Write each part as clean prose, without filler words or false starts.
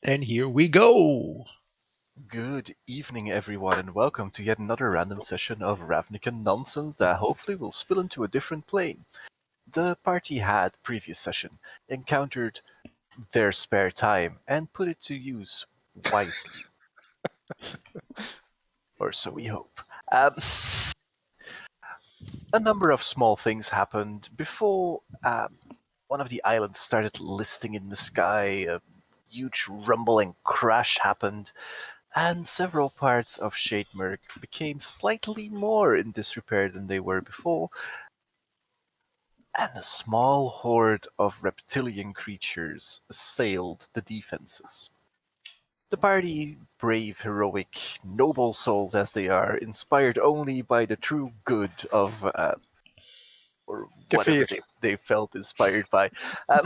And here we go! Good evening, everyone, and welcome to yet another random session of Ravnica nonsense that hopefully will spill into a different plane. The party had, previous session, encountered their spare time and put it to use wisely. Or so we hope. A number of small things happened before one of the islands started listing in the sky. A huge rumbling crash happened, and several parts of Shademerg became slightly more in disrepair than they were before, and a small horde of reptilian creatures assailed the defenses. The party, brave, heroic, noble souls as they are, inspired only by the true good of, or whatever Kefir. they felt inspired by, um,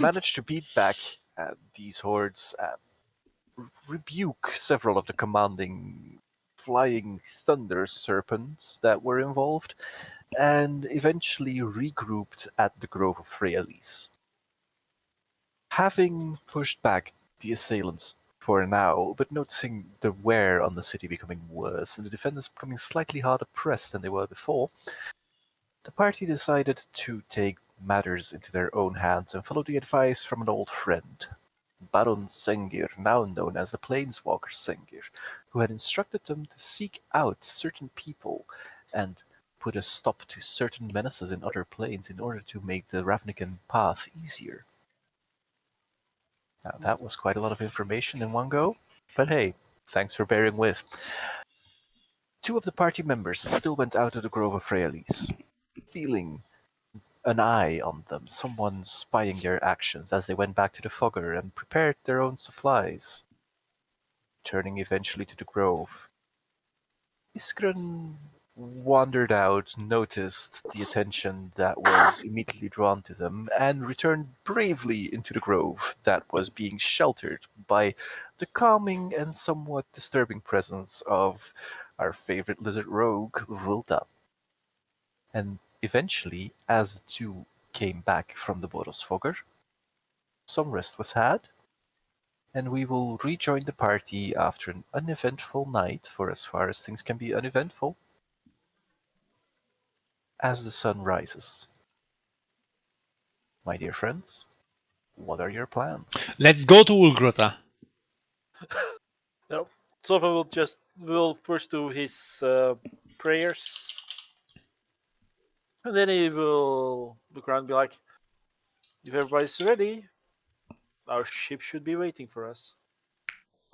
managed to beat back these hordes, rebuke several of the commanding flying thunder serpents that were involved, and eventually regrouped at the Grove of Freyalis. Having pushed back the assailants for now, but noticing the wear on the city becoming worse and the defenders becoming slightly harder pressed than they were before, the party decided to take matters into their own hands and follow the advice from an old friend, Baron Sengir, now known as the Planeswalker Sengir, who had instructed them to seek out certain people and put a stop to certain menaces in other planes in order to make the Ravnican path easier. Now, that was quite a lot of information in one go, but hey, thanks for bearing with. Two of the party members still went out of the Grove of Freyalis, feeling an eye on them, someone spying their actions as they went back to the Fogger and prepared their own supplies. Turning eventually to the grove, Iskren wandered out, noticed the attention that was immediately drawn to them, and returned bravely into the grove that was being sheltered by the calming and somewhat disturbing presence of our favorite lizard rogue, Vulta. And eventually, as the two came back from the Borosfogger, some rest was had, and we will rejoin the party after an uneventful night, for as far as things can be uneventful, as the sun rises. My dear friends, what are your plans? Let's go to Ulgrota. No, Sofa will first do his prayers, and then he will look around and be like, "If everybody's ready, our ship should be waiting for us."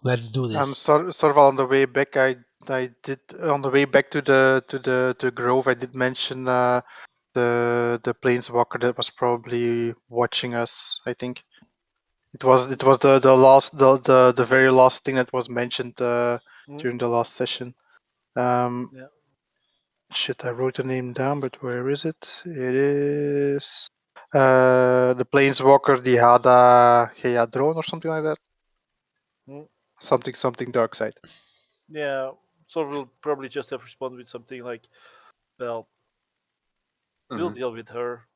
Let's do this. Sorval, on the way back, I did on the way back to the grove. I did mention the planeswalker that was probably watching us. I think it was the very last thing that was mentioned during the last session. Yeah. Shit, I wrote the name down, but where is it? It is the planeswalker, the Hada Heyadron or something like that. Mm. Something dark side. Yeah, Sofa will probably just have responded with something like, "Well, we'll deal with her."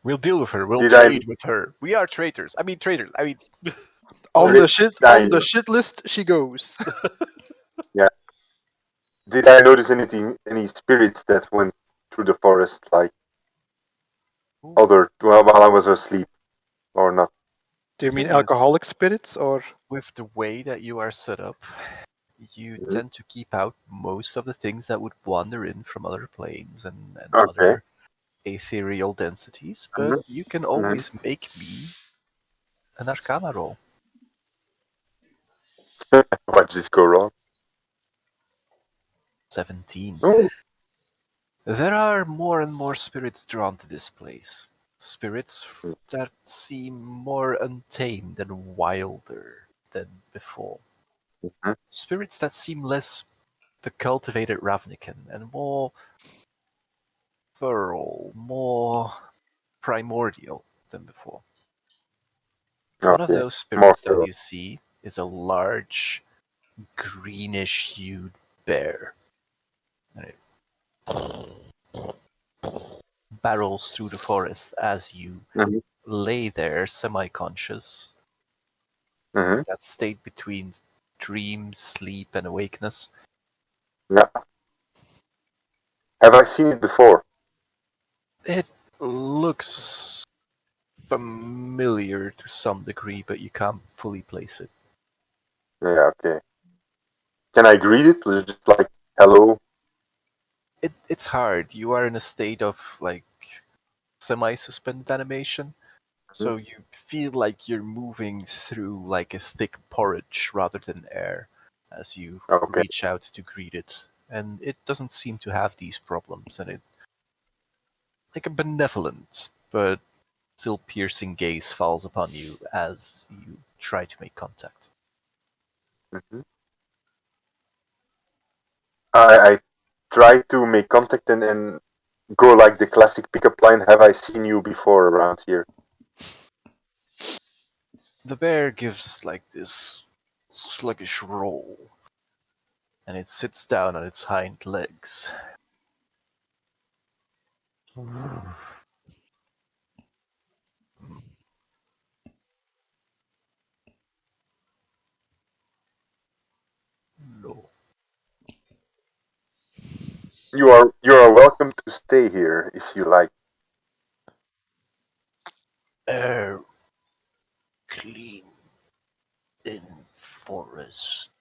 We'll deal with her. We'll Did I- trade with her. We are traitors. I mean, traitors. I mean, On Did the shit I- on the shit list she goes. Did I notice any spirits that went through the forest, like while I was asleep, or not? Do you mean Thing is, alcoholic spirits or? with the way that you are set up, you Mhm. tend to keep out most of the things that would wander in from other planes and Okay. other ethereal densities, but Mhm. you can always make me an Arcana roll. What did this go wrong? 17. Oh, There are more and more spirits drawn to this place. Spirits that seem more untamed and wilder than before. mhm. Spirits that seem less the cultivated Ravnican and more feral, more primordial than before. One of Okay. those More spirits that feral. you see is a large, greenish hued bear. And it barrels through the forest as you Mhm. lay there semi conscious, Mm-hmm. That state between dream, sleep, and awakeness. Yeah. Have I seen it before? It looks familiar to some degree, but you can't fully place it. Yeah, okay. Can I greet it? Just like, hello? It's hard. You are in a state of like semi-suspended animation, so you feel like you're moving through like a thick porridge rather than air as you Okay. reach out to greet it. And it doesn't seem to have these problems, and it like a benevolent but still piercing gaze falls upon you as you try to make contact. Mm-hmm. I try to make contact and go like the classic pickup line, have I seen you before around here? The bear gives like this sluggish roll, and it sits down on its hind legs. No. You are welcome to stay here if you like. Air clean in forest.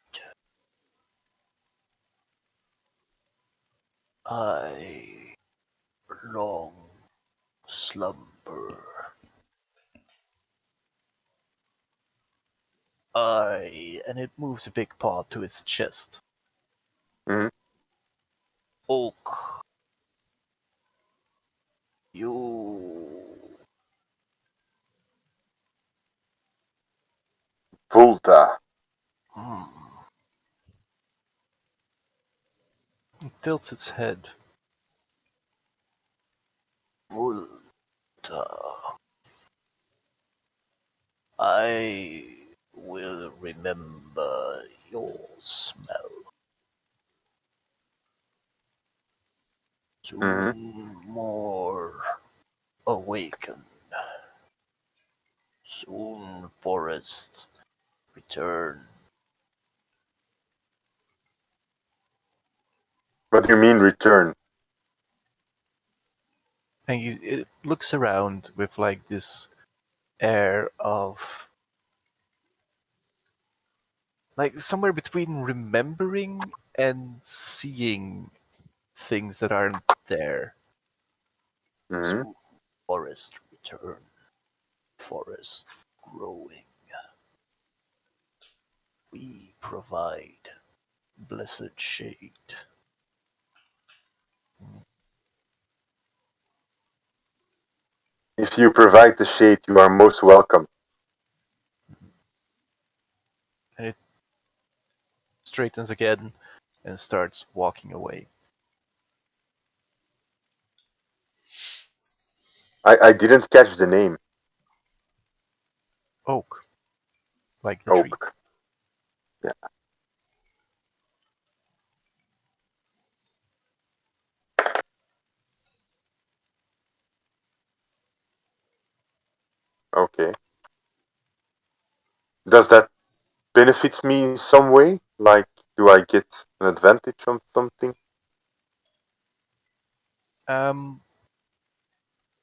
I long slumber. And it moves a big paw to its chest. Mm-hmm. Oak, you. Volta. It tilts its head. Volta. I will remember your smell. Mm-hmm. Soon more awaken. Soon forest return. What do you mean return? And it looks around with like this air of like somewhere between remembering and seeing things that aren't there. Mm-hmm. Soon forest return. Forest growing. We provide blessed shade. If you provide the shade, you are most welcome. And it straightens again and starts walking away. I didn't catch the name. Oak, like the tree. Oak. Yeah. Okay. Does that benefit me in some way? Like, do I get an advantage on something?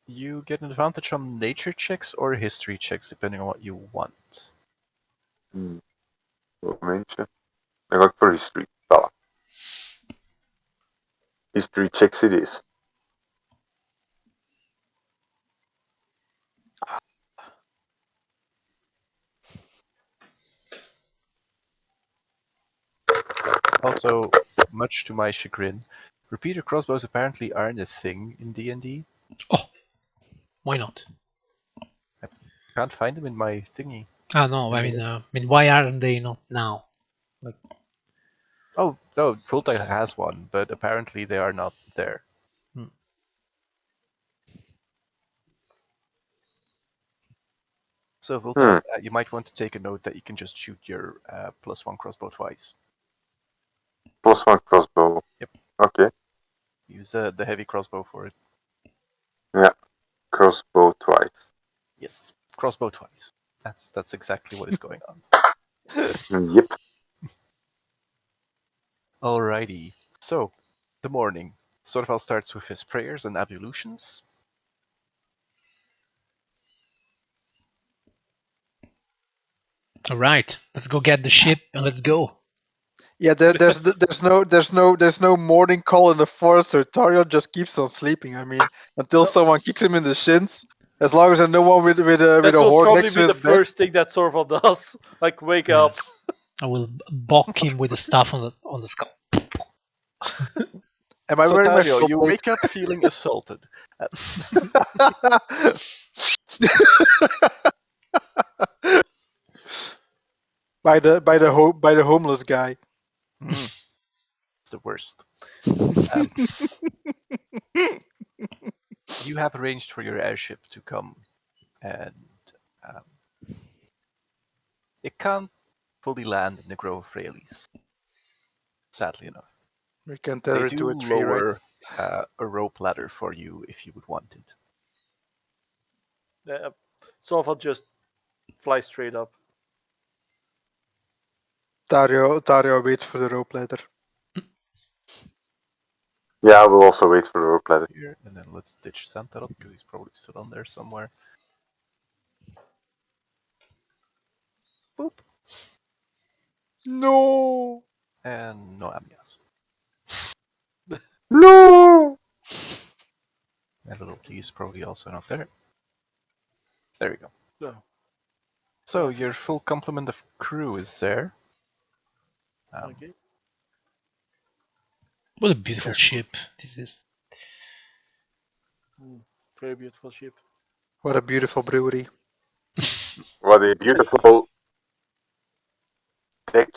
You get an advantage on nature checks or history checks, depending on what you want. Mention. I got for history. Voilà. History checks it is. Also, much to my chagrin, repeater crossbows apparently aren't a thing in D&D. Oh, why not? Can't find them in my thingy. Ah, no. In the list. Why aren't they not now? Oh, no, Fulltime has one, but apparently they are not there. So, Volta, you might want to take a note that you can just shoot your +1 crossbow twice. +1 crossbow. Yep. Okay. Use the heavy crossbow for it. Yeah. Crossbow twice. Yes, crossbow twice. That's exactly what is going on. Yep. Alrighty. So, the morning. Sorval starts with his prayers and ablutions. All right, let's go get the ship and let's go. Yeah, there's no morning call in the forest, so Tario just keeps on sleeping. I mean, until someone kicks him in the shins. As long as there's no one with That a will horn probably next to be his the bed. first thing that Sorval does. Like, wake Yeah. up. I will bonk him with the staff on the skull. Am I So, wearing my Dario, show you plate? wake up feeling assaulted. by the homeless guy. It's the worst. You have arranged for your airship to come, and it can't fully land in the Grove of Freyalies, sadly enough. We can They tether it do to a tree, right? lower a rope ladder for you if you would want it. Sorval just flies straight up. Tario waits for the rope ladder. Yeah, I will also wait for the rope ladder. Here, and then let's ditch Santarot because he's probably still on there somewhere. Boop. No. And no Amias. No! And little T is probably also not there. There we go. No. So your full complement of crew is there. Okay. What a beautiful There's ship this is. Very beautiful ship. What a beautiful brewery. What a beautiful deck.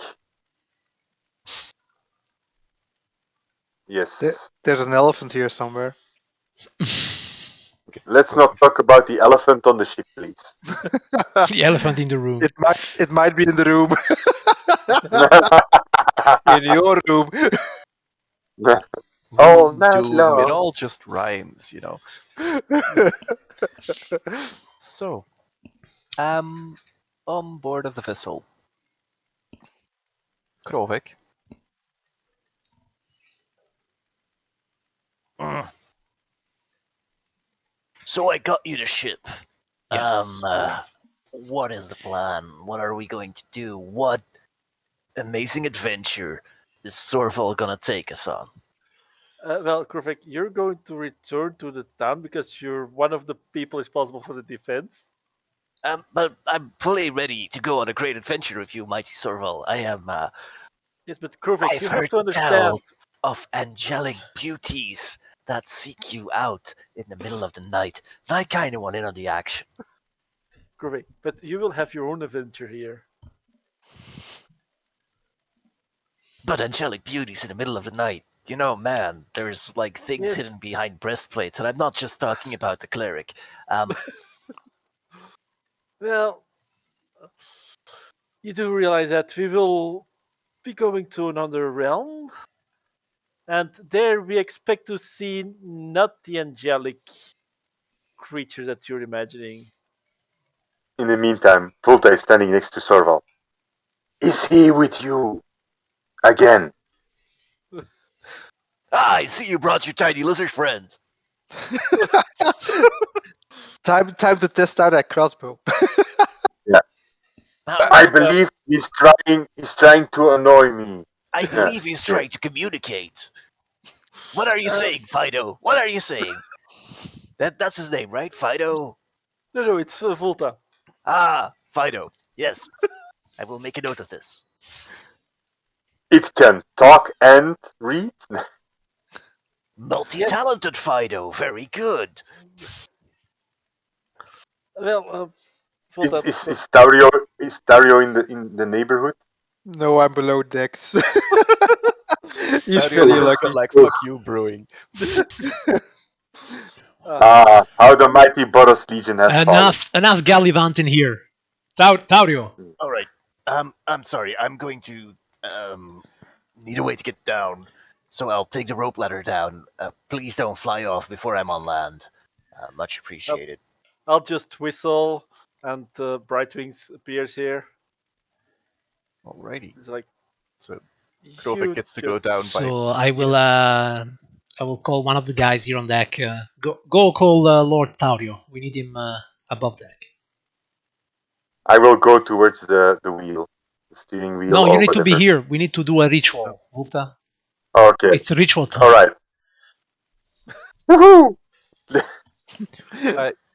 Yes. There's an elephant here somewhere. Okay, Let's go not with- talk about the elephant on the ship, please. The elephant in the room. It might be in the room. In your room. All Room, night doom, long. it all just rhymes, you know. So, on board of the vessel, Krovik. So I got you the ship. Yes. What is the plan? What are we going to do? What amazing adventure is Sorval gonna take us on? Well, Kruvik, you're going to return to the town because you're one of the people responsible for the defense. But I'm fully ready to go on a great adventure with you, mighty Sorval. I am. Yes, but Kruvik, I've you have heard to understand. tell of angelic beauties that seek you out in the middle of the night. And I kind of want in on the action. Kruvik, but you will have your own adventure here. But angelic beauties in the middle of the night. You know, man, there's like things Yes. hidden behind breastplates, and I'm not just talking about the cleric. Well, you do realize that we will be going to another realm, and there we expect to see not the angelic creature that you're imagining. In the meantime, Volta is standing next to Sorval. Is he with you? Again. I see you brought your tiny lizard friend. Time to test out that crossbow. I believe he's trying to annoy me. I believe he's trying to communicate. What are you saying, Fido? What are you saying? That's his name, right? Fido? No, it's Volta. Ah, Fido. Yes. I will make a note of this. It can talk and read. Multi-talented Fido. Very good. Well, Volta, Is Dario in the neighborhood? No, I'm below decks. He's Dario very just got lucky. like fuck you brewing. How the mighty Boros Legion has fallen. Enough gallivanting here. Taurio. All right. I'm sorry. I'm going to need a way to get down, so I'll take the rope ladder down. Please don't fly off before I'm on land. Much appreciated. I'll just whistle, and Brightwings appears here. Alrighty. It's like So Grovek you gets to go just down by. So I will Yes. I will call one of the guys here on deck. Go call Lord Taurio. We need him above deck. I will go towards the wheel, the steering wheel, No, you or need to be whatever. here. We need to do a ritual, Ulta. Okay. It's ritual time. All right. Woohoo!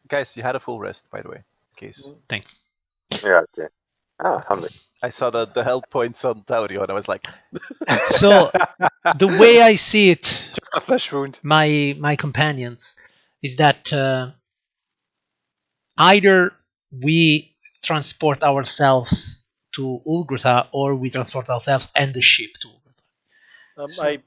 Guys, you had a full rest, by the way. In case Thanks. Yeah. Okay. Ah, handy. I saw the health points on Taurio, and I was like, So the way I see it, Just a flesh wound. my companions, is that either we transport ourselves to Ulgrutha or we transport ourselves and the ship to Ulgrutha. So- I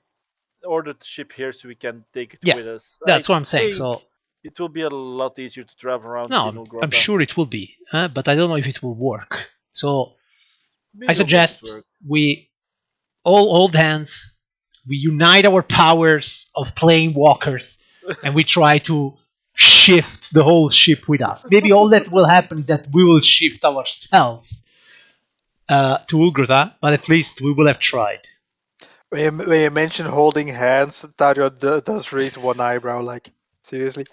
ordered the ship here so we can take it with Yes, us. that's I what I'm saying. think So it will be a lot easier to travel around in no, I'm Ulgrota. sure it will be, but I don't know if it will work. So Maybe I we'll make it suggest work. we all hold hands, we unite our powers of playing walkers, and we try to shift the whole ship with us. Maybe all that will happen is that we will shift ourselves to Ulgrutha, but at least we will have tried. When you mention holding hands, Dario does raise one eyebrow. Like, seriously?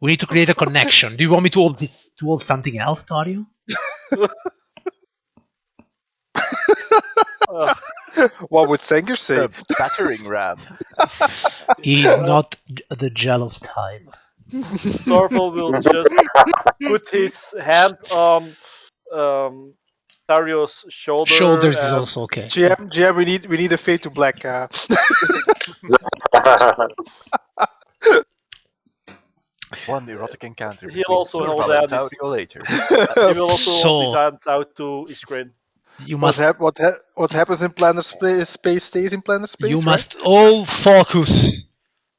We need to create a connection. Do you want me to hold this to hold something else, Dario? Uh, What would Sanger say? the battering ram. He's not the jealous type. Thorvald will just put his hand on Dario's shoulder. Shoulders is and also okay. GM, we need a fade to black. One erotic encounter He'll between also hold Sorval and out his- Taurio later. He will also hold his So hands out to Iskrin. you what, must what happens in planet space stays in planet space, you right? must all focus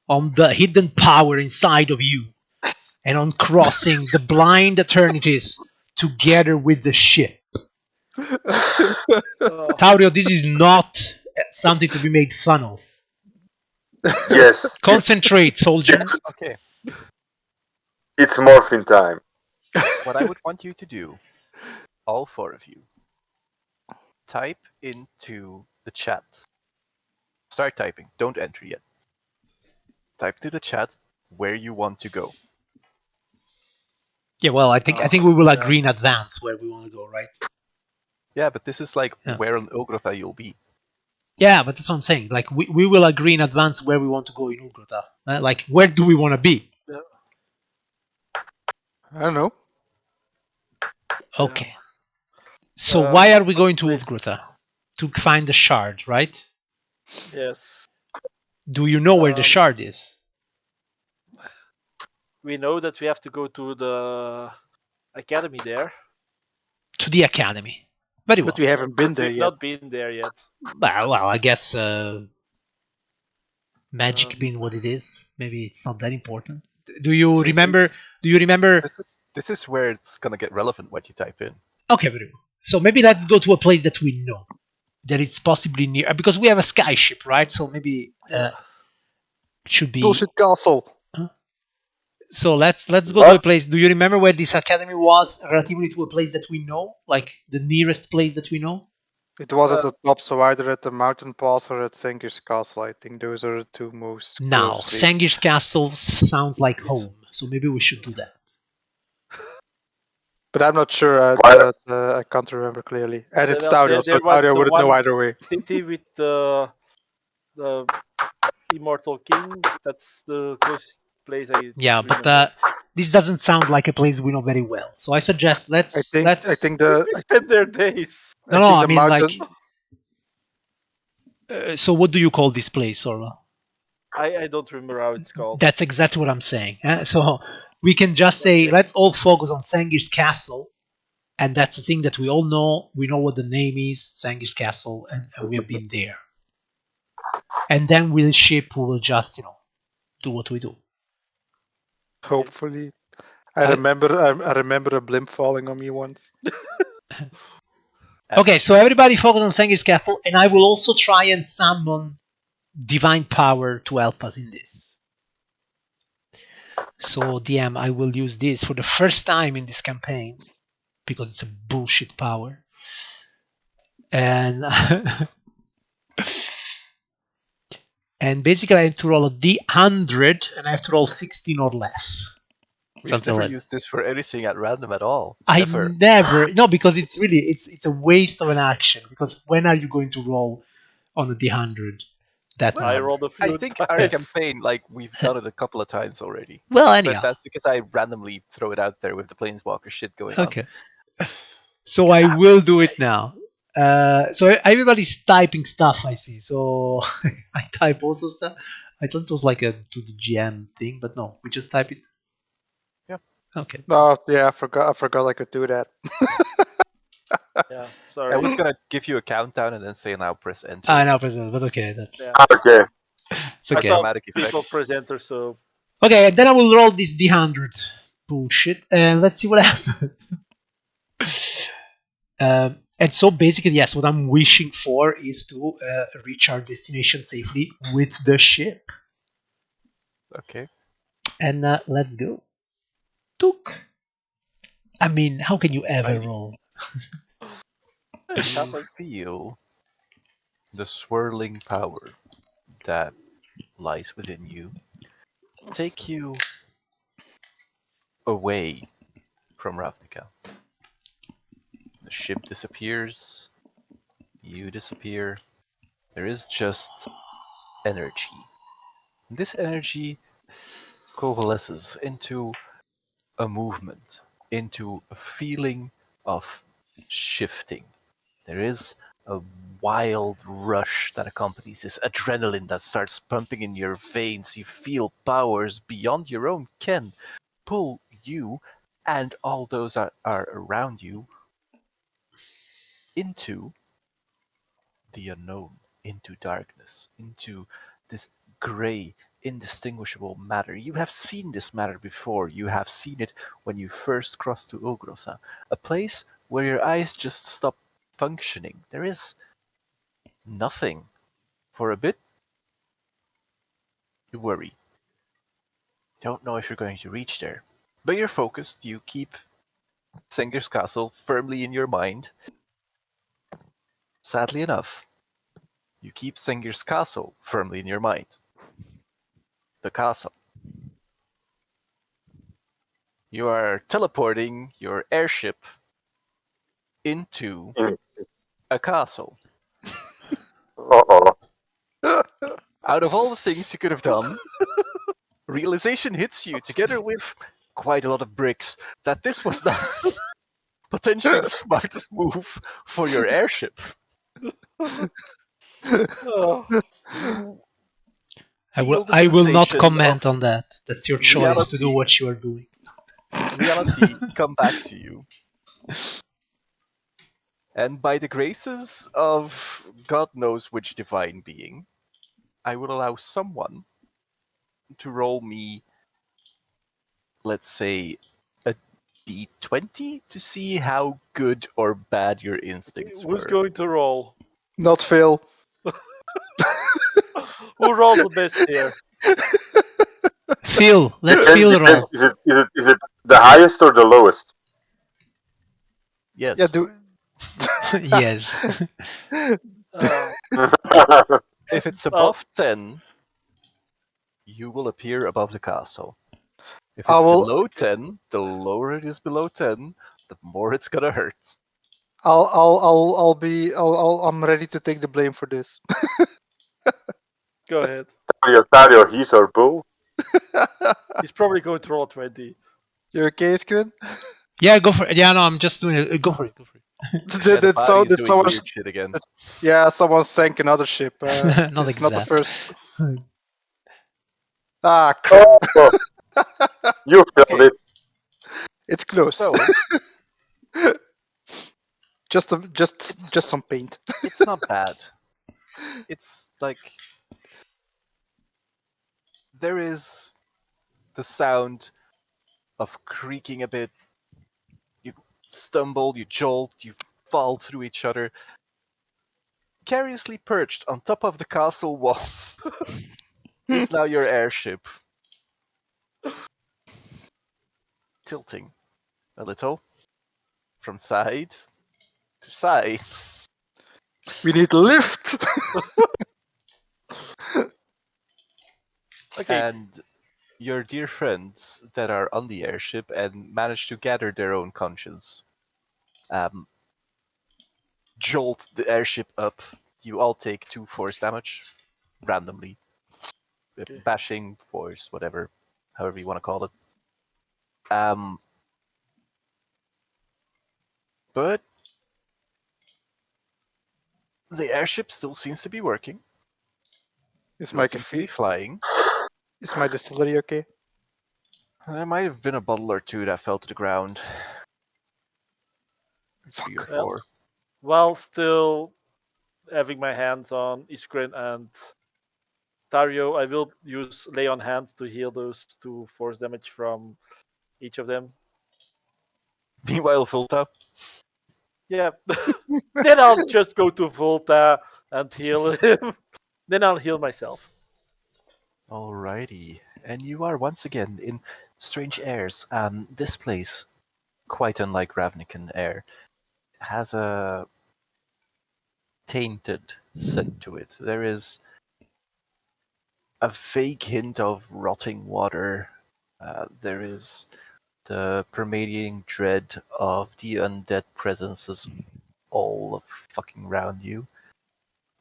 on the hidden power inside of you and on crossing the blind eternities together with the ship. Taurio, this is not something to be made fun of. Yes. Concentrate, soldier. Okay, It's morphin time. what I would want you to do, all four of you, type into the chat. Start typing. Don't enter yet. Type to the chat where you want to go. Yeah, well, I think we will agree in advance where we want to go, right? Yeah, but this is like Yeah. where on Ogrotha you'll be. Yeah, but that's what I'm saying. Like we will agree in advance where we want to go in Ulgrota. Like where do we want to be? I don't know. Okay. So why are we going to please. Ulgrota? To find the shard, right? Yes. Do you know where the shard is? We know that we have to go to the academy there. To the academy. Very well. But we haven't been But there we've yet. not been there yet. Well, I guess magic being what it is, maybe it's not that important. Do you remember? This is where it's gonna get relevant what you type in. Okay, very well. So maybe let's go to a place that we know, that it's possibly near, because we have a sky ship, right? So maybe it should be. Bullshit castle. So let's go to a place. Do you remember where this academy was relatively to a place that we know, like the nearest place that we know? It was at the top, so either at the mountain pass or at Sanger's castle. I think those are the two most Now, closely. Sangir's castle sounds like home, so maybe we should do that. But I'm not sure. I can't remember clearly. And it's Taurio, so there was Taurio the wouldn't know one either way. city with the immortal king. That's the closest place I Yeah, remember. but this doesn't sound like a place we know very well. So I suggest I think we spent their days. No, I mean mountain... like. So what do you call this place, Orla? I don't remember how it's called. That's exactly what I'm saying. So we can just say, let's all focus on Sangir's castle, and that's the thing that we all know. We know what the name is, Sangir's castle, and we have been there. And then with the ship, we will just, do what we do. Hopefully. I remember a blimp falling on me once. Okay, so everybody focus on Sangir's castle, and I will also try and summon divine power to help us in this. So DM, I will use this for the first time in this campaign because it's a bullshit power. And and basically I have to roll a D100 and I have to roll 16 or less. We've Something never like used this for anything at random at all. I Ever. never no because it's really it's a waste of an action because when are you going to roll on a D100 that Well, I number? rolled a I few think our times. campaign, like, we've done it a couple of times already. Well, But anyhow, that's because I randomly throw it out there with the Planeswalker shit going on. okay. So Because I I'm will do it insane. now. So everybody's typing stuff. I see. So I type also stuff. I thought it was like a to the GM thing, but no, we just type it. Yeah. Okay. Oh yeah, I forgot I could do that. Yeah, I sorry. was gonna give you a countdown and then say now press enter. I know, but okay, that's Yeah. Okay. it's I okay. saw Dramatic people effect. presenter, so Okay, then I will roll this D100 bullshit and let's see what happens. And so basically, yes, what I'm wishing for is to reach our destination safely with the ship. Okay. And let's go. Took. I mean, how can you ever Righty. roll? Let's have a feel the swirling power that lies within you take you away from Ravnica. The ship disappears, you disappear. There is just energy. This energy coalesces into a movement, into a feeling of shifting. There is a wild rush that accompanies this adrenaline that starts pumping in your veins. You feel powers beyond your own ken pull you and all those that are around you into the unknown, into darkness, into this gray, indistinguishable matter. You have seen this matter before. You have seen it when you first crossed to Ogrosa, a place where your eyes just stop functioning. There is nothing. For a bit, you worry. Don't know if you're going to reach there. But you're focused. You keep Senger's Castle firmly in your mind. Sadly enough, you keep Senger's Castle firmly in your mind. The castle. You are teleporting your airship into Mm. a castle. Uh-oh. Out of all the things you could have done, realization hits you together with quite a lot of bricks that this was not potentially the smartest move for your airship. oh, You I feel will. the I will not sensation comment of on that. That's your choice to do reality what you are doing. come back to you. And by the graces of God knows which divine being, I will allow someone to roll me, let's say, a d20 to see how good or bad your instincts who's were. going to roll? Not Phil. Who rolls the best here? Phil, let Again, Phil depends. roll. Is it the highest or the lowest? Yes. Yeah, do. Yes. Uh, If it's well, above 10, you will appear above the castle. If I it's will. below 10, the lower it is below 10, the more it's gonna hurt. I'll be. I'm ready to take the blame for this. go ahead. Tario, he's our bull. He's probably going to roll 20. You okay, Squid? Yeah, go for it. Yeah, no, I'm just doing it. Go for it. Go for Yeah, the Did body is doing someone? weird shit again. Yeah, someone sank another ship. it. Not This like is not the that. first. Ah, crap! Oh, you filled Okay, it. It's close. so just it's some paint. it's not bad. It's like there is the sound of creaking a bit. You stumble, you jolt, you fall through each other. Precariously perched on top of the castle wall is now your airship, tilting a little from side to side. We need lift. Okay. And your dear friends that are on the airship and manage to gather their own conscience jolt the airship up. You all take 2 force damage randomly. Okay. Bashing, force, whatever, however you want to call it. But the airship still seems to be working. Is Still my seems to be flying. is my distillery okay? There might have been a bottle or 2 that fell to the ground. 3 or 4. While still having my hands on Iskren and Tario, I will use lay on hands to heal those 2 force damage from each of them. Meanwhile, Volta. Yeah. Then I'll just go to Volta and heal him. Then I'll heal myself. Alrighty. And you are once again in strange airs. This place, quite unlike Ravnican air, has a tainted scent to it. There is a vague hint of rotting water. There is the permeating dread of the undead presences all of fucking around you.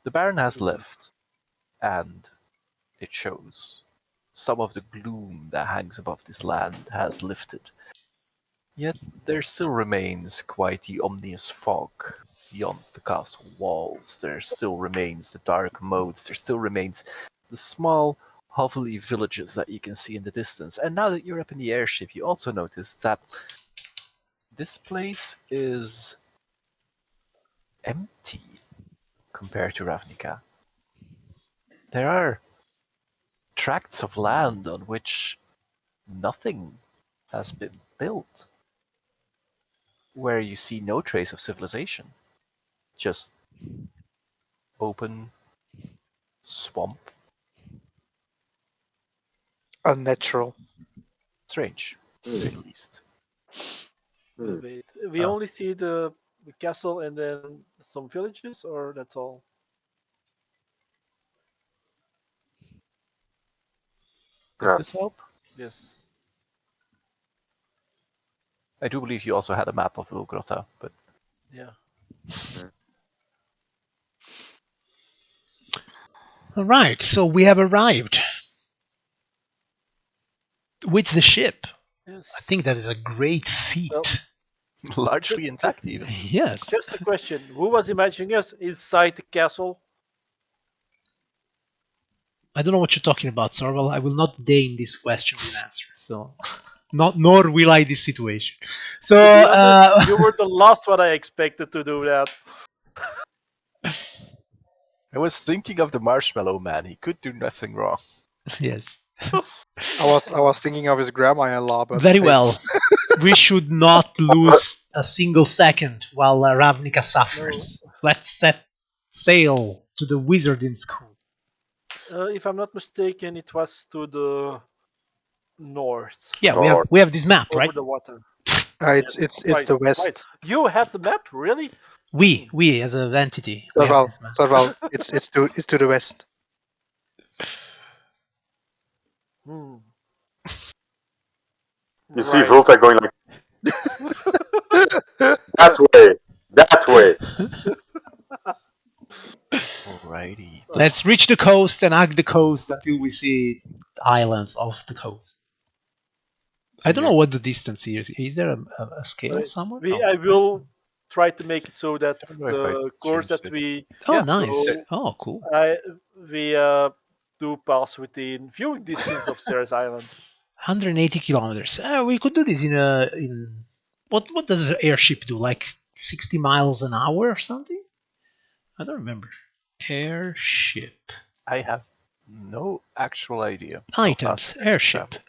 The Baron has left, and it shows. Some of the gloom that hangs above this land has lifted. Yet there still remains quite the ominous fog beyond the castle walls. There still remains the dark moats. There still remains the small, hovelly villages that you can see in the distance. And now that you're up in the airship, you also notice that this place is empty compared to Ravnica. There are tracts of land on which nothing has been built, where you see no trace of civilization, just open swamp. Unnatural. Strange, to say the least. Wait, we only see the castle and then some villages, or that's all? Does this help? Yes. I do believe you also had a map of Ulgrotha, but Yeah. All right, so we have arrived with the ship. Yes. I think that is a great feat. Well, largely intact even. Yes. just a question: who was imagining us inside the castle? I don't know what you're talking about, Sorval. I will not deign this question with answer. So, nor will I this situation. So, To be honest, you were the last one I expected to do that. I was thinking of the Marshmallow Man. He could do nothing wrong. yes. I was thinking of his grandma in law, but Very hey, well. We should not lose a single second while Ravnica suffers. Let's set sail to the wizarding school. If I'm not mistaken, it was to the north, Yeah, North. we have this map, over right? the water. it's Right, the right. west. You had the map, really? We as an entity, we have Serval, this map. Serval, it's to the west. Hmm. You see Right. Volta going like that way. Alrighty. Let's reach the coast and hug the coast until we see the islands off the coast. So I don't know you're- what the distance here is. Is there a scale somewhere? Oh. I will try to make it so that I don't know if I the course changed that it. we Oh, Yeah. nice. go, Oh, cool. we do pass within viewing distance of Ceres Island. 180 kilometers. We could do this in what does the airship do? Like 60 miles an hour or something? I don't remember. Airship. I have no actual idea how Items. fast Airship. travel.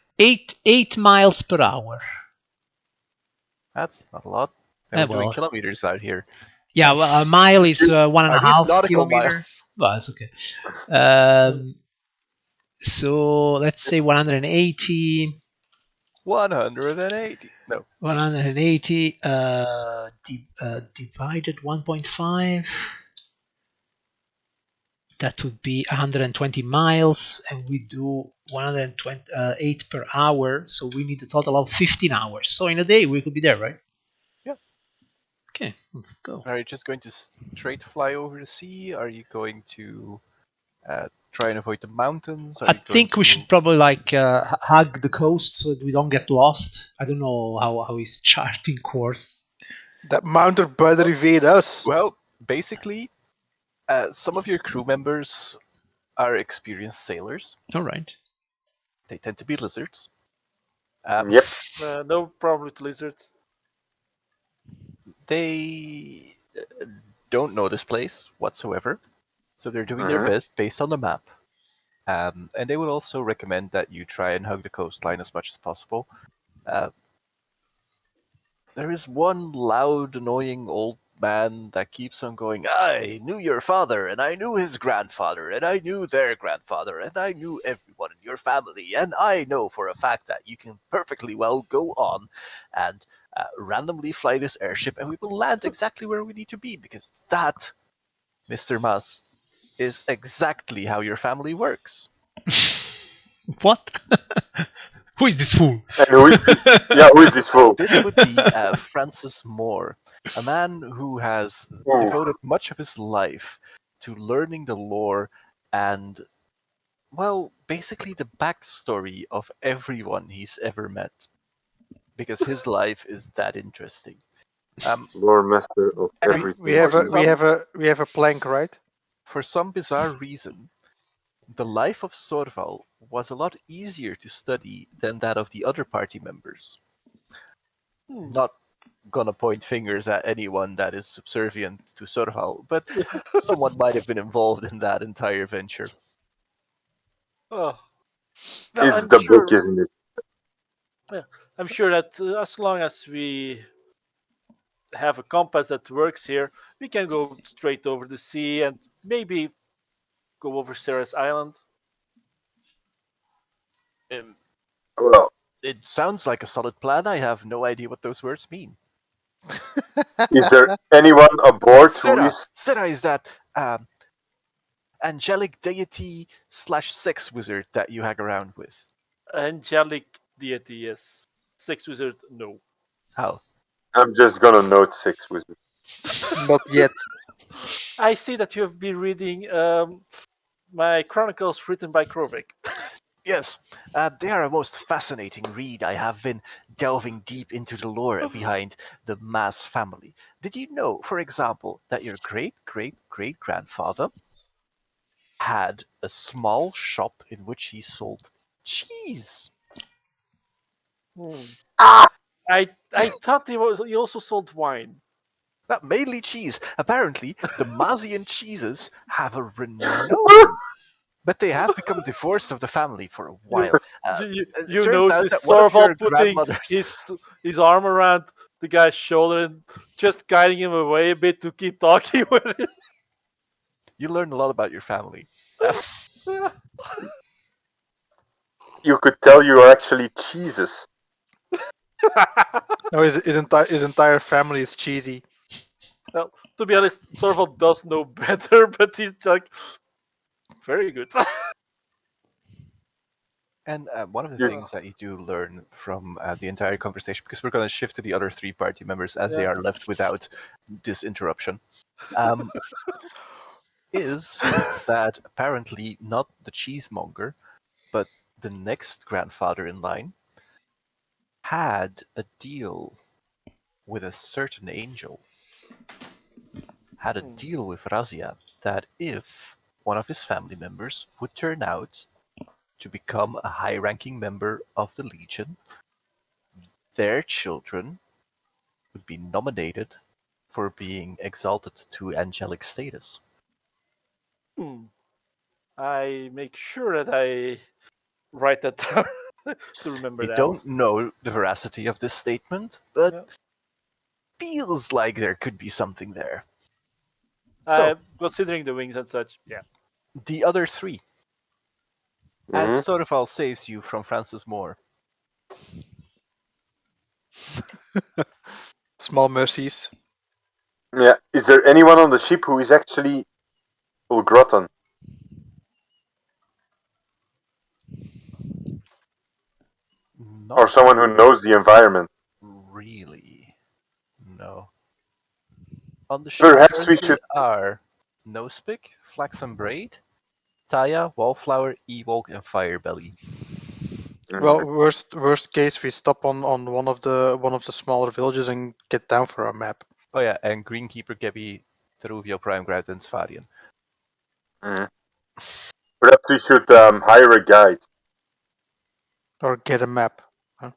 8 miles per hour. That's not a lot. And Eh, we're doing well. kilometers out here. Yeah, well, a mile is one and a Are these half nautical kilometer. miles? Well, it's okay. So let's say 180. 180. No. 180 divided 1.5. that would be 120 miles, and we do 128 per hour, so we need a total of 15 hours. So in a day we could be there, right? Yeah. Okay, let's go. Are you just going to straight fly over the sea? Are you going to try and avoid the mountains? Are I you going think we to... should probably hug the coast so that we don't get lost. I don't know how he's charting course. That mountain better evade us. Well, basically, some of your crew members are experienced sailors. All right. They tend to be lizards. Yep. No problem with lizards. They don't know this place whatsoever, so they're doing their Mhm. best based on the map. And they would also recommend that you try and hug the coastline as much as possible. There is one loud, annoying old man that keeps on going, I knew your father, and I knew his grandfather, and I knew their grandfather, and I knew everyone in your family, and I know for a fact that you can perfectly well go on and randomly fly this airship, and we will land exactly where we need to be, because that, Mr. Mas, is exactly how your family works. What? Who is this fool? And who is this fool? This would be Francis Moore, a man who has Ooh. devoted much of his life to learning the lore and, well, basically the backstory of everyone he's ever met, because his life is that interesting. Lore master of And everything. We have a plank, right? For some bizarre reason, the life of Sorval was a lot easier to study than that of the other party members. Not gonna point fingers at anyone that is subservient to Sorval, but someone might have been involved in that entire venture. Oh. It's I'm the sure. book, isn't it? I'm sure that as long as we have a compass that works here, we can go straight over the sea and maybe go over Sarah's Island. Well, It sounds like a solid plan. I have no idea what those words mean. is there anyone aboard who Sera! is? Sera is that angelic deity / sex wizard that you hang around with. Angelic deity, yes. Sex wizard, no. How? I'm just gonna note 6 wizard. Not yet. I see that you have been reading my chronicles written by Krovik. Yes, they are a most fascinating read. I have been delving deep into the lore behind the Mas family. Did you know, for example, that your great-great-great-grandfather had a small shop in which he sold cheese? I thought he also sold wine. Not mainly cheese. Apparently, the Mazian cheeses have a renown, but they have become divorced of the family for a while. You it turns out notice that one of your Sorval putting grandmothers... his arm around the guy's shoulder and just guiding him away a bit to keep talking with him. You learn a lot about your family. You could tell you are actually cheeses. No, his entire family is cheesy. Well, to be honest, Sorval does know better, but he's like, very good. And one of the things that you do learn from the entire conversation, because we're going to shift to the other 3 party members as they are left without this interruption, is that apparently not the cheesemonger, but the next grandfather in line had a deal with a certain angel, had a deal with Razia, that if one of his family members would turn out to become a high-ranking member of the Legion, their children would be nominated for being exalted to angelic status. I make sure that I write that down to remember I that. don't know the veracity of this statement, but feels like there could be something there. So, Considering the wings and such, yeah. the other 3. As Mhm. Sorval saves you from Francis Moore. Small mercies. Yeah. Is there anyone on the ship who is actually Ulgroton? Not Or someone who knows the environment. really. No. On the ship Perhaps we currently should. are Nosepick, Flaxen Braid, Taya, Wallflower, Ewok, and Firebelly. Well, worst case, we stop on one of the smaller villages and get down for our map, Oh yeah, and Greenkeeper, Gebby, Teruvio, Prime Ground, and Svarian. Mhm. Perhaps we should hire a guide. or get a map. Huh?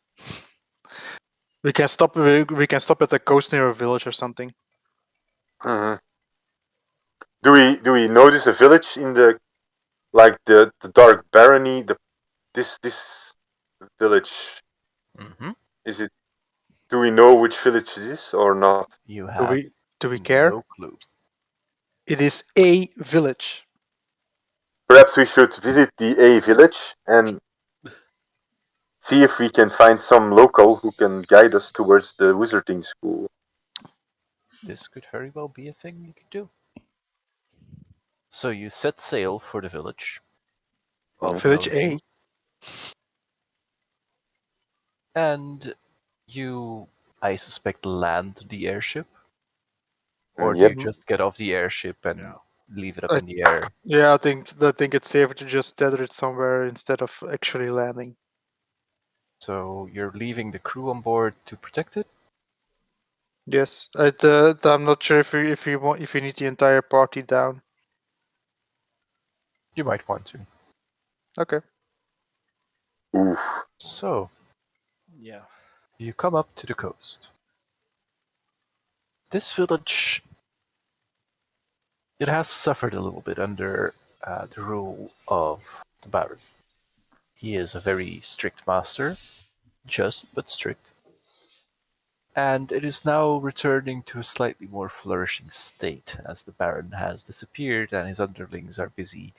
We can stop. We can stop at the coast near a village or something. Mhm. Do we notice a village in the the dark barony? This village, Mm-hmm. is it? Do we know which village it is or not? You Do have we care? no clue. It is a village. Perhaps we should visit the A village and see if we can find some local who can guide us towards the wizarding school. This could very well be a thing you could do. So you set sail for the village of Village no A. name, and you, I suspect, land the airship, or do Yep. you just get off the airship and Yeah. leave it up I- in the air? Yeah, I think it's safer to just tether it somewhere instead of actually landing. So you're leaving the crew on board to protect it? Yes, I'm not sure if you need the entire party down. You might want to. Okay. Oof. So Yeah. you come up to the coast. This village, it has suffered a little bit under the rule of the Baron. He is a very strict master, just but strict. And it is now returning to a slightly more flourishing state as the Baron has disappeared and his underlings are busy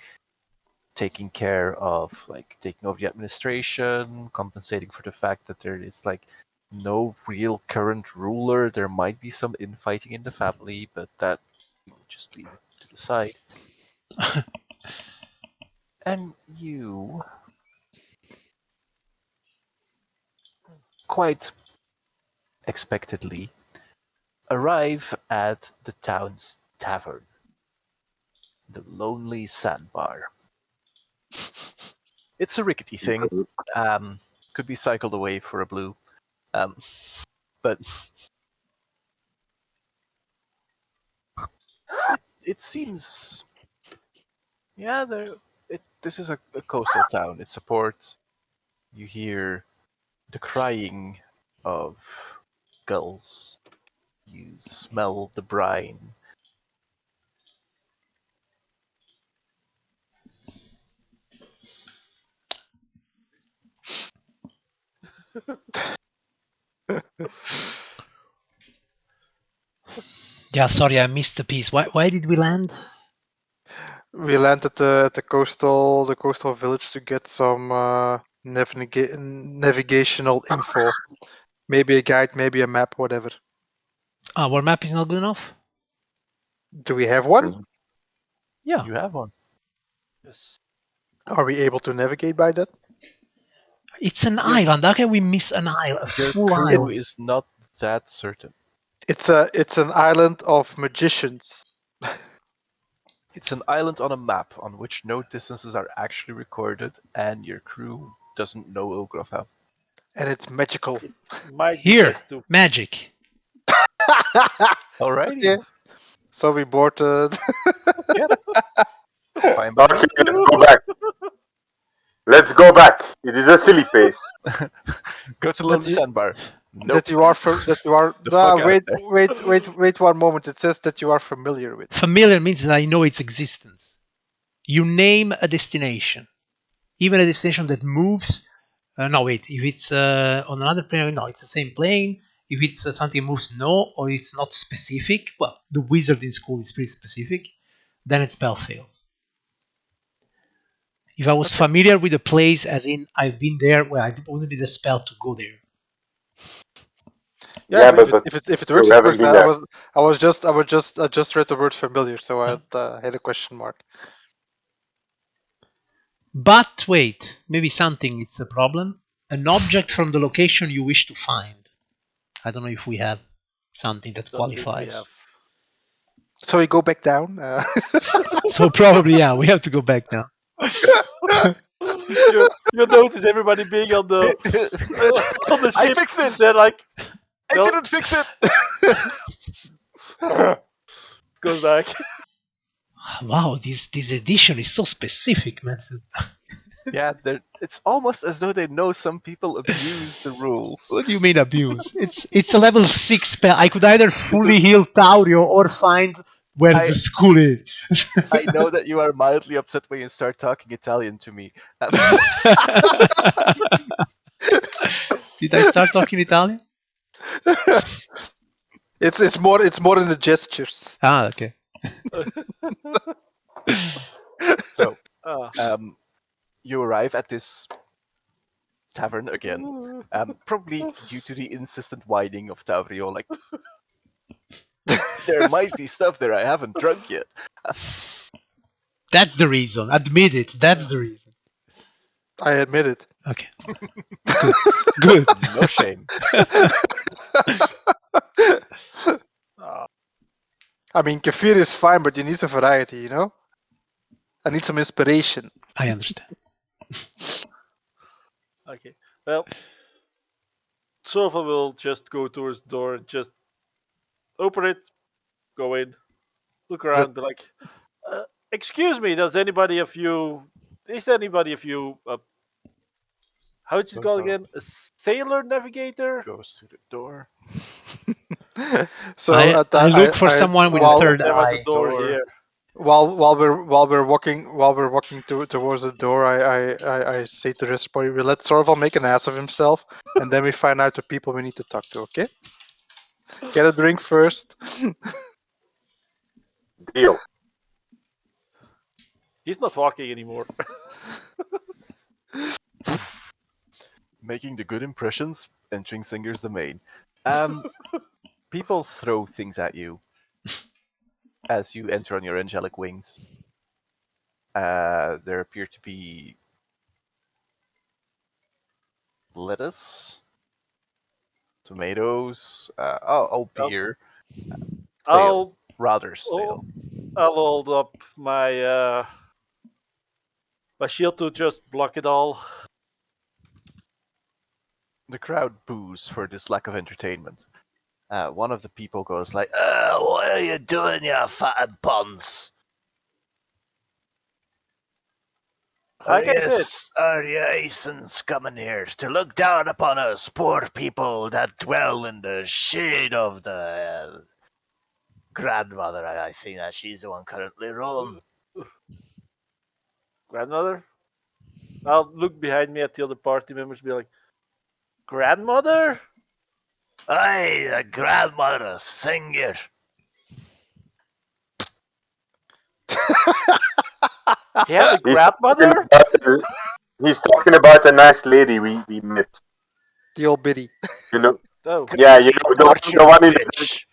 taking care of, like, taking over the administration, compensating for the fact that there is, like, no real current ruler. There might be some infighting in the family, but that we will just leave it to the side. And you, quite expectedly, arrive at the town's tavern, the Lonely Sandbar. It's a rickety thing. Could be cycled away for a blue. But it seems, yeah, this is a coastal town. It's a port. You hear the crying of gulls. You smell the brine. Yeah, sorry, I missed the piece. Why did we land? We landed at the coastal village to get some navigational info. Maybe a guide, maybe a map, whatever. Our map is not good enough? Do we have one? Yeah. You have one. Yes. Are we able to navigate by that? It's an Yeah. island. How can we miss an island? A Your full crew island. is not that certain. It's an island of magicians, It's an island on a map on which no distances are actually recorded, and your crew doesn't know Ogrotha. and it's magical. It might be Here, best to. magic. Alrighty. Okay. So we board. Fine by me. Okay, let's go back. Let's go back. It is a silly pace. Go to Lonely you- Sandbar. Nope. That you are that you are. The fuck out wait, there. wait 1 moment. It says that you are familiar with. Familiar means that I know its existence. You name a destination, even a destination that moves. No, wait. If it's on another plane, no, it's the same plane. If it's something moves, no, or it's not specific. Well, the wizard in school is pretty specific. Then its spell fails. If I was familiar with the place, as in I've been there, well, I wouldn't need a spell to go there. Yeah, Yeah, but if it you works, it haven't works. been I there. just read the word familiar, so I had a question mark. But wait, maybe something it's a problem. an object from the location you wish to find. I don't know if we have something that Don't think we qualifies. have. So we go back down. So probably, yeah, we have to go back now. you notice everybody being on the on the I ship. fixed it! They're like, I no. didn't fix it! Goes back. Wow, this edition is so specific, man. Yeah, it's almost as though they know some people abuse the rules. What do you mean abuse? It's a level 6 spell. I could either fully heal Taurio or find where the school is. I know that you are mildly upset when you start talking Italian to me. Did I start talking Italian? It's more in the gestures. Ah, okay. So, Ah. you arrive at this tavern again, probably due to the insistent whining of Tavrio, like, there might be stuff there I haven't drunk yet. That's the reason. Admit it. That's the reason. I admit it. Okay. Good. No shame. I mean, kefir is fine, but you need some variety, you know? I need some inspiration. I understand. Okay. Well, Sorva will just go towards the door and just open it, go in, look around, be like, "Excuse me, is there anybody of you? How is it called again? A sailor navigator?" Goes to the door. So I look for someone with a while, third There was eye. a door door. here. while we're walking towards the door, I say to this party, we let Sorval make an ass of himself, and then we find out the people we need to talk to. Okay? Get a drink first. Deal. He's not walking anymore. Making the good impressions, entering Singer's domain. People throw things at you as you enter on your angelic wings. There appear to be lettuce, tomatoes, beer. Stale. Rather stale. I'll hold up my my shield to just block it all. The crowd boos for this lack of entertainment. One of the people goes like, what are you doing, you fatted buns? Like I said, Are you Aesons coming here to look down upon us poor people that dwell in the shade of the grandmother? I think that she's the one currently ruling. grandmother. I'll look behind me at the other party members, and be like, "Grandmother? Aye, the grandmother Singer. He had a grandmother?" He's talking about a nice lady we met. The old biddy. You know, Oh, yeah, Crazy you know torture the one in bitch.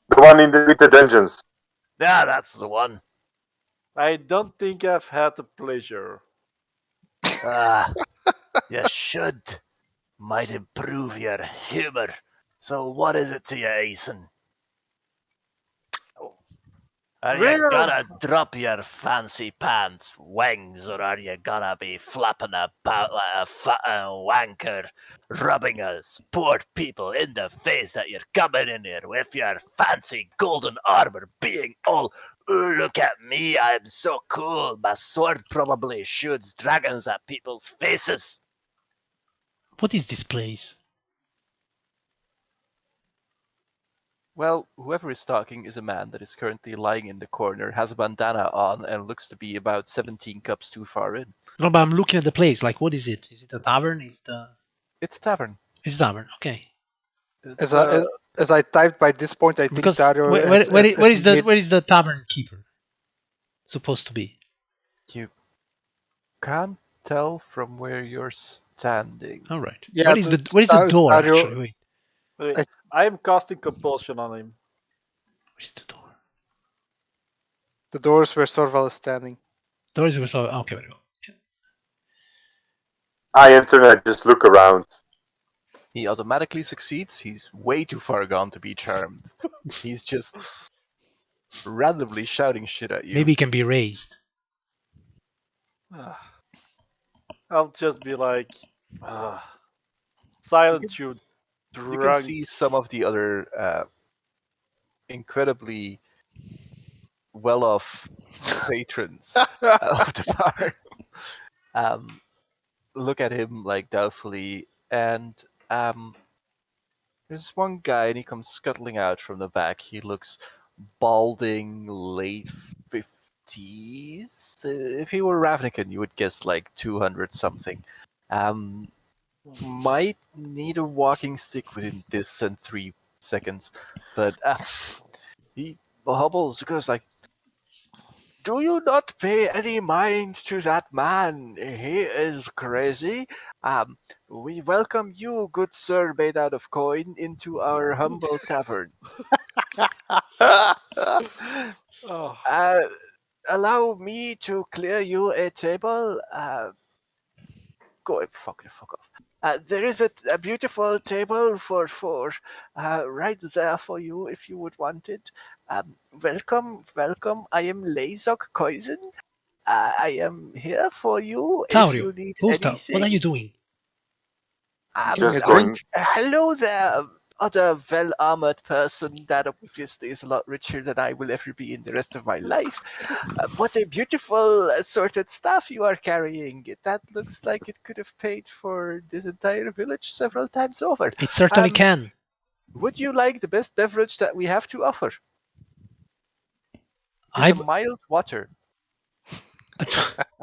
the one with the dungeons. Yeah, that's the one. I don't think I've had the pleasure. Ah, you should. Might improve your humor. So what is it to you, Aeson? Are you We're- gonna drop your fancy pants wings, or are you gonna be flapping about like a fat wanker, rubbing us poor people in the face that you're coming in here with your fancy golden armor, being all, "Oh, look at me, I'm so cool, my sword probably shoots dragons at people's faces." What is this place? Well, whoever is talking is a man that is currently lying in the corner, has a bandana on, and looks to be about 17 cups too far in. No, but I'm looking at the place. Like, what is it? Is it a tavern? It's a tavern. It's a tavern. Okay. It's, As I typed by this point, I think Because Dario where is the tavern keeper supposed to be? you can't tell from where you're standing. All right. Yeah, Where is the door? Dario- Actually, wait. Wait, I am casting compulsion on him. Where's the door? the doors where Sorval is standing. Door is okay. There we go. I enter and I just look around. He automatically succeeds. He's way too far gone to be charmed. He's just randomly shouting shit at you. Maybe it can be raised. I'll just be like, silent, you You can drunk. see some of the other incredibly well-off patrons of the bar look at him like doubtfully, and there's one guy, and he comes scuttling out from the back. He looks balding, late 50s. If he were Ravnican, you would guess like 200 something. Might need a walking stick within this and 3 seconds, but he hobbles, goes like, "Do you not pay any mind to that man? He is crazy. We welcome you, good sir, made out of coin, into our humble tavern. Oh, Allow me to clear you a table. Go fuck off. There is a beautiful table for four, right there for you if you would want it. Welcome. I am Lazok Koizen. I am here for you if Taurio, you need Ulta, anything. what are you doing? Getting a Just drink. going. Hello there, other well-armored person that obviously is a lot richer than I will ever be in the rest of my life. What a beautiful assorted stuff you are carrying. That looks like it could have paid for this entire village several times over. It certainly can. Would you like the best beverage that we have to offer? It is a I've mild water.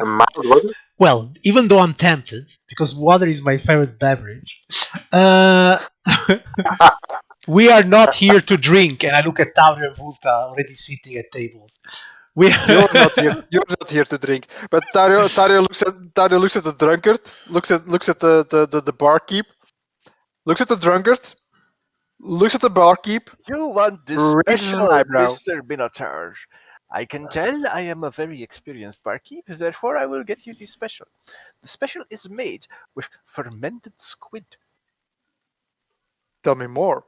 A mild water? well, even though I'm tempted because water is my favorite beverage, uh, we are not here to drink. And I look at Taurio and Vulta already sitting at tables. You're not here. You're not here to drink. But Tario looks at the drunkard. Looks at the barkeep. Looks at the drunkard. Looks at the barkeep. You want this Raises an special, eyebrow. Mr. Minotaur. I can tell I am a very experienced barkeep, therefore I will get you the special. The special is made with fermented squid. Tell me more.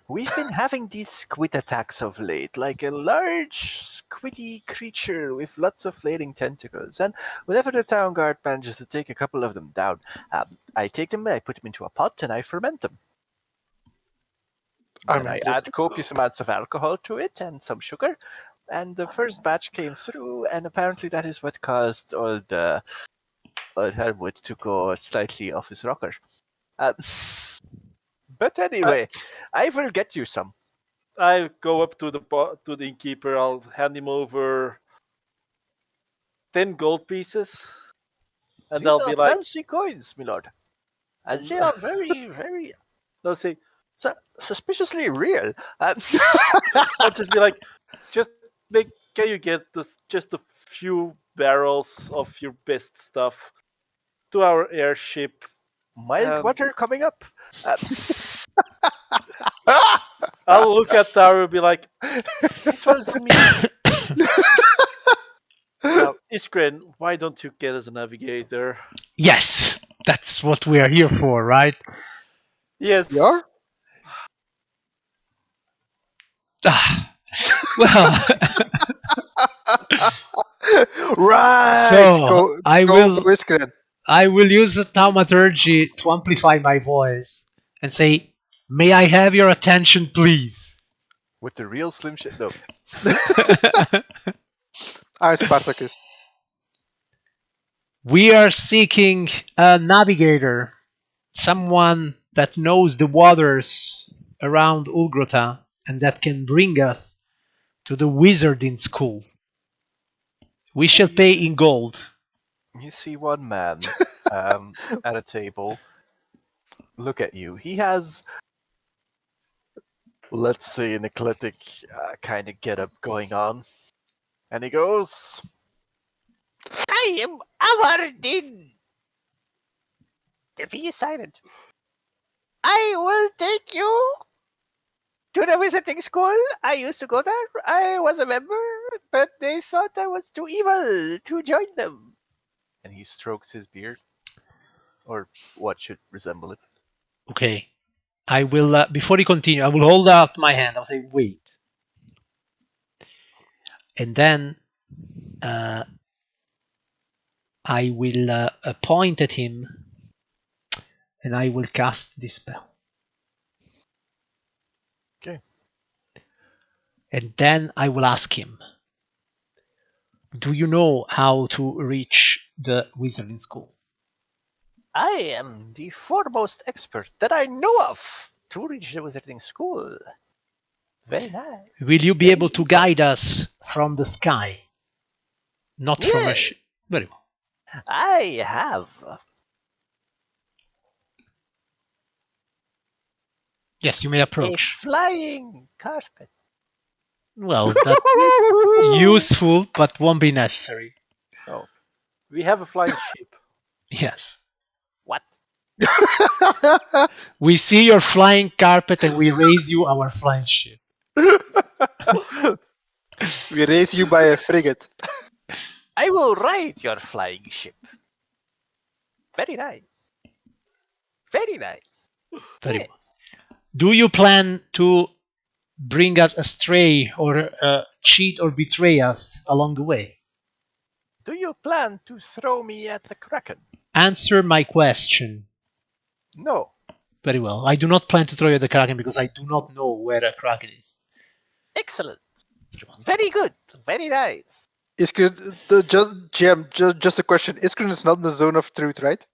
We've been having these squid attacks of late, like a large squiddy creature with lots of flailing tentacles, and whenever the town guard manages to take a couple of them down, I take them, I put them into a pot, and I ferment them. I'm Then I interested. add copious amounts of alcohol to it and some sugar, and the first batch came through, and apparently that is what caused old Helmut to go slightly off his rocker. But anyway, I will get you some. I go up to the innkeeper. I'll hand him over 10 gold pieces, and These they'll are be like, fancy coins, my lord. And they are very, very they'll say, suspiciously real. I'll just be like, can you get this just a few barrels of your best stuff to our airship? Mild water coming up. I'll look at Taro and be like, this one's on me. Now, Iskren, why don't you get as a navigator? Yes, that's what we are here for, right? Yes. You are? Ah, well, Right. So, I will- Iskren. I will use the thaumaturgy to amplify my voice and say, "May I have your attention, please?" With the real Slim Shit. No. I'm Spartacus. We are seeking a navigator, someone that knows the waters around Ulgrota and that can bring us to the wizarding school. We shall pay in gold. You see one man at a table look at you. He has, let's say, an eclectic kind of getup going on. And he goes, I am Avardin. The V is silent. I will take you to the wizarding school. I used to go there. I was a member, but they thought I was too evil to join them. and he strokes his beard. Or what should resemble it. Okay. I will, before you continue, I will hold out my hand. I'll say, wait. And then I will point at him and I will cast this spell. Okay. And then I will ask him, do you know how to reach the wizarding school? I am the foremost expert that I know of to reach the wizarding school. Very nice. Will you be Very able to info. guide us from the sky? Not from a Yeah. ship. Very well. I have. Yes, you may A approach. flying carpet. Well, that's useful, but won't be necessary. Oh, we have a flying ship. Yes. What? We see your flying carpet and we raise you our flying ship. We raise you by a frigate. I will ride your flying ship. Very nice. Very nice. Very Yes. well. Do you plan to bring us astray or cheat or betray us along the way? Do you plan to throw me at the Kraken? Answer my question. No. Very well. I do not plan to throw you at the Kraken because I do not know where a Kraken is. Excellent. Very good. Very nice. Just a question. Iskrin is not in the zone of truth, right?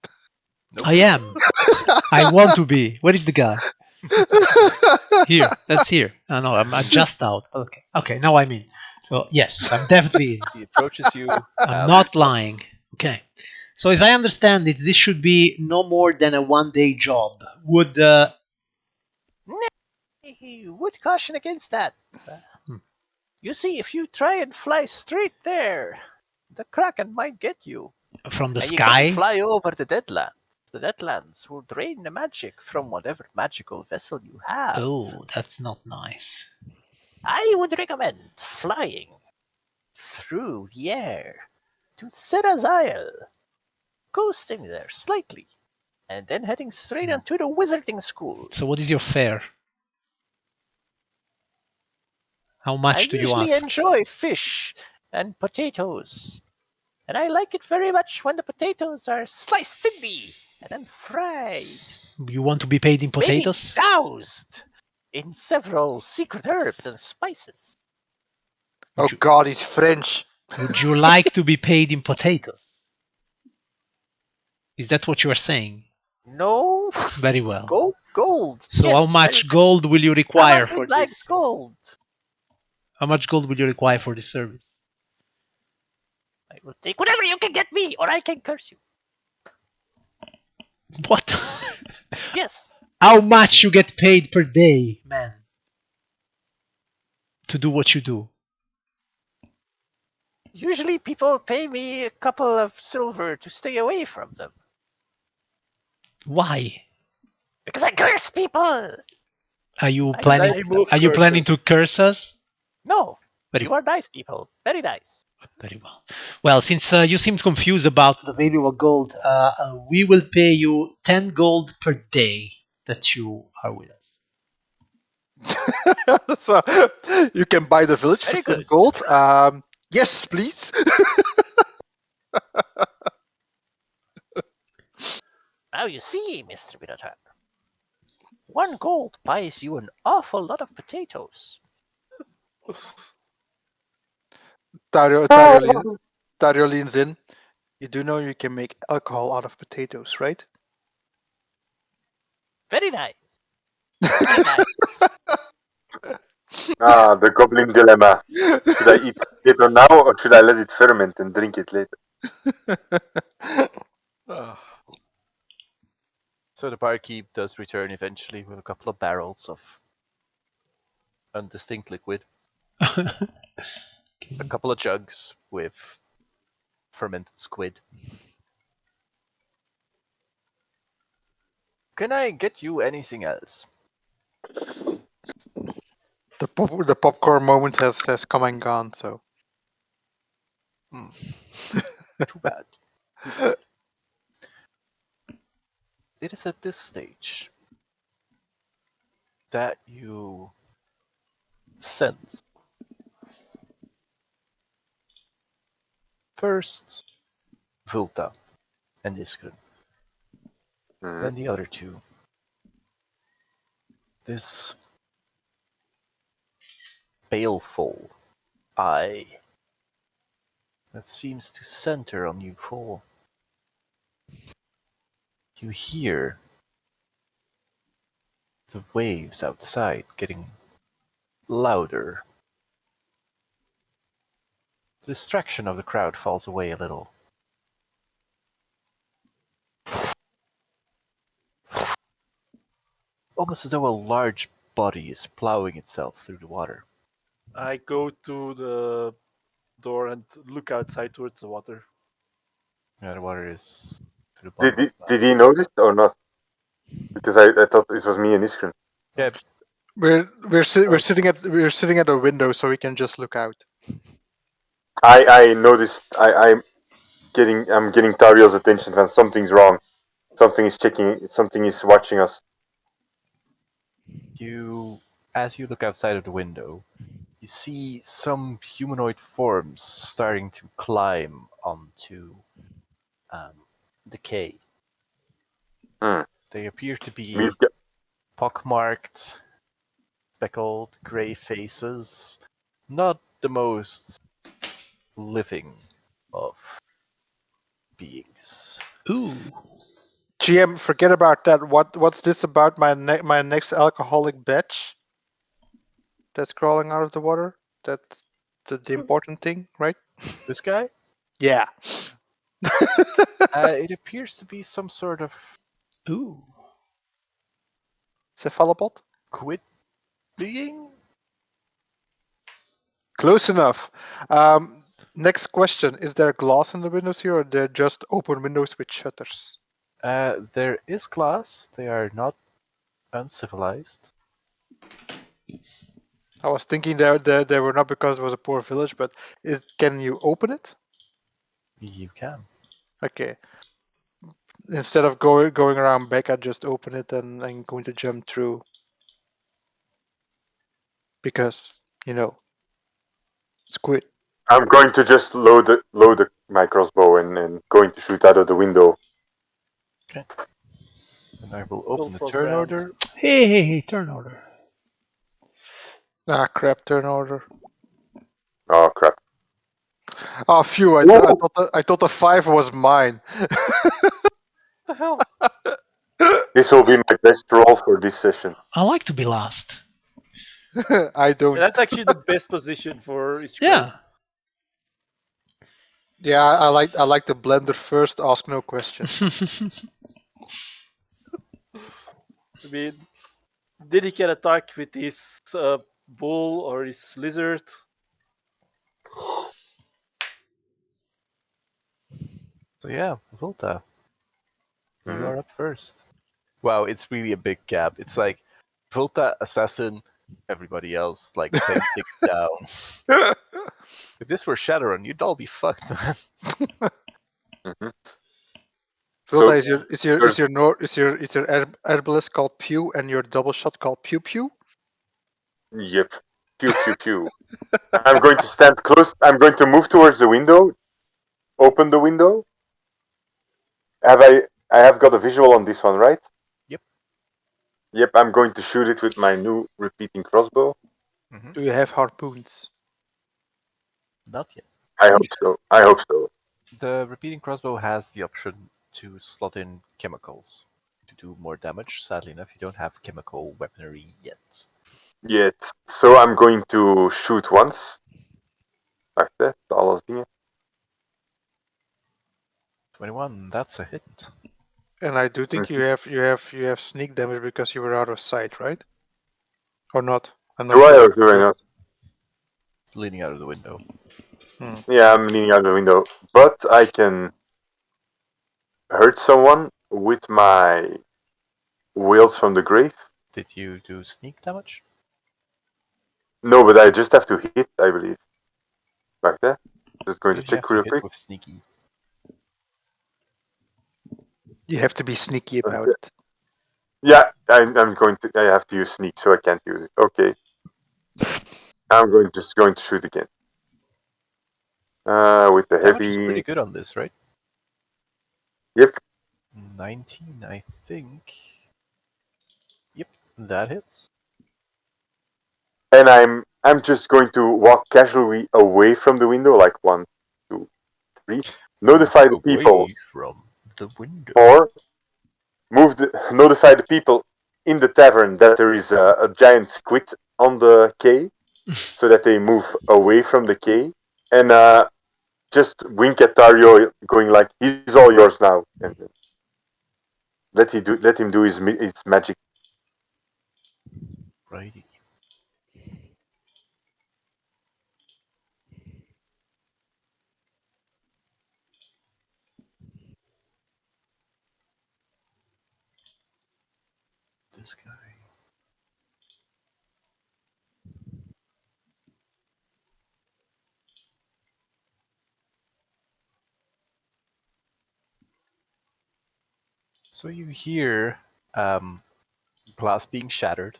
I am. I want to be. Where is the guy? Here. That's here. Oh, no, I'm just out. Okay. Okay, now I'm in. So, yes, I'm definitely in. He approaches you. I'm not lying. Okay. So, as I understand it, this should be no more than a one-day job. Would He would caution against that. Hmm. You see, if you try and fly straight there, the Kraken might get you. from the And you sky? can't fly over the Deadlands. The Deadlands will drain the magic from whatever magical vessel you have. Oh, that's not nice. I would recommend flying through the air to Sarah's Isle, coasting there slightly, and then heading straight onto the wizarding school. So, what is your fare? How much I do you usually ask? enjoy fish and potatoes, and I like it very much when the potatoes are sliced thinly and then fried. You want to be paid in Maybe potatoes? doused in several secret herbs and spices. Oh God, he's French. Would you like to be paid in potatoes? Is that what you are saying? No, Very well. gold. So, yes, how very much gold will you require Everyone for likes this? gold. How much gold will you require for this service? I will take whatever you can get me, or I can curse you. What? Yes. How much you get paid per day, man, to do what you do? Usually people pay me a couple of silver to stay away from them. Why? Because I curse people! Are you I planning? like them. Are you planning to curse us? No, Very you are nice people. Very nice. Very well. Well, since you seemed confused about the value of gold, we will pay you 10 gold per day that you are with us. So you can buy the village Very for 10 good. gold. Yes, please. Now you see, Mr. Minotaur. 1 gold buys you an awful lot of potatoes. Dario leans in. You do know you can make alcohol out of potatoes, right? Very nice. Very nice. Ah, the goblin dilemma. Should I eat potato now or should I let it ferment and drink it later? So the barkeep does return eventually with a couple of barrels of undistinct liquid, a couple of jugs with fermented squid. Can I get you anything else? The popcorn moment has come and gone. So Too bad. Too bad. It is at this stage that you sense first Vulta and Iskren, Mhm. then the other two. This baleful eye that seems to center on you four. You hear the waves outside getting louder. The distraction of the crowd falls away a little. Almost as though a large body is plowing itself through the water. I go to the door and look outside towards the water. Yeah, the water is to the Did bottom. did he notice or not? Because I thought it was me and Iskren. Yeah, We're sitting at a window, so we can just look out. I noticed. I'm getting Tario's attention, and something's wrong. Something is checking. Something is watching us. as you look outside of the window, you see some humanoid forms starting to climb onto the quay. Hmm. They appear to be We've got, pockmarked, speckled, grey faces. Not the most living of beings. Ooh. GM, forget about that. What's this about my next alcoholic batch that's crawling out of the water? That's the important thing, right? This guy? Yeah. It appears to be some sort of Ooh. Cephalopod? squid being? Close enough. Next question: is there glass in the windows here, or they're just open windows with shutters? There is glass. They are not uncivilized. I was thinking they were not because it was a poor village, but can you open it? You can. Okay. Instead of going around back, I just open it and I'm going to jump through because squid. I'm going to just load my crossbow and going to shoot out of the window. And I will open the Wolf of turn ground. order. Hey, turn order. Ah, crap! Turn order. Oh crap! Oh, phew! Whoa! I thought the 5 was mine. What the hell? This will be my best roll for this session. I like to be last. I don't. That's actually the best position for each grade. Yeah. Yeah, I like the blender first. Ask no questions. I mean, did he get attacked with his bull or his lizard? So yeah, Volta, you Mhm. are up first. Wow, it's really a big gap. It's like Volta, assassin, everybody else like 10 ticks down. If this were Shadowrun, you'd all be fucked, man. Mhm. Vilta, So there's is your herbalist called Pew and your double shot called Pew Pew? yep. Pew pew pew. I'm going to stand close. I'm going to move towards the window. Open the window. I have got a visual on this one, right? Yep. Yep. I'm going to shoot it with my new repeating crossbow. Do you have harpoons? Not yet. I hope so. I hope so. The repeating crossbow has the option to slot in chemicals to do more damage. Sadly enough, you don't have chemical weaponry yet. Yet. So I'm going to shoot once. Wacht, hè. Alles dingen. 21, that's a hit. And I do think you have sneak damage because you were out of sight, right? Or not? I'm not Do I sure. or do I not? Leaning out of the window. Yeah, I'm leaning out the window. But I can hurt someone with my wheels from the grave. Did you do sneak damage? No, but I just have to hit, I believe. Wacht, hè. Just I going to believe you have check to real hit quick. with sneaky. You have to be sneaky about Okay. it. Yeah, I'm going to. I have to use sneak, so I can't use it. Okay, I'm just going to shoot again. With the Damage is pretty heavy. good on this, right? Yep. 19, I think. Yep, that hits. And I'm just going to walk casually away from the window, like 1, 2, 3. Notify the people, Away from the window. or notify the people in the tavern that there is a giant squid on the quay, so that they move away from the quay, and just wink at Dario, going like, "He's all yours now," and let him do his magic. Righty. This guy. So you hear glass being shattered.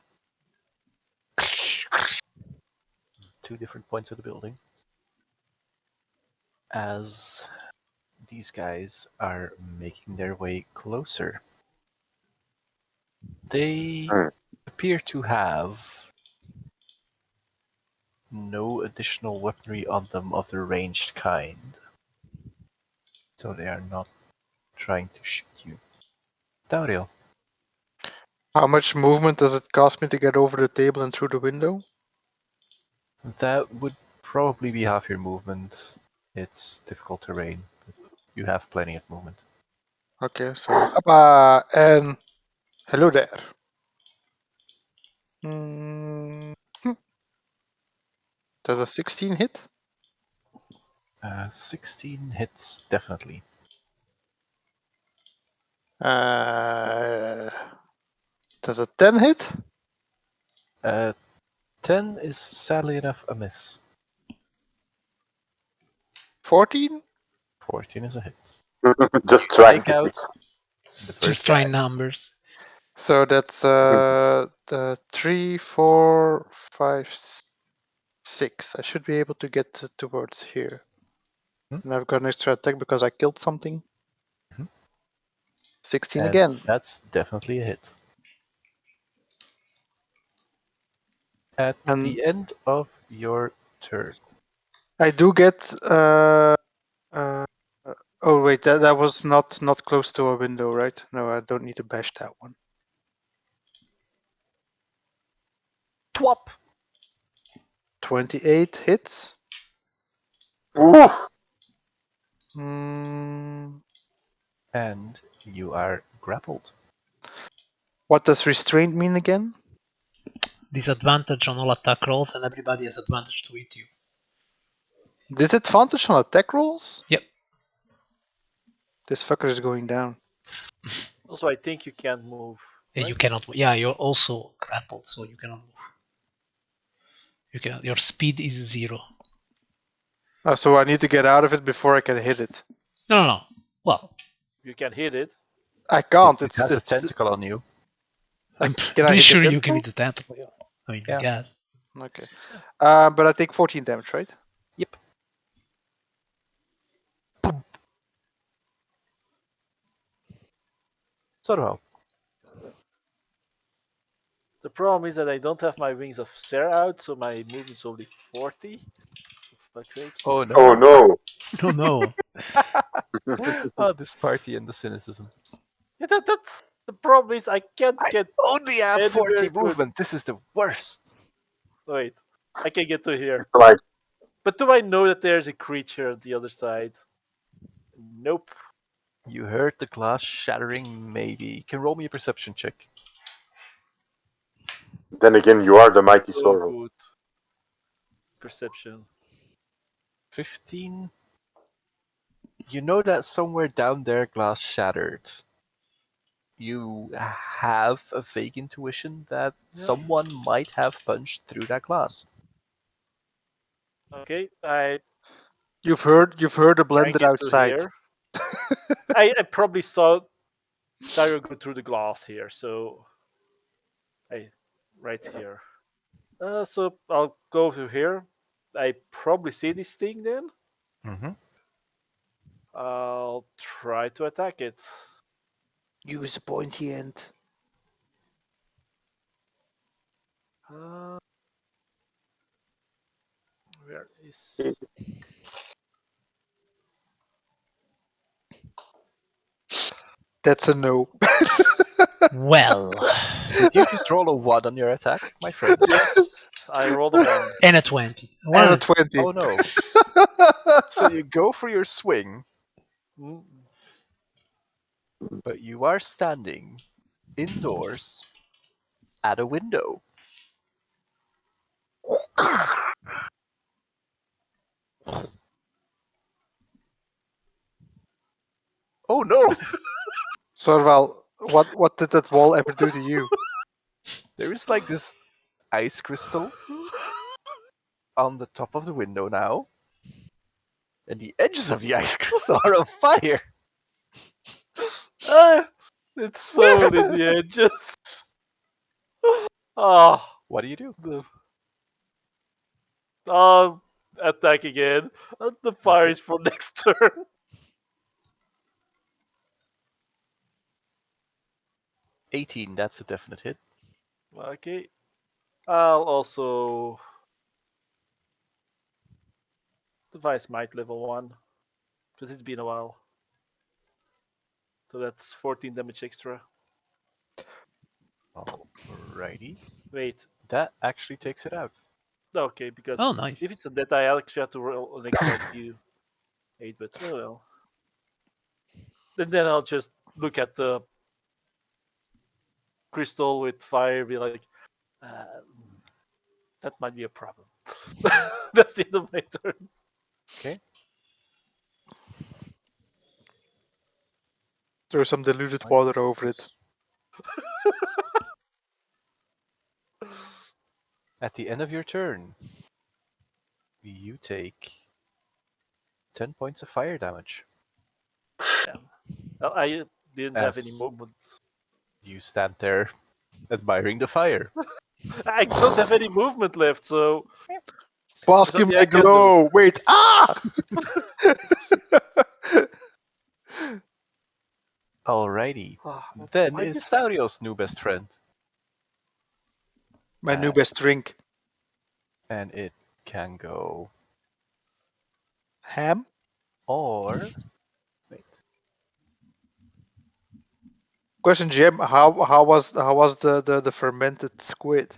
2 different points of the building. As these guys are making their way closer. They Hmm. appear to have no additional weaponry on them of the ranged kind. So they are not trying to shoot you. Dauriel. How much movement does it cost me to get over the table and through the window? That would probably be half your movement. It's difficult terrain, but you have plenty of movement. Okay, so and hello there. Mm, does a 16 hit? 16 hits, definitely. Does a 10 hit? 10 is sadly enough a miss. 14? 14 is a hit. Just trying. Take out the Just first trying guy. numbers. So that's the 3, 4, 5, 6. I should be able to get towards here. Hmm? And I've got an extra attack because I killed something. Mhm. 16 And again. that's definitely a hit. At And the end of your turn. I do get oh wait, that was not close to a window, right? No, I don't need to bash that one. Twop! 28 hits. Oof. Mm, And you are grappled. what does restraint mean again? Disadvantage on all attack rolls, and everybody has advantage to hit you. Disadvantage on attack rolls? Yep. This fucker is going down. Also, I think you can't move. And Right? you cannot. Yeah, you're also grappled, so you cannot move. You can. Your speed is 0. So I need to get out of it before I can hit it. No. Well, You can hit it. I can't. It has a tentacle on you. I'm Can I pretty hit sure the you can tentacle? hit the tentacle. Yeah. I mean, I Yeah. guess. Okay. But I take 14 damage, right? Yep. Sort of. The problem is that I don't have my wings of stare out, so my movement's only 40. For fuck's sakes. Oh no. Oh no. Oh no. Oh, this party and the cynicism. Yeah, that's the problem is I can't get Only have anywhere 40 good. movement. This is the worst. Wait, I can get to here. Like, But do I know that there's a creature on the other side? Nope. You heard the glass shattering, maybe. You can roll me a perception check. then again, you are the mighty So sorrow. good. Perception. 15. You know that somewhere down there glass shattered. You have a vague intuition that someone might have punched through that glass. Okay, I You've heard a try and blender get to outside. here. I probably saw Tyro go through the glass here, so right here. So I'll go to here. I probably see this thing then. Mm-hmm. I'll try to attack it. Use the pointy end. Uh, where is? That's a no. Well, Did you just roll a 1 on your attack, my friend? Yes, I rolled a 1. and a 20. And a One. 20. Oh no. So you go for your swing, Mm. but you are standing indoors at a window. Oh no! Sorval, what did that wall ever do to you? There is like this ice crystal on the top of the window now, and the edges of the ice crystal are on fire. Ah, it's so in the edges. Ah, What do you do? the ah, attack again. The fire Okay. is for next turn. 18, that's a definite hit. Okay. I'll also device might level 1 because it's been a while. So that's 14 damage extra. Alrighty. Wait, That actually takes it out. okay, because Oh, nice. if it's a dead, I actually have to roll an extra D8, but oh well. And then I'll just look at the crystal with fire, be like, that might be a problem. That's the end of my turn. Okay. Throw some diluted water over it. At the end of your turn, you take 10 points of fire damage. I didn't have any As movement. you stand there admiring the fire. I don't have any movement left, so Bask There's in nothing I my can do. glow! Wait! Ah! Alrighty. ah, Then why is this- Saurio's new best friend. My new best drink. And it can go. Ham? Or. Wait. Question, Jim. How was the fermented squid?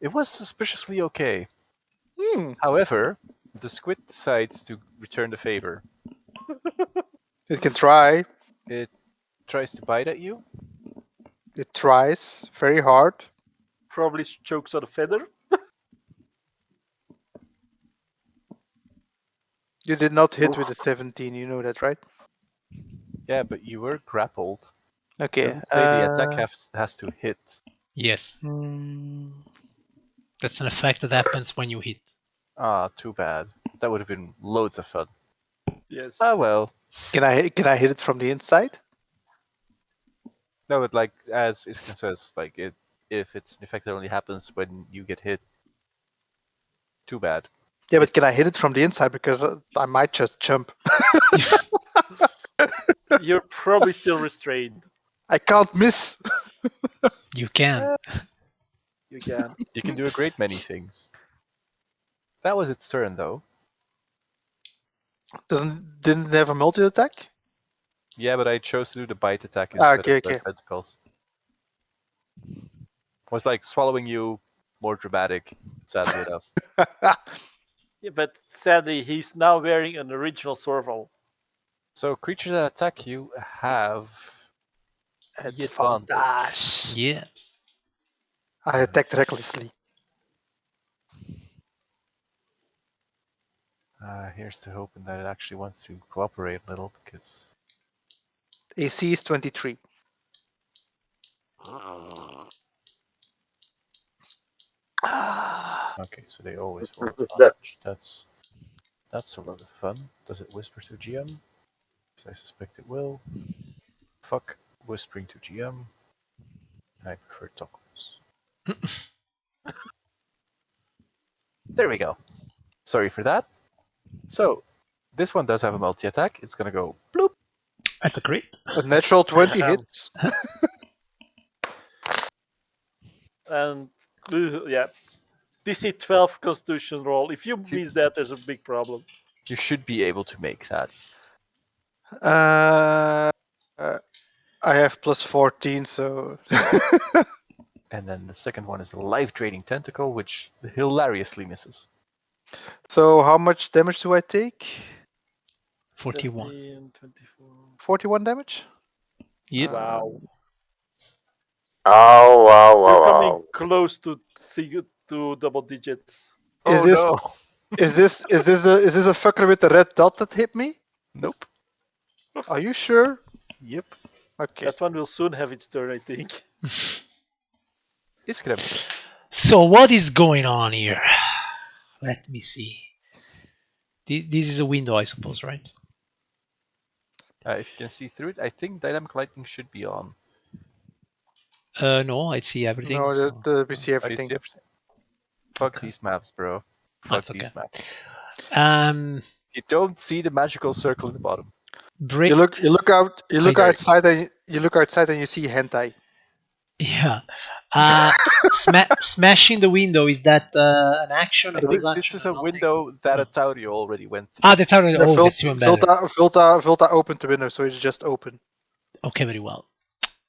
It was suspiciously okay. Hmm. However, the squid decides to return the favor. It can try. It tries to bite at you. It tries very hard. probably chokes on a feather. You did not hit with a 17. You know that, right? Yeah, but you were grappled. Okay. Doesn't say the attack has to hit. Yes. hmm. That's an effect that happens when you hit. Ah, too bad. That would have been loads of fun. Yes. Ah, well. Can I hit it from the inside? No, but like as Iskan says, like if it's an effect that only happens when you get hit, too bad. Yeah, but can I hit it from the inside? Because I might just jump. You're probably still restrained. I can't miss. You can. You can. You can do a great many things. That was its turn, though. Didn't it have a multi attack? Yeah, but I chose to do the bite attack instead Okay, of the okay. tentacles. Was like swallowing you more dramatic, sadly enough. Yeah, but sadly, he's now wearing an original Sorval. So creatures that attack you have the advantage. Advantage. Yeah. I attacked recklessly. Here's to hoping that it actually wants to cooperate a little, because AC is 23. okay, so they always roll That- advantage. That's a lot of fun. Does it whisper to GM? Because I suspect it will. Fuck whispering to GM. I prefer tacos. There we go. Sorry for that. So, this one does have a multi-attack. It's gonna go bloop. That's a crit. A natural 20 hits. And yeah, DC 12 Constitution roll. If you See- miss that, there's a big problem. You should be able to make that. I have plus 14, so. And then the second one is a life-draining tentacle, which hilariously misses. So, how much damage do I take? 41. 17, 24. 41 damage? Yep. Wow. Ow, ow, You're ow, coming ow. close to double digits. Is Oh this no! is this a fucker with the red dot that hit me? Nope. Are you sure? Yep. Okay. That one will soon have its turn, I think. Iskrem. So what is going on here? Let me see. This is a window, I suppose, right? If you can see through it, I think dynamic lighting should be on. No, I see everything. No, so- we see Oh, you everything. see everything? Fuck Okay. these maps, bro. Fuck That's these okay. maps. Um, You don't see the magical circle in the bottom. break. You look Okay. outside and you look outside and you see hentai. Yeah. Smashing the window, is that an action? I A think bonus this action, is or a nothing? window that Oh. a Taurio already went through. Ah, that's already. Oh, that's even better. Vilta opened the window, so it's just open. Okay, very well.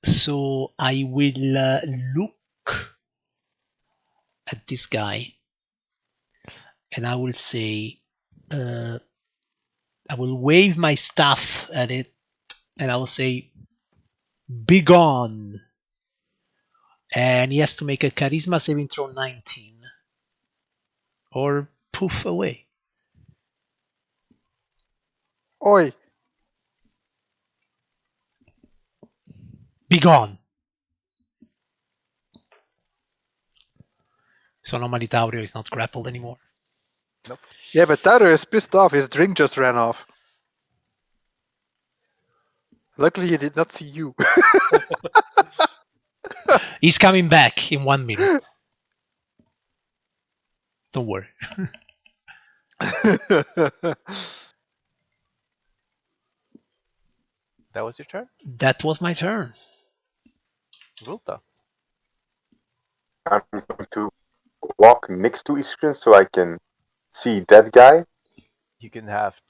So I will look at this guy, and I will say, I will wave my staff at it, and I will say, "Begone!" And he has to make a charisma saving throw 19, or poof away. Oi! Begone! So normally Taurio is not grappled anymore. Nope. Yeah, but Tyler is pissed off. His drink just ran off. Luckily, he did not see you. He's coming back in 1 minute. Don't worry. That was your turn? That was my turn. Vulta. I'm going to walk next to Iskren so I can see that guy. You can have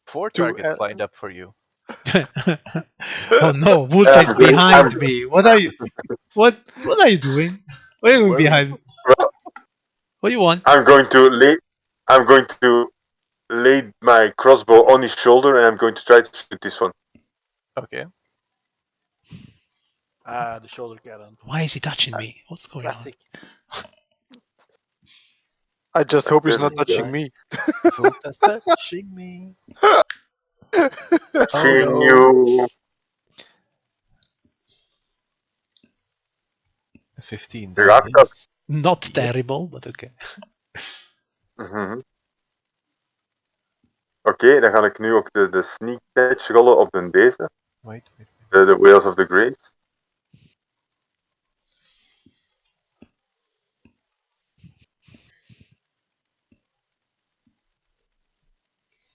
4 Two, targets lined up for you. Oh no, Vulta is I'm going- behind I'm- me. What are you? What are you doing? What are you doing Worry. behind me? Well, What do you want? I'm going to lay my crossbow on his shoulder and I'm going to try to shoot this one. Okay. Ah, the shoulder cannon. Why is he touching me? What's going Classic. I just hope he's not Really? touching me. Vulta's touching me. Touching no. you. 15. Rock That up. hits. on? Not Yep. terrible, but okay. Mhm. Oké, dan ga ik nu ook de sneak patch rollen op deze. Wait. De Whales of the Graves.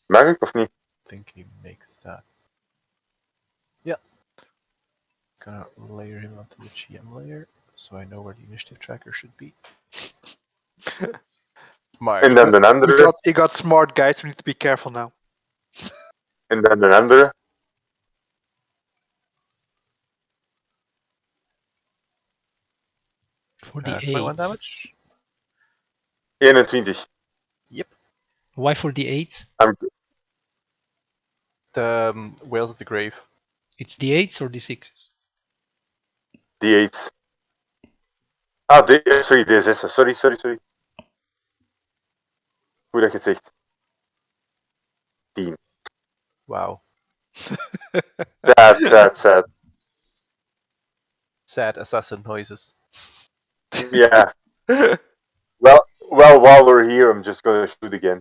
Mag ik of niet? I think he makes that. Yeah. Gonna layer him onto the GM layer so I know where the initiative tracker should be. Smart. En dan de andere. He got smart guys. We need to be careful now. En dan de andere. For the 21 8. damage. 21. Yep. Why for the 8? The Whales of the Grave. It's the 8s or the 6s? D8. Sorry, D6. Sorry. Hoe dat je het zegt. 10. Wow. Sad. Sad assassin noises. Yeah. Well, while we're here, I'm just gonna shoot again.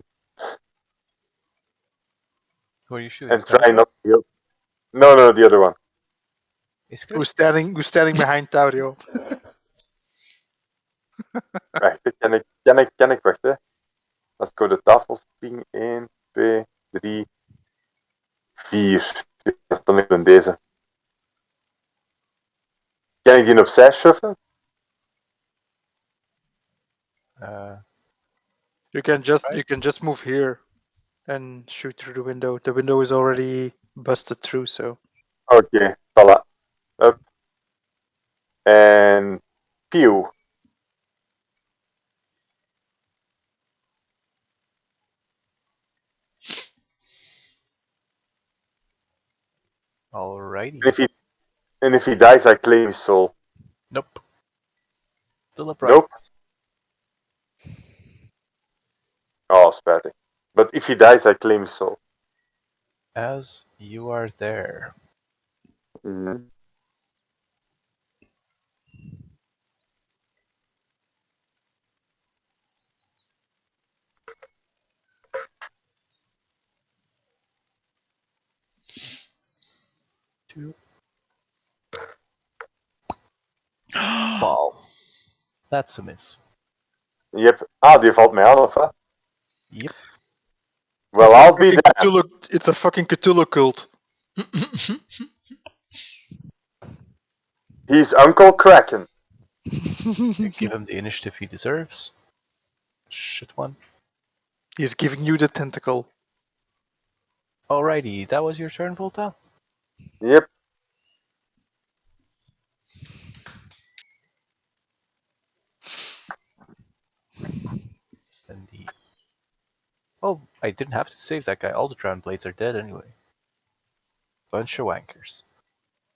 Who are you shooting? And try not to kill. No, the other one. Is Who's standing behind Taurio? Wacht, kan ik, wacht hè. Als ik over de tafel spring, 1, 2, 3, 4. Dan ik ben deze. Kan ik die opzij schuiven? You can just move here and shoot through the window. The window is already busted through, so. Oké, voilà. Up. En pew. Alrighty. And if he dies, I claim his soul. Nope. Still upright. Nope. Oh, spijtig. But if he dies, I claim his soul. As you are there, Mhm. two balls. That's a miss. Yep. Die valt mij aan, of wat? Yep. Well, I'll be damned. It's a fucking Cthulhu cult. He's Uncle Kraken. Give him the initiative he deserves. Shit one. He's giving you the tentacle. Alrighty, that was your turn, Volta? Yep. And the... Oh, I didn't have to save that guy. All the drowned blades are dead anyway. Bunch of wankers.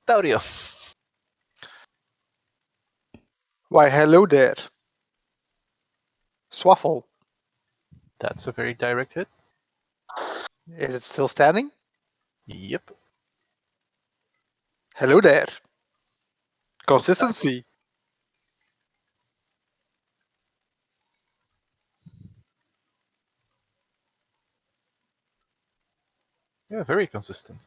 Taurio. Why, hello there. Swaffle. That's a very direct hit. Is it still standing? Yep. Hello there. Still Consistency. Yeah, very consistent.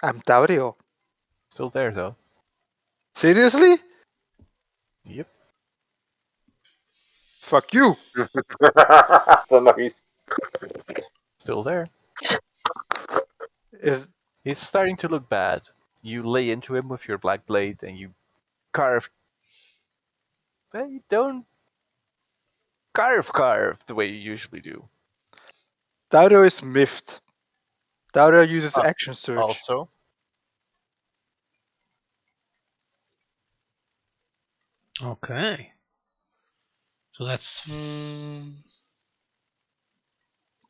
I'm Taurio. Still there though. Seriously? Yep. Fuck you. Dan nog iets. Still there. Is He's starting to look bad. You lay into him with your black blade and you carve. Well, you don't carve the way you usually do. Taurio is miffed. Taurio uses action search. Also, Okay. So that's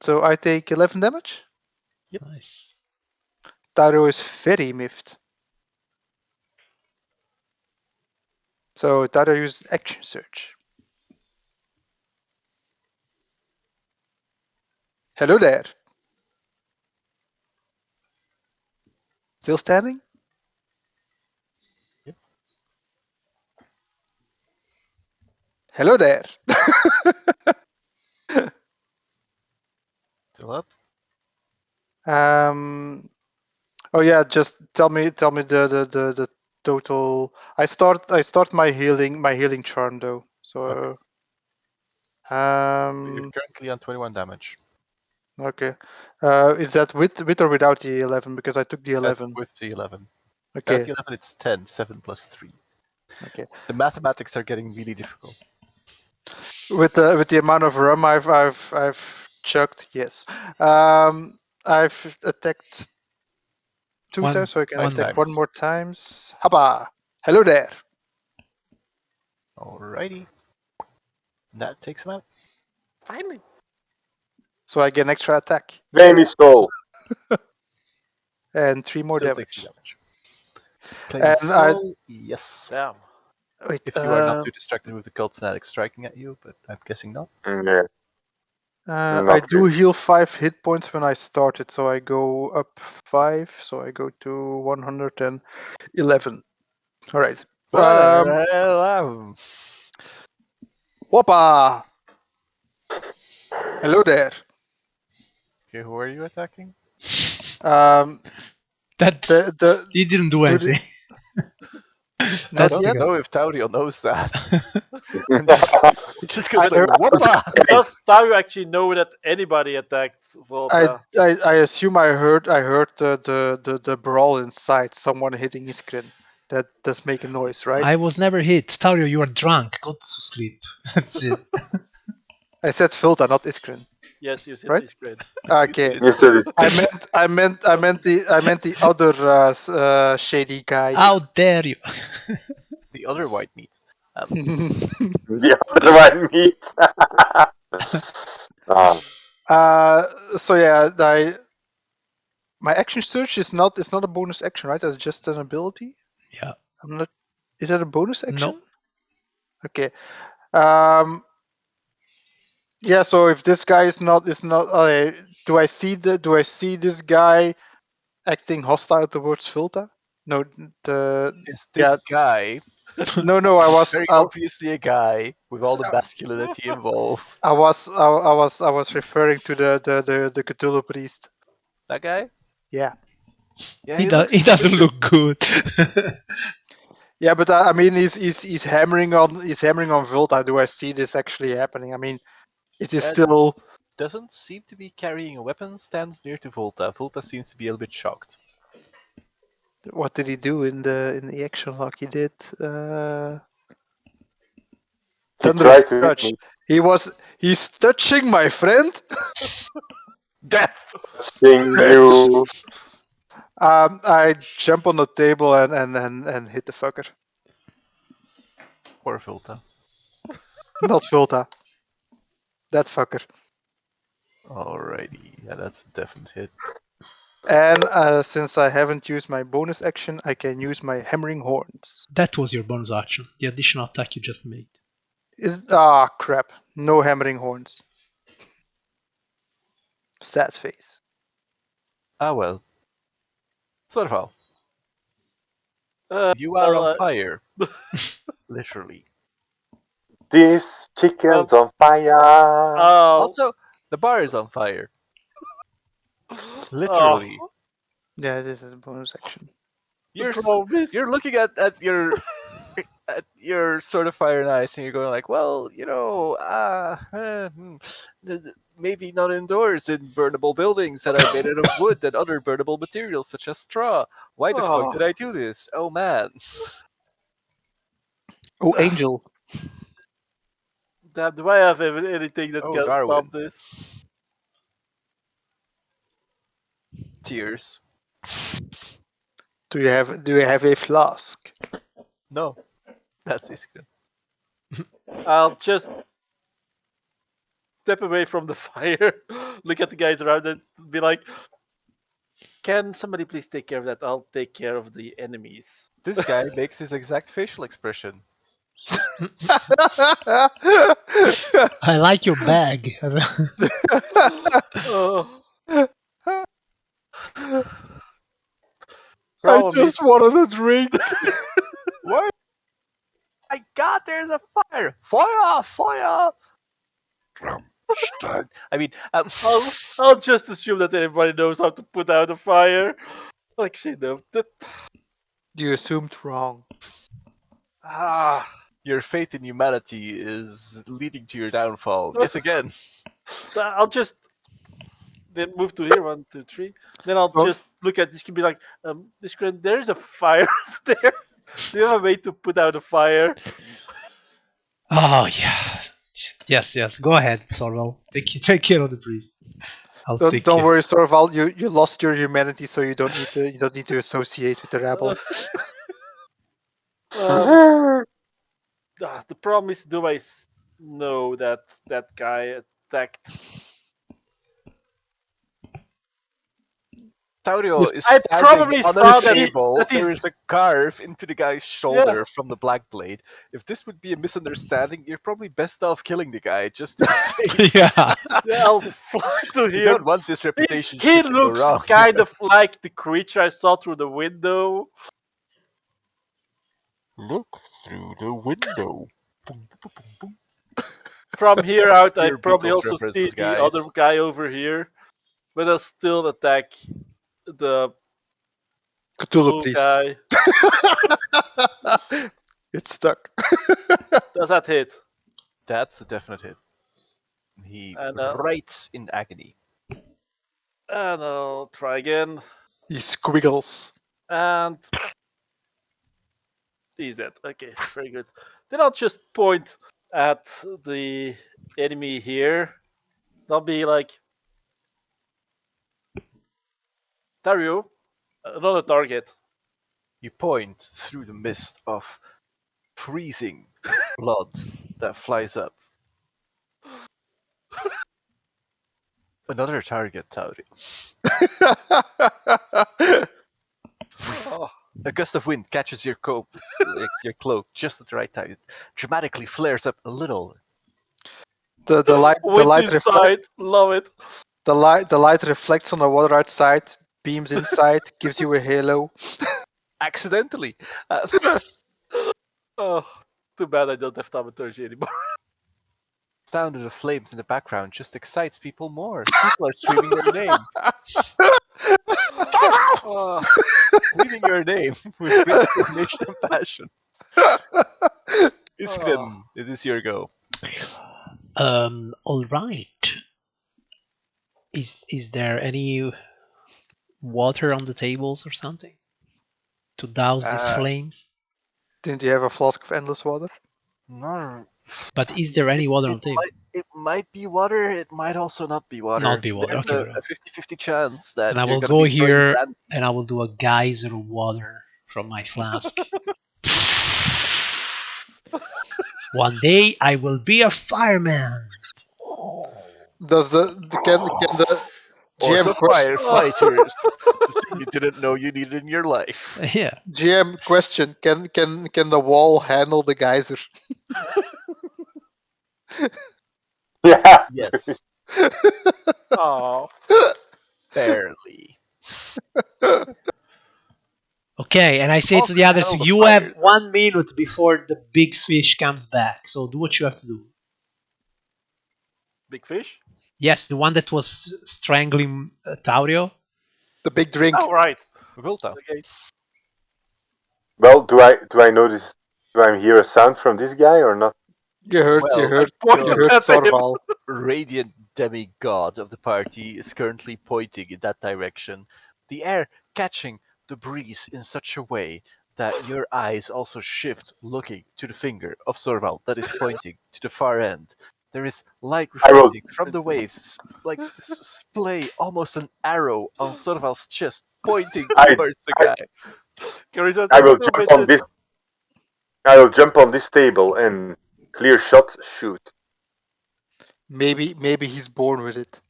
So I take 11 damage. nice. Taurio is very miffed. So Taurio uses action search. Hello there. Still standing? Yep. Hello there. still up. Oh yeah, just tell me the total. I start my healing charm though. So You're currently on 21 damage. okay. Is that with or without the 11? Because I took the 11. That's with the 11. Okay. Without the 11, it's 10. 7 plus 3. Okay. The mathematics are getting really difficult. With the amount of rum I've chugged, yes. I've attacked two times, so I can Five attack times. one more times. Haba! Hello there. Alrighty. That takes him out. Finally. So I get an extra attack Claim his soul. and 3 more Still takes 2 damage. damage. Claim And soul, yes. Damn. Wait, If you are not too distracted with the cult fanatic striking at you, but I'm guessing not. Yeah. I Not do really. heal 5 hit points when I started, so I go up 5, so I go to 111. All right. Whoppa! Hello there. Okay, who are you attacking? Um, That The he didn't do to the- anything. not That's don't the yet. guy. know if Tauriel knows that. And he just goes I like, heard- "Whoppa!" Does Taru actually know that anybody attacked Volta? I assume I heard the brawl inside. Someone hitting his screen. That does make a noise, right? I was never hit. Taurio, you are drunk. Go to sleep. That's it. I said filter, not Iskrin. Yes, you said Right? this grid. Okay. You said it's I meant the other shady guy. How dare you? The other white meat. the other one meat. So yeah, my action search is not a bonus action, right? That's just an ability. Yeah. I'm not. Is that a bonus action? No. Okay. Yeah. So if this guy is not do I see this guy acting hostile towards Filta? No. Is this guy No. I was. very obviously a guy with all the masculinity involved? I was referring to the Cthulhu priest. That guy? Yeah. Yeah, He, looks he doesn't look suspicious. good. Yeah, but I mean, he's hammering on Vilta. Do I see this actually happening? I mean, it is Yeah. still. Doesn't seem to be carrying a weapon. Stands near to Volta. Volta seems to be a little bit shocked. What did he do in the action log? He did he thunderous tried to hit touch. me. He's touching my friend. Death! Sting you. I jump on the table and hit the fucker. Poor Volta. Not Vilta. That fucker. Alrighty. Yeah, that's a definite hit. And since I haven't used my bonus action, I can use my hammering horns. That was your bonus action. The additional attack you just made. Crap. No hammering horns. Sad face. Ah, well. Sorval, Uh, you are well, on fire. Literally. This chicken's on fire. Also, the bar is on fire. Literally. Yeah, this is a bonus action. You're looking at your at your sort of fire and ice, and you're going like, well, maybe not indoors in burnable buildings that are made out of wood and other burnable materials such as straw. Why the fuck did I do this? Oh man. Oh, Angel. Damn, do I have anything that Oh, can Darwin. stop this? Tears. Do you have a flask? No. That's Iskra. I'll just step away from the fire, look at the guys around and be like, can somebody please take care of that? I'll take care of the enemies. This guy makes his exact facial expression. I like your bag. Oh, I just wanted a drink. What? My God, there's a fire! Fire! Fire! I mean, I'll just assume that everybody knows how to put out a fire. Actually, no. You assumed wrong. Your faith in humanity is leading to your downfall yet again. I'll just then move to here, 1, 2, 3. Then I'll Oh. just look at this. Could be like, there's a fire over there. Do you have a way to put out a fire? Oh yeah. Yes. Go ahead, Sorwell. Take care of the priest. I'll take Don't care. worry, Sorval. You lost your humanity, so you don't need to associate with the rabble. The problem is, do I know that that guy attacked? Taurio Yes, is I standing probably on saw a that- table. that he's- There is a carve into the guy's shoulder from the black blade. If this would be a misunderstanding, you're probably best off killing the guy just to be safe. Yeah. Yeah, I'll fly to You here. don't want this reputation He shit to go looks wrong. kind of like the creature I saw through the window. Look through the window. From here out, I Your probably Beatles also see references, the guys. other guy over here, but I'll still attack the Cthulhu, Blue please. guy. It's stuck. Does that hit? That's a definite hit. He And writes in agony. I'll try again. He squiggles. And he's dead. Okay, very good. Then I'll just point at the enemy here. I'll be like, Dario, another target. You point through the mist of freezing blood that flies up. Another target, Tauri. Oh, A gust of wind catches your cloak just at the right time. It dramatically flares up a little. the light wind reflects. inside. Love it. The light reflects on the water outside, beams inside, gives you a halo. Accidentally. Oh, too bad I don't have thaumaturgy anymore. Sound of the flames in the background just excites people more. People are screaming your name. Oh, Screaming your name with great determination and passion. Iskren, it is your go. All right. Is there any water on the tables or something to douse these flames? Didn't you have a flask of endless water? No, But is there any water on the table? it might be water, it might also not be water. Not be water, There's okay. a 50-50 chance that And I you're will going go to be throwing here random. and I will do a geyser of water from my flask. One day I will be a fireman. Does can the Or GM the question? firefighters. The thing you didn't know you needed in your life. Yeah. GM question: Can the wall handle the geyser? Yeah. Yes, oh. barely. Okay, and I say All to the can others, handle the you fire, have 1 minute before the big fish comes back. So do what you have to do. Big fish? Yes, the one that was strangling Taurio. The big drink. Oh, right. Vilta. Okay. Well, do I notice? Do I hear a sound from this guy or not? You heard Well, you pointed heard at him. Sorval. Radiant demigod of the party is currently pointing in that direction, the air catching the breeze in such a way that your eyes also shift looking to the finger of Sorval that is pointing to the far end. There is light I will- reflecting from the waves, like this splay, almost an arrow on Sorval's chest, pointing I- towards the guy. Charisma I will 22, jump on bitches. this. I will jump on this table and clear shot shoot. Maybe he's born with it.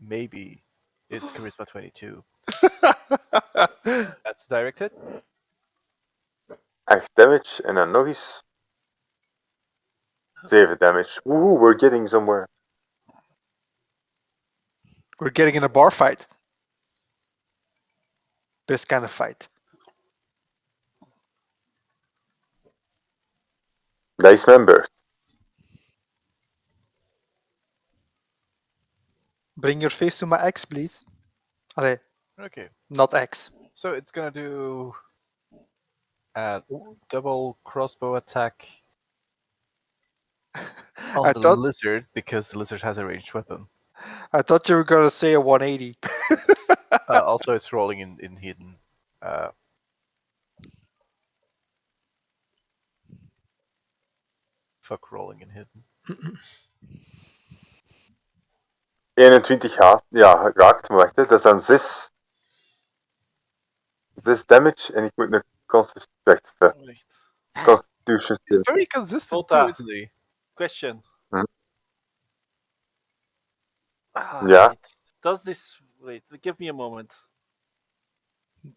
Maybe it's Charisma 22. That's directed. 8 damage en dan nog eens 7 damage. Woohoo, we're getting somewhere. We're getting in a bar fight. Best kind of fight. Dice member. Bring your face to my X, please. Allee, Okay. not X. So it's gonna do a double crossbow attack on I the thought lizard because the lizard has a ranged weapon. I thought you were gonna say a 180. Also, it's rolling in hidden. Fuck rolling in hidden. 21 gaat. Ja, raakt. Maar wacht, hè. Dat is dan 6. 6 damage en ik moet een Constitution He's save. very consistent Volta. too, isn't he? Question. Yeah. Wait. Does this... Wait, give me a moment.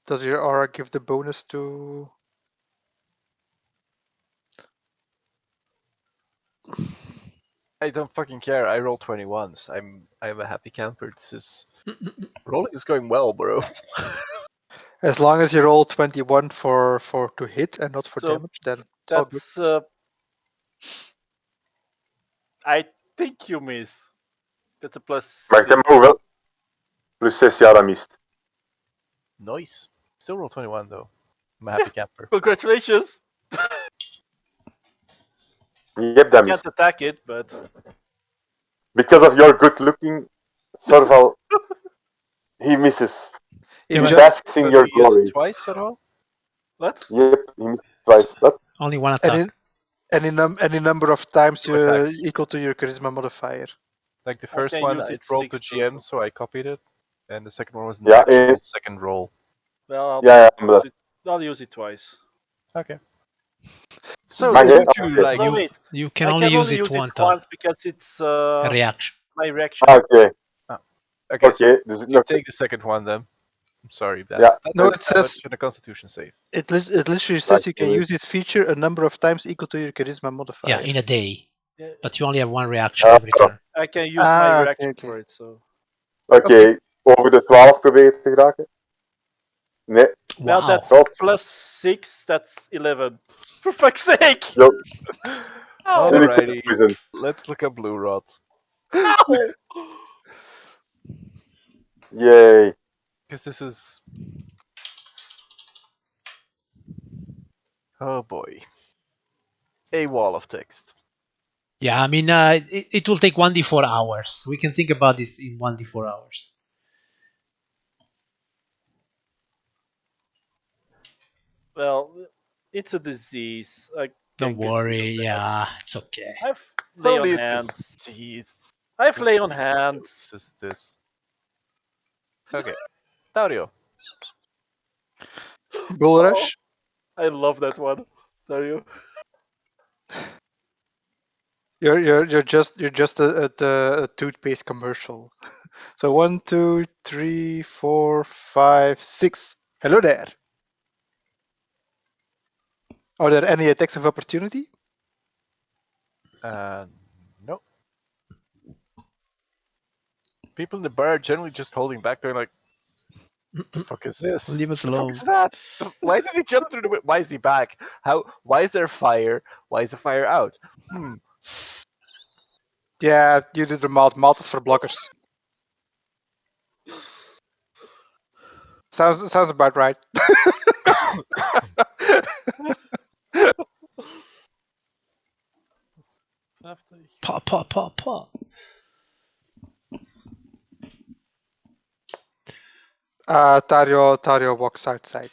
Does your aura give the bonus to? I don't fucking care. I roll 21s. I'm a happy camper. This is rolling is going well, bro. As long as you roll 21 for to hit and not for So, damage, then it's all good. That's... I think you miss. That's a plus Maar ik 6. heb hem ook wel. Plus 6, ja, dat mist. Nice. Still roll 21 though. I'm a happy camper. Congratulations! Yep, that missed. Can't attack it, but Because of your good looking, Sorval, he misses. It He just basks in So your do you use glory. it twice at all? what? Yep, he missed twice. What? Only one attack. any number of times Two attacks. equal to your charisma modifier. Like the I first can one, use it it rolled to 6 GM, total. so I copied it. And the second one was an Yeah, actual second roll. Well, Yeah, I'll use it twice. Okay. So Okay, did you okay. like No, wait. You can I only can use only it use one it time. once because it's A reaction. my reaction. Okay, okay? So okay. This is, you okay. take the second one then. I'm sorry, Yeah. that's No, a it says damage and a Constitution save. it literally says you can Right. use this feature a number of times equal to your charisma modifier. Yeah, in a day. Yeah, But you only have one reaction every turn. I can use my okay, reaction okay. for it. So Oké, over de 12 proberen te geraken? Nee, well, Wow. that's God. plus 6. That's 11. For fuck's sake! Yo, Alrighty. and ik zet poison. Let's look up blue rot. Ow! Yay. Because this is. Oh boy. A wall of text. Yeah, I mean, it will take 1d4 hours. We can think about this in 1d4 hours. Well, it's a disease. I Don't can't get rid worry. of that. Yeah, it's okay. I've It's lay on only a hands. disease. I've lay on hands. This is this. Okay. Taurio. Bull rush. I love that one. Dario. You're just a toothpaste commercial. So 1, 2, 3, 4, 5, 6. Hello there. Are there any attacks of opportunity? No. People in the bar are generally just holding back, going like, the fuck is this? Leave us The fuck alone. is that? Why did he jump through the window? Why is he back? How? Why is there fire? Why is the fire out? Yeah, you did the Malthus for blockers. Sounds about right. Pop, pop, pop, pop. Tario walks outside.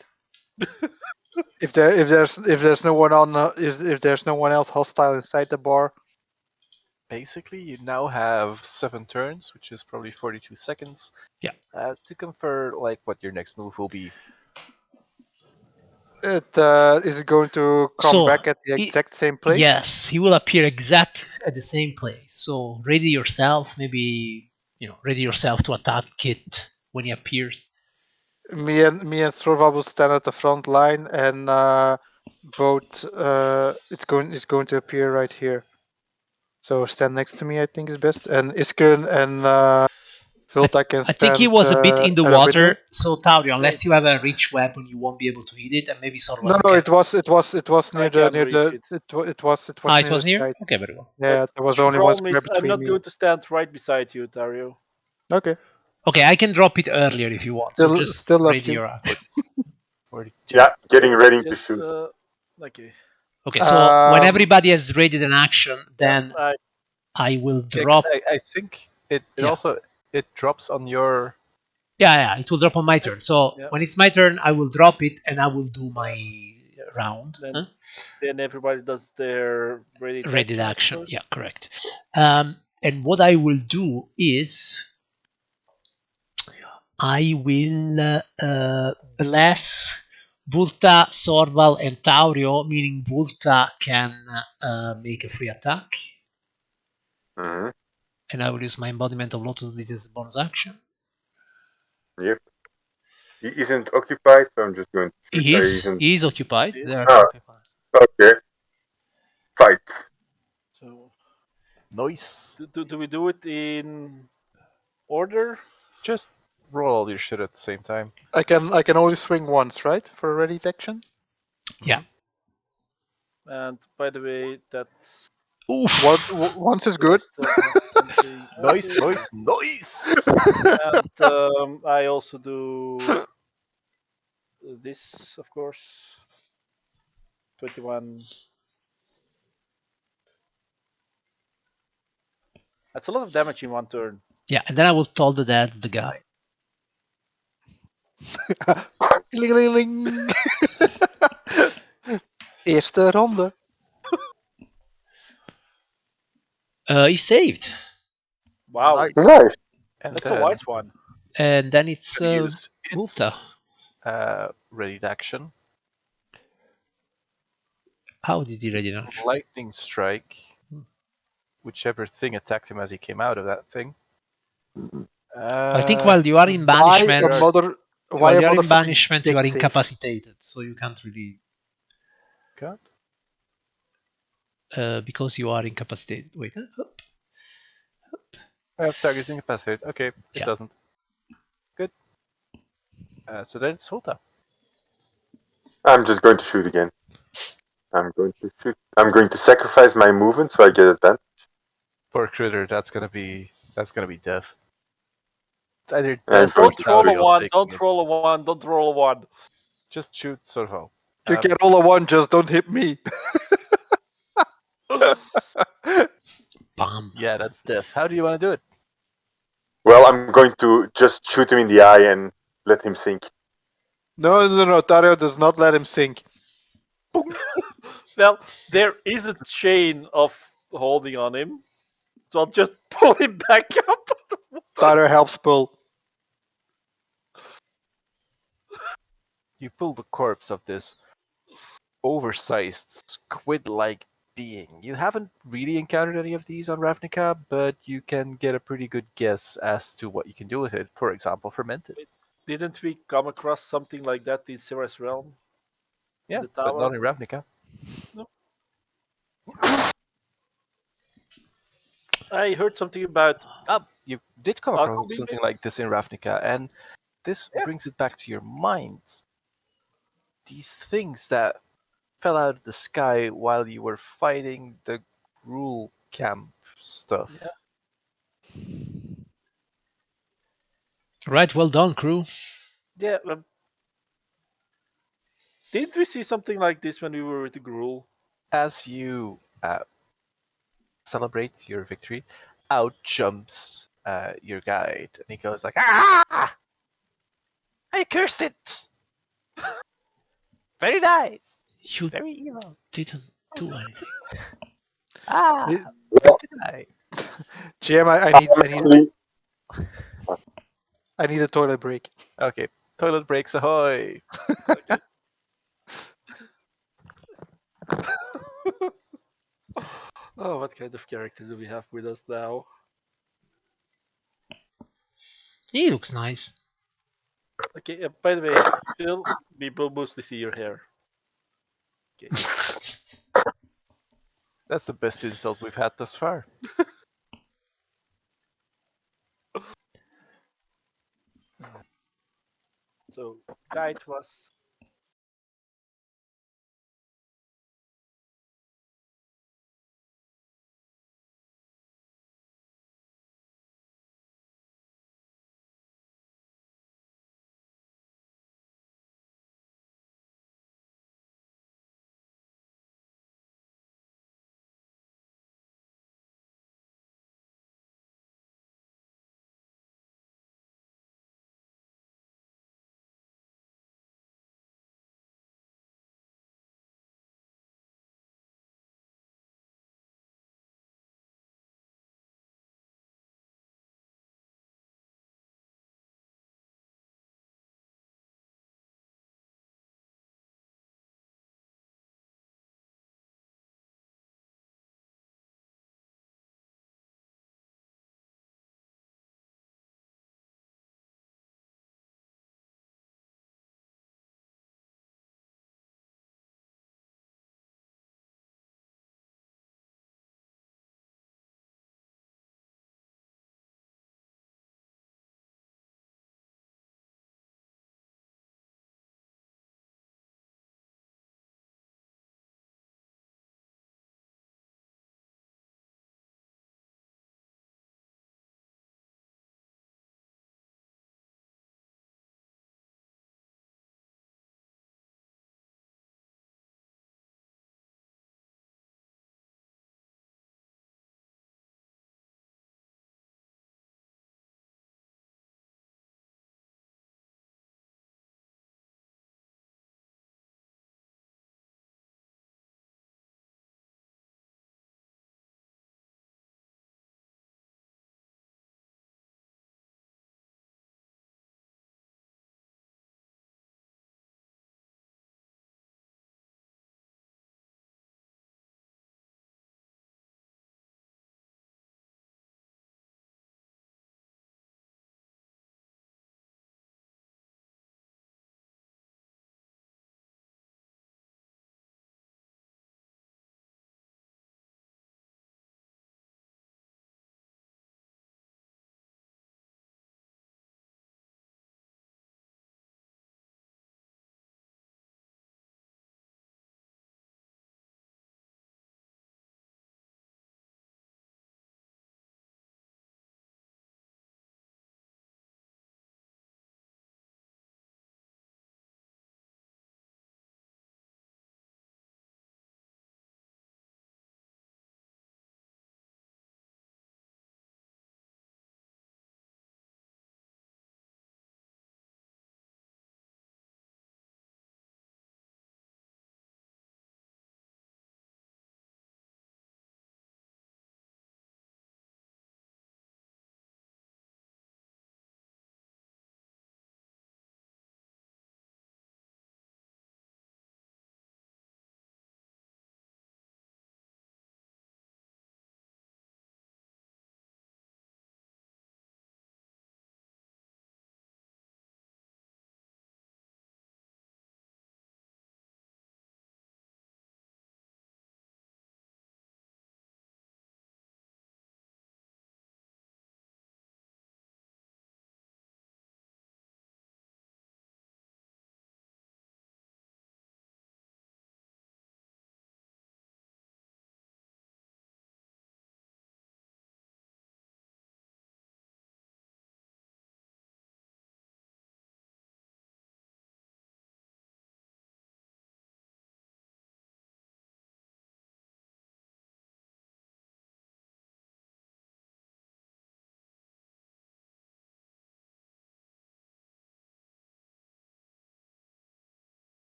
if there's no one on if there's no one else hostile inside the bar, Basically, you now have 7 turns, which is probably 42 seconds. Yeah. To confer like what your next move will be. it is going to come So, back at the exact same place. Yes, he will appear exactly at the same place. So ready yourself. Maybe ready yourself to attack Kit when he appears. Me and Sorva will stand at the front line, and both it's going to appear right here. So stand next to me, I think is best. And Iskern and Vilta can stand. I think he was a bit in the at a window. water. So Taurio, unless you have a rich weapon, you won't be able to hit it. And maybe sort of. No, it was near the can't reach it. it was it near was the near. side. Okay, very well. Yeah, But there was the only one problem square is I'm between not me. going to stand right beside you, Dario. Okay, Okay, I can drop it earlier if you want. So just still love ready you. your action. 42. Yeah, getting It's ready to just, shoot. Okay. Okay, so when Um, everybody has raided an action, then I will Yeah, 'cause drop. I think it Yeah. also it drops on your. Yeah, it will drop on my turn. So Yeah. when it's my turn, I will drop it and I will do my round. Then- Then everybody does their Raided I action. suppose. Yeah, correct. And what I will do is I will bless Vulta, Sorval, and Taurio, meaning Vulta can make a free attack. Mhm. And I will use my embodiment of Lotus. This is a bonus action. Yep. He isn't occupied, so I'm just going to shoot. He is occupied. He is. There are Ah. some papers. Okay. Fight. So Nice. do we do it in order? Just roll all your shit at the same time. I can only swing once, right, for a ready action. Yeah. And by the way, that's Oof. Once is good. Nice. And I also do this, of course. 21. That's a lot of damage in one turn. Yeah, and then I will told that the guy. Klingelingeling. Eerste ronde. He saved, Wow, Nice. Nice. And that's a then wise one. and then it's gonna use Multa. its ready action. How did he ready now? Lightning strike. Hmm. Whichever thing attacked him as he came out of that thing. I think while you are in Why a banishment, mother? Why while a you are in motherfucking banishment, you deck are save? incapacitated, so you can't really God. because you are incapacitated. Wait, Target is incapacitated. Okay, it Yeah. doesn't. Good. So then it's Hulta. I'm just going to shoot again. I'm going to shoot. I'm going to sacrifice my movement so I get advantage. Poor critter, that's gonna be death. It's either And death going or to Don't roll a Tauriel 1. taking Don't it. roll a 1. Don't roll a 1. Just shoot Sorvo. You can roll a 1, just don't hit me. bam. Yeah, that's death. How do you want to do it? Well, I'm going to just shoot him in the eye and let him sink. No, Tario does not let him sink. Well, there is a chain of holding on him. So I'll just pull him back up. Tario helps pull. You pull the corpse of this oversized squid-like being. You haven't really encountered any of these on Ravnica, but you can get a pretty good guess as to what you can do with it. For example, fermented. Didn't we come across something like that in Sera's Realm? Yeah, The but tower? not in Ravnica. I heard something about You did come Uncle across being something like this in Ravnica, and this Yeah. brings it back to your minds. These things that fell out of the sky while you were fighting the Gruul camp stuff. Yeah. Right, well done, crew. Yeah. Didn't we see something like this when we were with the Gruul? As you celebrate your victory, out jumps your guide, and he goes like, "Ah! I cursed it! Very nice! You Very evil! didn't do anything. Ah! It- What did I?" GM, Actually, I need a toilet break. Okay, toilet breaks ahoy! Okay. Oh, what kind of character do we have with us now? He looks nice. Okay, by the way, Phil, people mostly see your hair. Okay. That's the best insult we've had thus far. So, guide was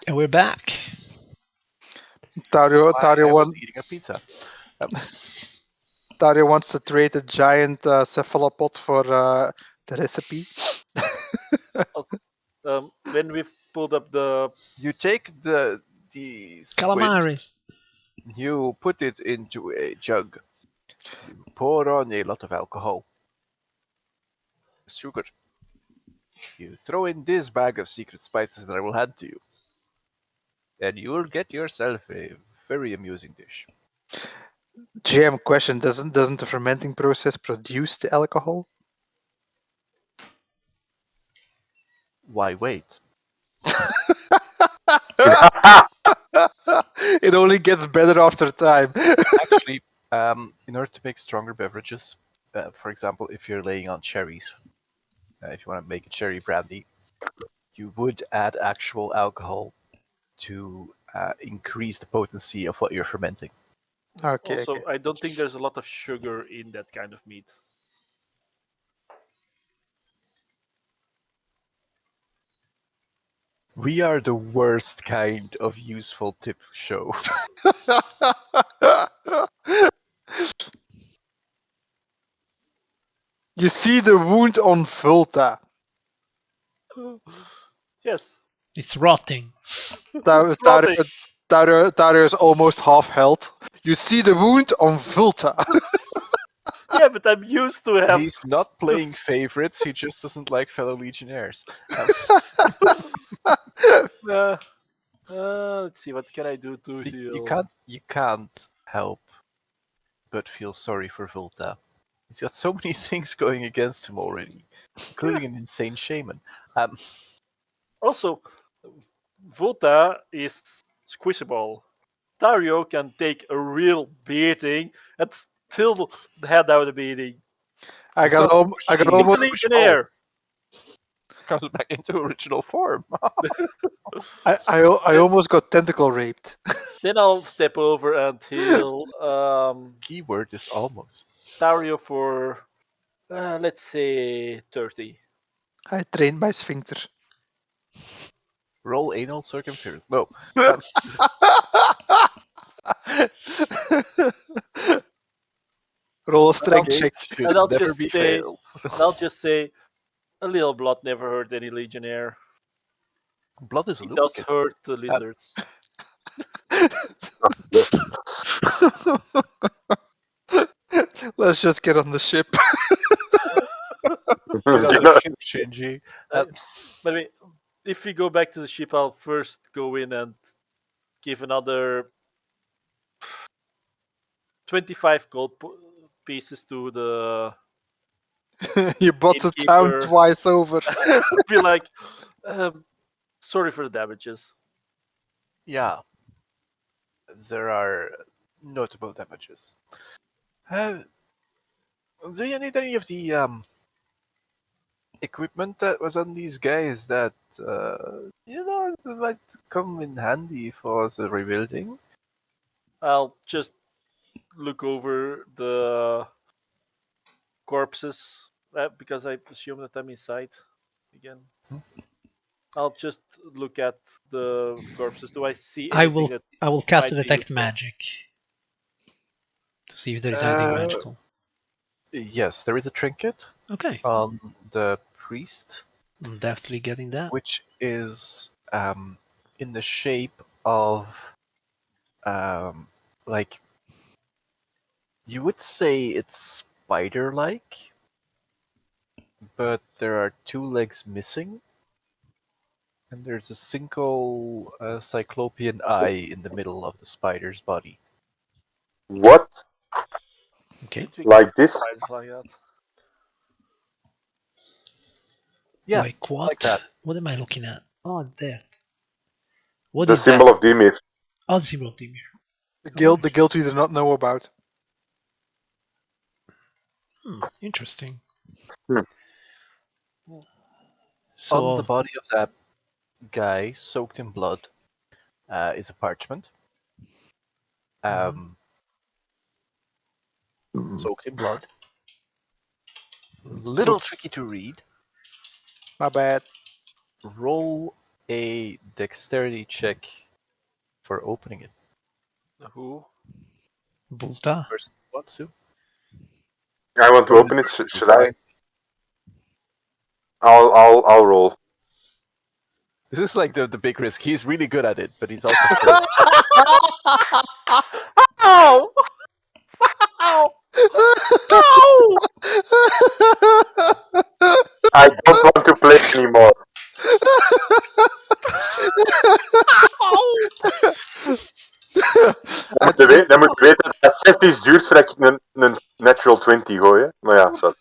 And we're back. Dario I was wants eating a pizza. Dario wants to trade a giant cephalopod for the recipe. When we've pulled up the You take the squid, Calamaris. you put it into a jug, you pour on a lot of alcohol, sugar. You throw in this bag of secret spices that I will hand to you, and you will get yourself a very amusing dish. GM question: Doesn't the fermenting process produce the alcohol? Why wait? It only gets better after time. Actually, in order to make stronger beverages, for example, if you're laying on cherries, if you want to make a cherry brandy, you would add actual alcohol to increase the potency of what you're fermenting. Okay, also, okay. I don't think there's a lot of sugar in that kind of meat. We are the worst kind of useful tip show. You see the wound on Volta. Yes, It's rotting. it's rotting. Dario is almost half health. You see the wound on Volta. Yeah, but I'm used to have. He's not playing favorites, he just doesn't like fellow Legionnaires. Uh, let's see, what can I do to heal? You can't help but feel sorry for Volta. He's got so many things going against him already, including an insane shaman. Also, Volta is squishable. Dario can take a real beating and still head out a beating. I It's got not al- I got squishy, It's a almost it's legionnaire. comes back into original form. I almost got tentacle raped. Then I'll step over and heal Keyword is almost. Dario for, let's say, 30. I trained my sphincter. Roll anal circumference. No. Roll a And I'll, strength check. Should and I'll never just be say, failed. a little blood never hurt any legionnaire. Blood is a It does lubricant. hurt the lizards. Let's just get on the ship. Get on the ship, Shinji. By the way, if we go back to the ship, I'll first go in and give another 25 gold pieces to the You bought the town innkeeper. twice over. Be like, sorry for the damages. Yeah, there are notable damages. Do you need any of the equipment that was on these guys that that might come in handy for the rebuilding? I'll just look over the corpses because I assume that I'm inside again. I'll just look at the corpses. Do I see I anything will that I will cast a might be detect useful? magic to see if there is anything magical. Yes, there is a trinket Okay, on the priest, I'm definitely getting that. which is in the shape of like you would say it's spider-like, but there are two legs missing, and there's a single cyclopean eye in the middle of the spider's body. What? Okay, Did we Like get this? spiders like that? Yeah, like what? like that. What am I looking at? Oh, there. What The is that? symbol of Dimir. Oh, the symbol of Dimir. The guild we do not know about. Interesting. Hmm. On the So, body of that guy, soaked in blood, is a parchment. Soaked in blood. Little tricky to read. My bad. Roll a dexterity check for opening it. Who? Bulta. Person who wants to. I want to Or the open it. person who Should I? finds it. I'll roll. This is like the big risk. He's really good at it, but he's also afraid. Ow! Ow! Ow! I don't want to play anymore. Ow! Dan moet je weten dat 60 duurt voordat ik een natural 20 gooi. Hè? Maar ja, zo.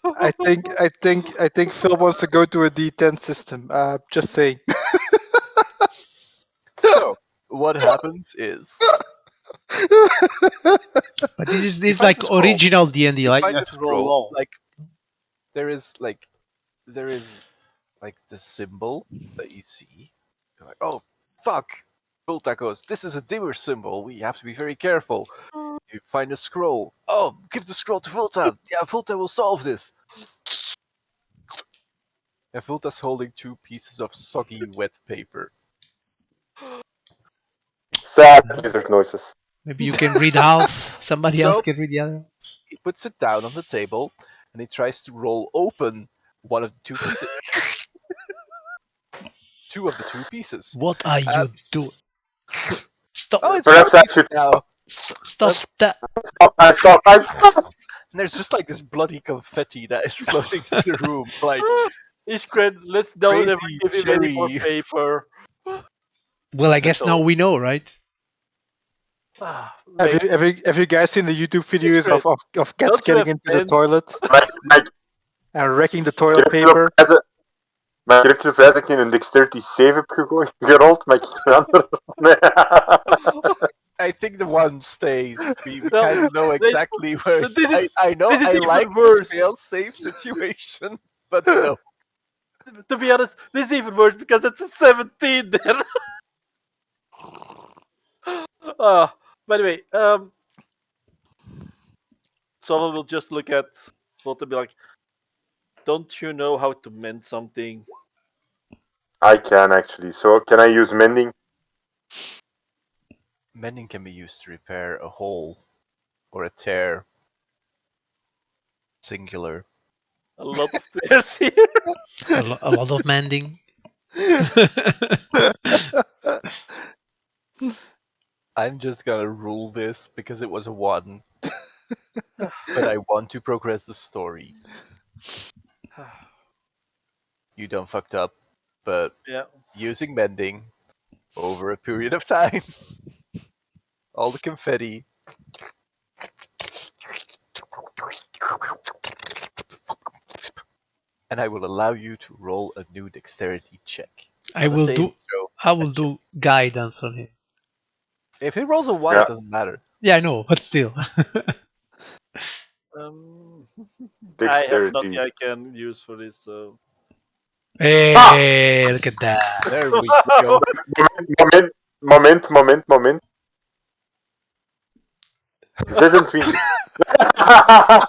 I think Phil wants to go to a D10 system. Just saying. So, what happens is But this You is find like the scroll. original D&D. you Like find you the have to roll scroll. low. Like there is like the symbol that you see. You're like, oh fuck! Bulta goes, this is a dimmer symbol. We have to be very careful. You find a scroll. Oh, give the scroll to Volta. Yeah, Volta will solve this. And Volta's holding 2 pieces of soggy wet paper. Sad lizard noises. Maybe you can read half. Somebody else So- can read the other. He puts it down on the table and he tries to roll open one of the 2 pieces. 2 of the 2 pieces. What are you doing? Stop! Oh, it's Perhaps I pieces should now. Stop that! stop. And there's just like this bloody confetti that is floating through the room. Like, Iskren, let's don't ever Crazy give him any more cherry. paper. Well, I guess So- now we know, right? Have you guys seen the YouTube videos great. of cats Don't you getting have into the pens? toilet Mike, and wrecking the ik toilet heb paper? Maar ik heb het feit dat ik in een dexterity 7 heb gerold, maar ik heb een andere. I think the one stays. We No, kind of know exactly where. but this is- I know this is I even like worse. this fail-safe situation, but no. To be honest, this is even worse because it's a 17 then. By the way, someone will just look at Volt and be like, don't you know how to mend something? I can actually. So can I use mending? Mending can be used to repair a hole or a tear. Singular. A lot of tears here. A lot of mending. I'm just gonna rule this because it was a 1. But I want to progress the story. You done fucked up, but Yeah. using mending over a period of time. All the confetti. And I will allow you to roll a new dexterity check. I Not a will saving do. throw, I a will check. do guidance on him. If he rolls a 1, Yeah. it doesn't matter. Yeah, I know, but still. I have Dexterity. nothing I can use for this, so. Hey, look at that. There we go. Moment. 26.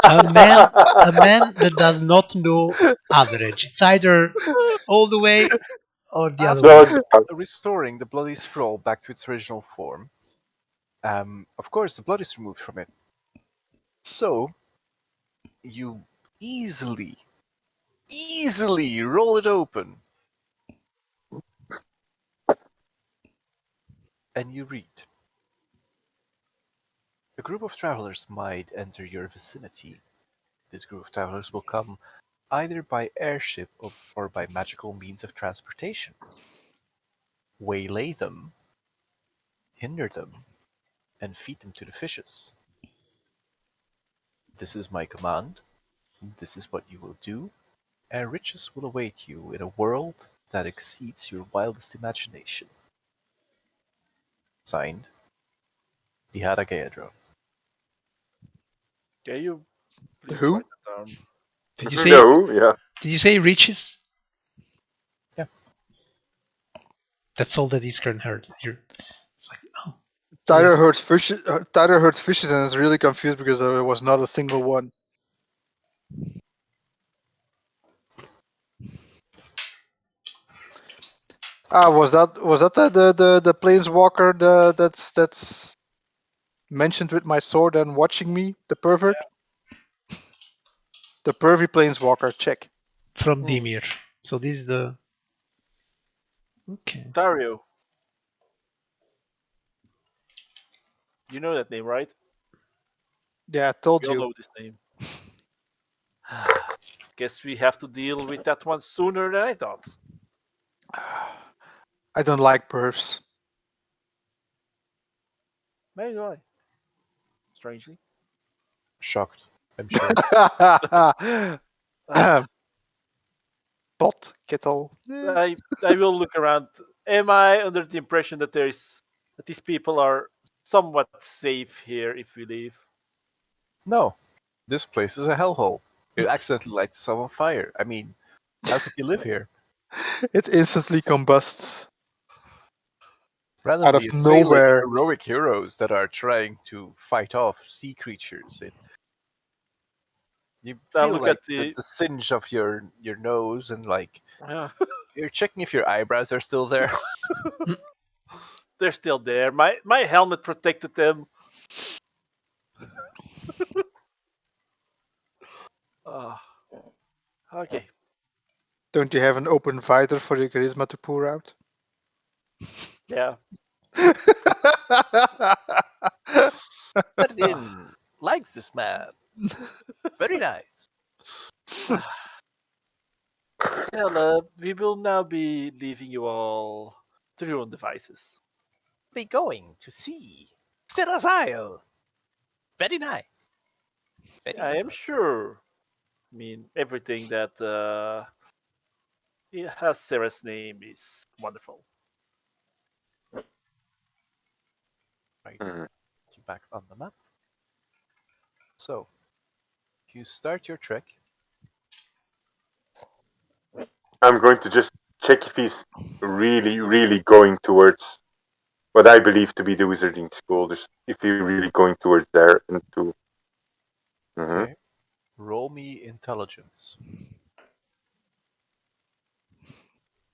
A man that does not know average. It's either all the way or the other way. No, Restoring the bloody scroll back to its original form. Of course, the blood is removed from it. So, you easily roll it open. And you read. A group of travelers might enter your vicinity. This group of travelers will come either by airship or by magical means of transportation. Waylay them, hinder them, and feed them to the fishes. This is my command. This is what you will do, and riches will await you in a world that exceeds your wildest imagination. Signed, Dihara Gaedro. Can you please Who? write that down? Did you say? No, yeah. Did you say riches? Yeah. That's all that Iskern heard. It's like, oh, Tyler heard fishes and is really confused because there was not a single one. Was that the planeswalker that's mentioned with my sword and watching me, the pervert? The pervy planeswalker, check. From Hmm. Dimir. So this is the okay. Dario. You know that name, right? Yeah, I told We all you. know this name. Guess we have to deal with that one sooner than I thought. I don't like pervs. Maybe do I. Strangely. Shocked, I'm sure. Ah, Pot, kettle. I will look around. Am I under the impression that these people are somewhat safe here if we leave? No, this place is a hellhole. You accidentally light yourself on fire. I mean, how could you live here? It instantly combusts out of Randomly assailing nowhere. heroic heroes that are trying to fight off sea creatures. You feel Look like at the. the singe of your nose, and like Uh, you're checking if your eyebrows are still there. they're still there. My helmet protected them. Uh, okay. Don't you have an open visor for your charisma to pour out? Yeah. Martin likes this man. Very nice. Well, we will now be leaving you all to your own devices. Be going to see Sarah's Isle. Very nice. Very I am nice. sure. I mean, everything that it has Sarah's name is wonderful. Right, Mhm. you back on the map. So you start your trek. I'm going to just check if he's really, really going towards what I believe to be the wizarding school. Just if he's really going towards there and to. Mhm. Okay, roll me intelligence.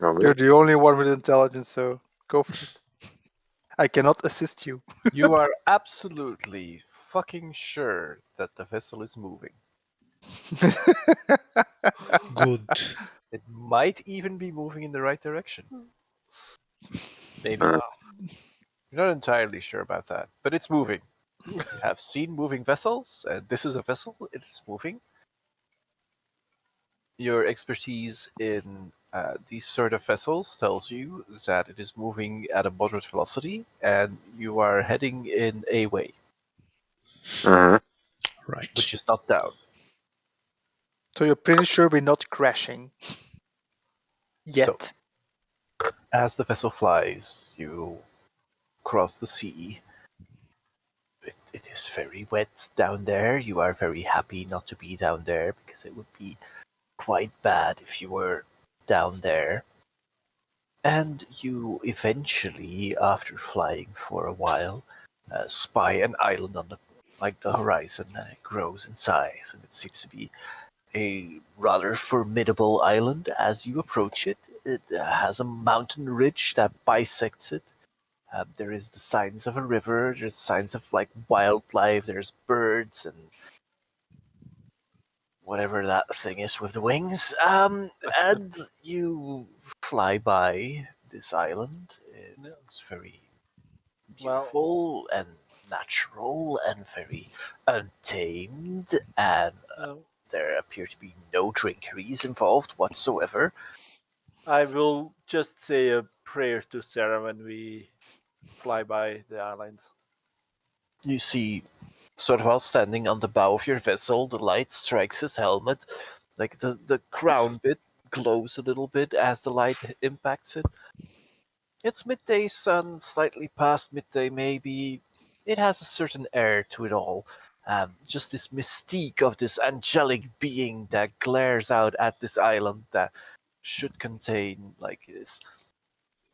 No, You're really. the only one with intelligence, so go for it. I cannot assist you. You are absolutely fucking sure that the vessel is moving. Good. It might even be moving in the right direction. Maybe. Mm. You're not entirely sure about that, but it's moving. You have seen moving vessels, and this is a vessel. It is moving. Your expertise in these sort of vessels tells you that it is moving at a moderate velocity, and you are heading in a way, Mhm. Right. which is not down. So you're pretty sure we're not crashing So, yet. as the vessel flies, you cross the sea. It is very wet down there. You are very happy not to be down there because it would be quite bad if you were down there. And you eventually, after flying for a while, spy an island on the horizon, and it grows in size, and it seems to be a rather formidable island. As you approach it, it has a mountain ridge that bisects it. There is the signs of a river. There's signs of like wildlife. There's birds and whatever that thing is with the wings. And you fly by this island. It Yeah. looks very Well, beautiful and natural and very untamed, and uh, there appear to be no drinkeries involved whatsoever. I will just say a prayer to Sarah when we fly by the island. You see, sort of while standing on the bow of your vessel, the light strikes his helmet. Like the crown bit glows a little bit as the light impacts it. It's midday sun, slightly past midday maybe. It has a certain air to it all. Just this mystique of this angelic being that glares out at this island that should contain like this.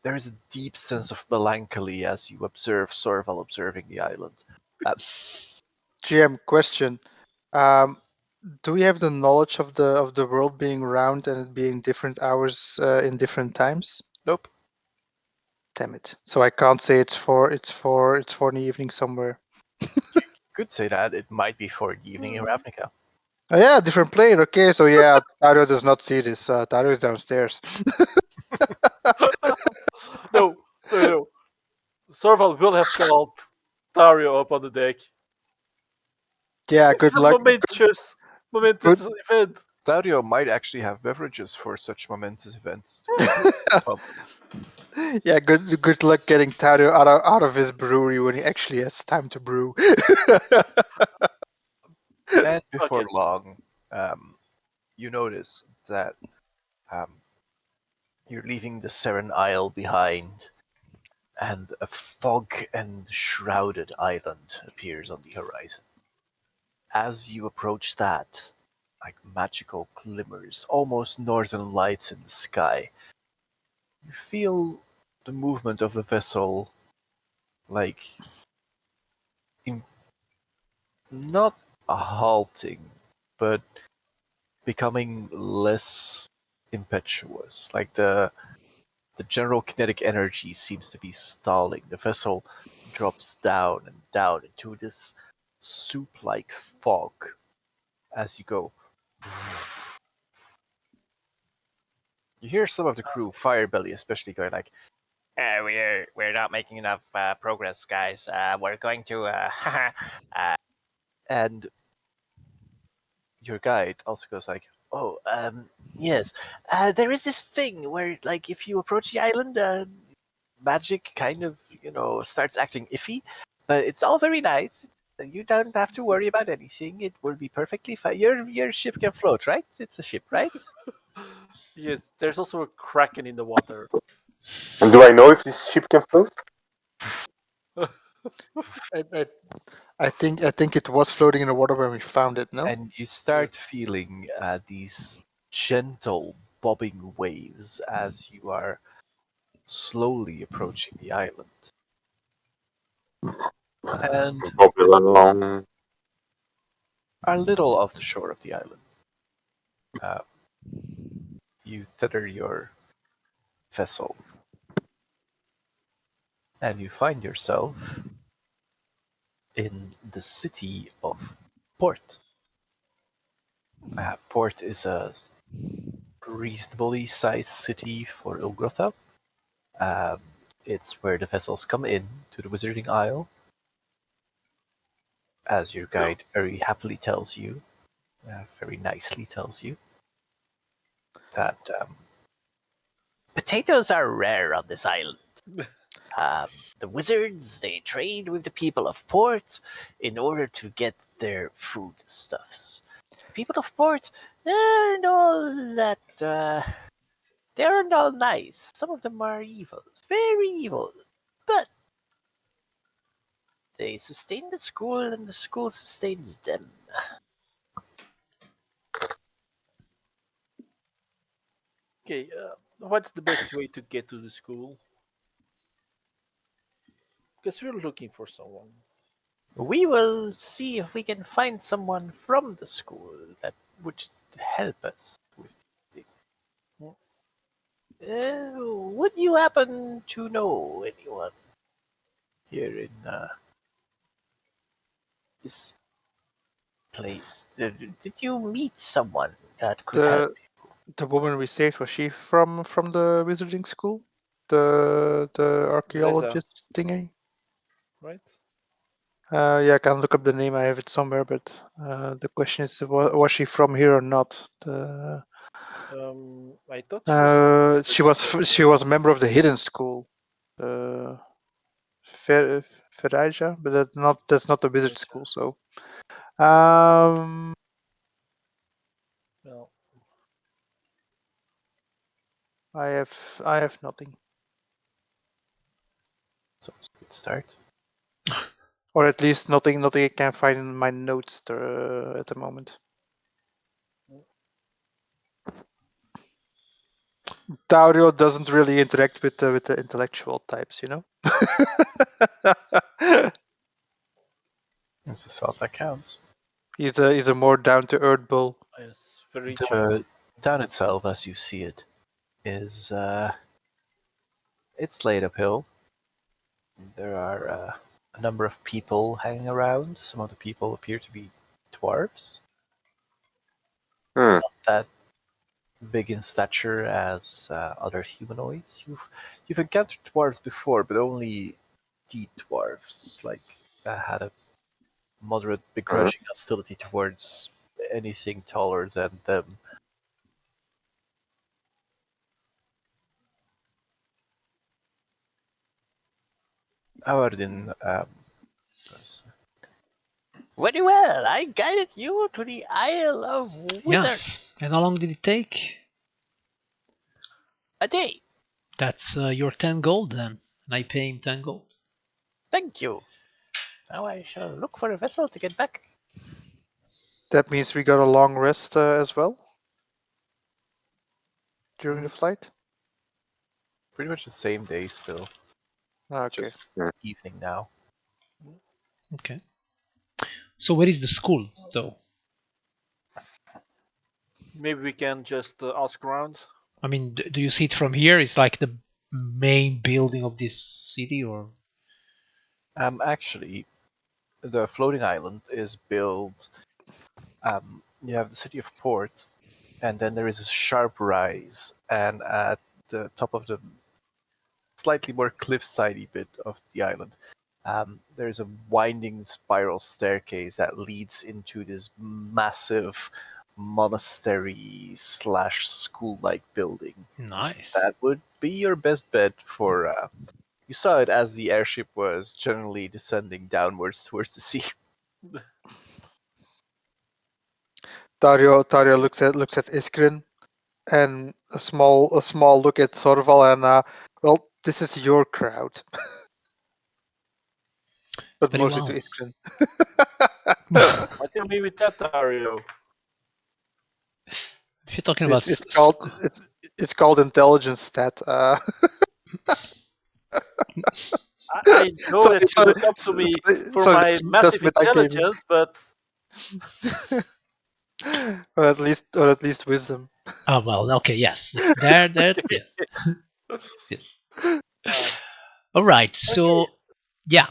There is a deep sense of melancholy as you observe Sorval observing the island. Uh, GM question. Um, do we have the knowledge of the world being round and it being different hours in different times? nope. Damn it! So I can't say it's for in the evening somewhere. Could say that it might be for the evening in Ravnica. Oh yeah, different plane. Okay, so yeah, Taro does not see this. Taro is downstairs. No. Sorval will have called Dario up on the deck. Yeah, This is good a luck. momentous event. Dario might actually have beverages for such momentous events to keep him pumped. Yeah, good luck getting Taro out of his brewery when he actually has time to brew. And before Okay. long, you notice that you're leaving the Seren Isle behind, and a fog and shrouded island appears on the horizon. As you approach that, like magical glimmers, almost northern lights in the sky, you feel the movement of the vessel, like not halting, but becoming less impetuous. Like the general kinetic energy seems to be stalling. The vessel drops down and down into this soup-like fog as you go. You hear some of the crew, Firebelly especially, going like, we're not making enough progress, guys. We're going to and your guide also goes like, oh, yes, there is this thing where, like, if you approach the island, magic kind of, starts acting iffy, but it's all very nice. You don't have to worry about anything. It will be perfectly fine. Your ship can float, right? It's a ship, right? Yes, there's also a kraken in the water. And do I know if this ship can float? I, I think it was floating in the water when we found it. No. And you start feeling these gentle bobbing waves as you are slowly approaching the island. And Bobble along. are little off the shore of the island. You tether your vessel, and you find yourself in the city of Port. Port is a reasonably sized city for Ilgrotha. Um, it's where the vessels come in to the Wizarding Isle, as your guide very happily tells you, very nicely tells you, that potatoes are rare on this island. The wizards, they trade with the people of Port in order to get their foodstuffs. The people of Port, they're all that, they aren't all nice. Some of them are evil, very evil, but they sustain the school and the school sustains them. Okay, what's the best way to get to the school? Because we're looking for someone. We will see if we can find someone from the school that would help us with it. Would you happen to know anyone here in this place? Did you meet someone that could help? The woman we saved, was she from the wizarding school? The archaeologist thingy. Right? Yeah, I can look up the name. I have it somewhere, but the question is, was she from here or not? I thought she was from She was a member of the hidden school, Feraja, but that's not the wizard school. So, No. I have nothing, So it's a good start. or at least nothing I can find in my notes at the moment. Taurio doesn't really interact with the intellectual types, you know. It's a thought that counts. He's a more down to earth bull. Yes, very The chill. town itself, as you see it, is it's laid uphill. There are a number of people hanging around. Some of the people appear to be dwarves. Hmm. Not that big in stature as other humanoids. You've encountered dwarves before, but only deep dwarves, like that had a moderate begrudging hostility towards anything taller than them. Awardin, Very well. I guided you to the Isle of Wizards. Yes. And how long did it take? A day. That's your 10 gold then. And I pay him 10 gold. Thank you. Now I shall look for a vessel to get back. That means we got a long rest as well during the flight. pretty much the same day still, Okay. just evening now. Okay. So where is the school, though? Maybe we can just ask around. I mean, do you see it from here? It's like the main building of this city, or? Actually, the floating island is built. You have the city of Port, and then there is a sharp rise, and at the top of the slightly more cliffsidey bit of the island, there's a winding spiral staircase that leads into this massive monastery slash school-like building. Nice. That would be your best bet for. You saw it as the airship was generally descending downwards towards the sea. Dario looks at Iskrin and a small look at Sorval and well, this is your crowd. But Very mostly well. to Iskrin. I think maybe that, Dario. If you're talking about It's called intelligence stat. I know that you look up to me for sorry, my that's massive metagaming. intelligence, but or at least wisdom. well, okay, yes, there, yes, yes. All right, so okay. yeah,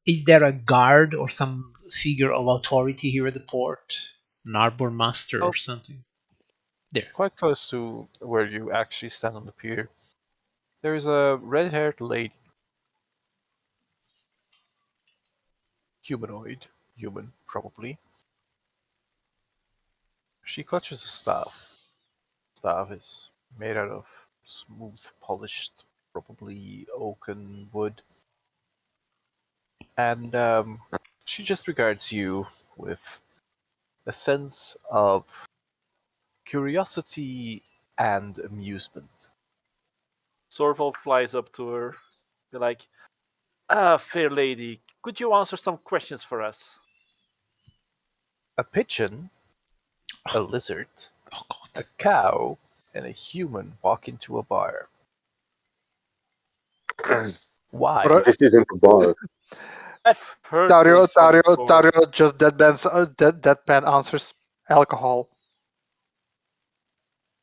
is there a guard or some figure of authority here at the port, an arbor master Oh. or something? There. Quite close to where you actually stand on the pier, there is a red-haired lady, humanoid, human probably. She clutches a staff. Staff is made out of smooth, polished, probably oaken wood, and she just regards you with a sense of curiosity and amusement. Sorval flies up to her. Be like, fair lady, could you answer some questions for us? A pigeon, a lizard, Oh a God. cow, and a human walk into a bar. Why? But, This isn't a bar. I've heard this one before. Dario just deadpan answers alcohol.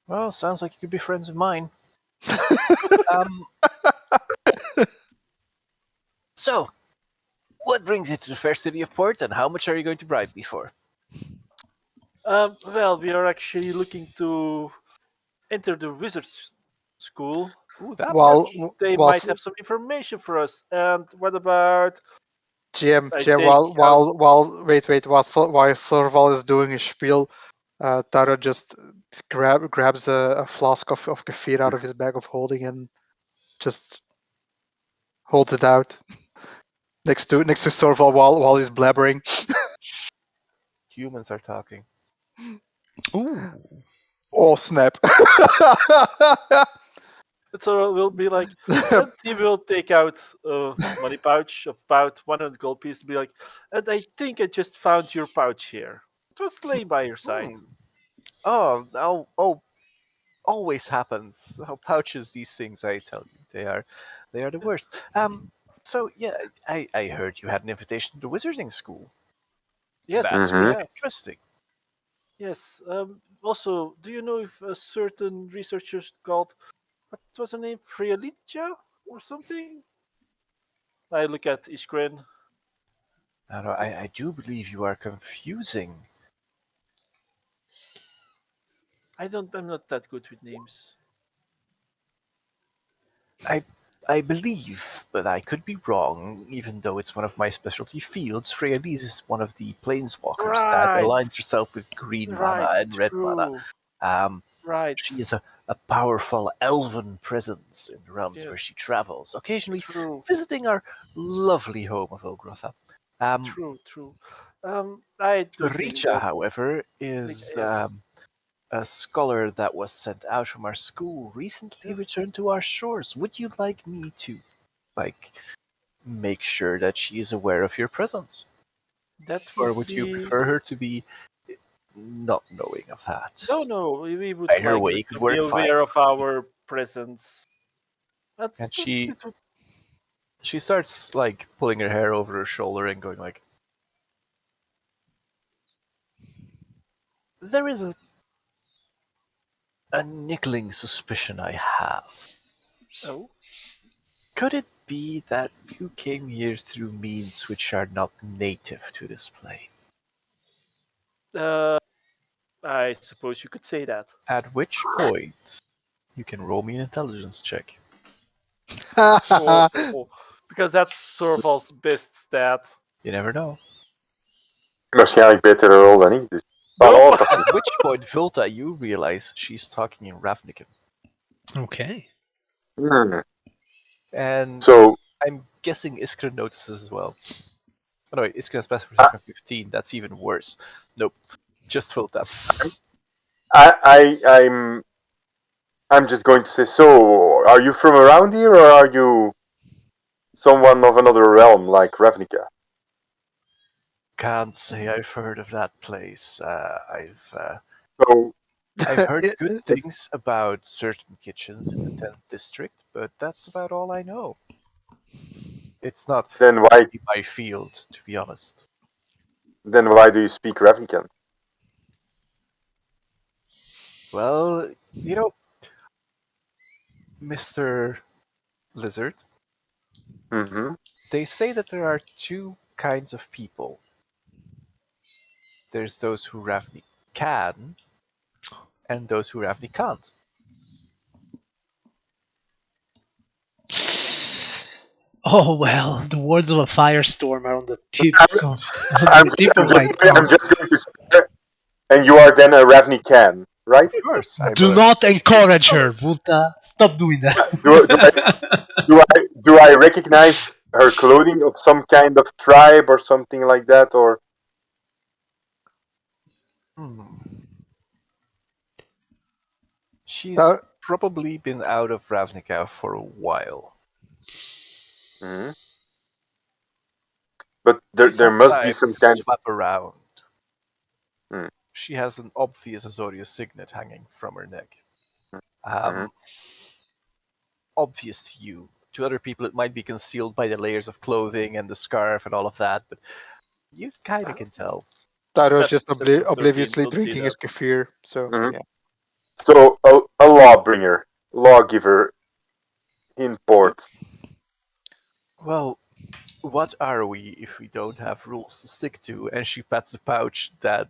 Well, sounds like you could be friends of mine. Um, so, what brings you to the fair city of Port, and how much are you going to bribe me for? Well, we are actually looking to enter the wizard's school. Ooh, that While much? They while might have some information for us. And what about? GM I GM take out. while wait while Sorval is doing his spiel, Dario just grabs a flask of kefir out of his bag of holding and just holds it out next to Sorval while he's blabbering. Humans are talking. Ooh. Oh snap! So we'll be like, and he will take out a money pouch of about 100 gold pieces. Be like, and I think I just found your pouch here. It was laying by your side. Oh, always happens. How pouches these things, I tell you. They are the worst. So yeah, I heard you had an invitation to wizarding school. Yes, That's we Mhm. really have. interesting. Yes. Also, do you know if a certain researcher called what was her name, Frealicia or something? I look at Iskren. No, I do believe you are confusing. I'm not that good with names. I believe, but I could be wrong, even though it's one of my specialty fields. Freyalise is one of the planeswalkers that Right. aligns herself with green mana Right. and red mana. True. Um, Right. she is a powerful elven presence in the realms where Yes. she travels, occasionally True. visiting our lovely home of Ogrotha. True. I do think Richa, that. however, is Yes. a scholar that was sent out from our school recently Yes. returned to our shores. Would you like me to, make sure that she is aware of your presence? That Or would would you be. prefer her to be not knowing of that? No. We would Either like way, her it could to be work fine. aware of our presence. And she starts pulling her hair over her shoulder and going there is a niggling suspicion I have. Oh. Could it be that you came here through means which are not native to this plane? I suppose you could say that. At which point, you can roll me an intelligence check. Oh, because that's Sorval's best stat. You never know. Waarschijnlijk betere rol dan ik. Dus. Nope. At which point, Vilta, you realize she's talking in Ravnica. Okay. And So I'm guessing Iskra notices as well. Oh no, wait, Iskra has passive perception 15. That's even worse. Nope. Just Vilta. I'm just going to say. So, are you from around here, or are you someone of another realm like Ravnica? Can't say I've heard of that place. So, I've heard good things about certain kitchens in the 10th district, but that's about all I know. It's not then why my field, to be honest. do you speak Ravnican? Well, Mr. Lizard, Mm-hmm. they say that there are two kinds of people. There's those who Ravni can, and those who Ravni can't. Oh well, the words of a firestorm are on the tips of I'm, on the tip I'm of my I'm tongue. just going to say, and you are then a Ravnican, right? Of course, I'm Do a not educated encourage scholar. her, Vuta. Stop doing that. Do I recognize her clothing of some kind of tribe or something like that, or She's probably been out of Ravnica for a while. Mhm. But She there must be sometimes some kind. swap around. Hmm. She has an obvious Azorius signet hanging from her neck. Mhm. Obvious to you. To other people, it might be concealed by the layers of clothing and the scarf and all of that, but you kind of can tell. Taro's That's just perception 13. obliviously Don't say drinking his that. kefir, so Mhm. yeah. So a lawbringer, lawgiver in port. Well, what are we if we don't have rules to stick to? And she pats a pouch that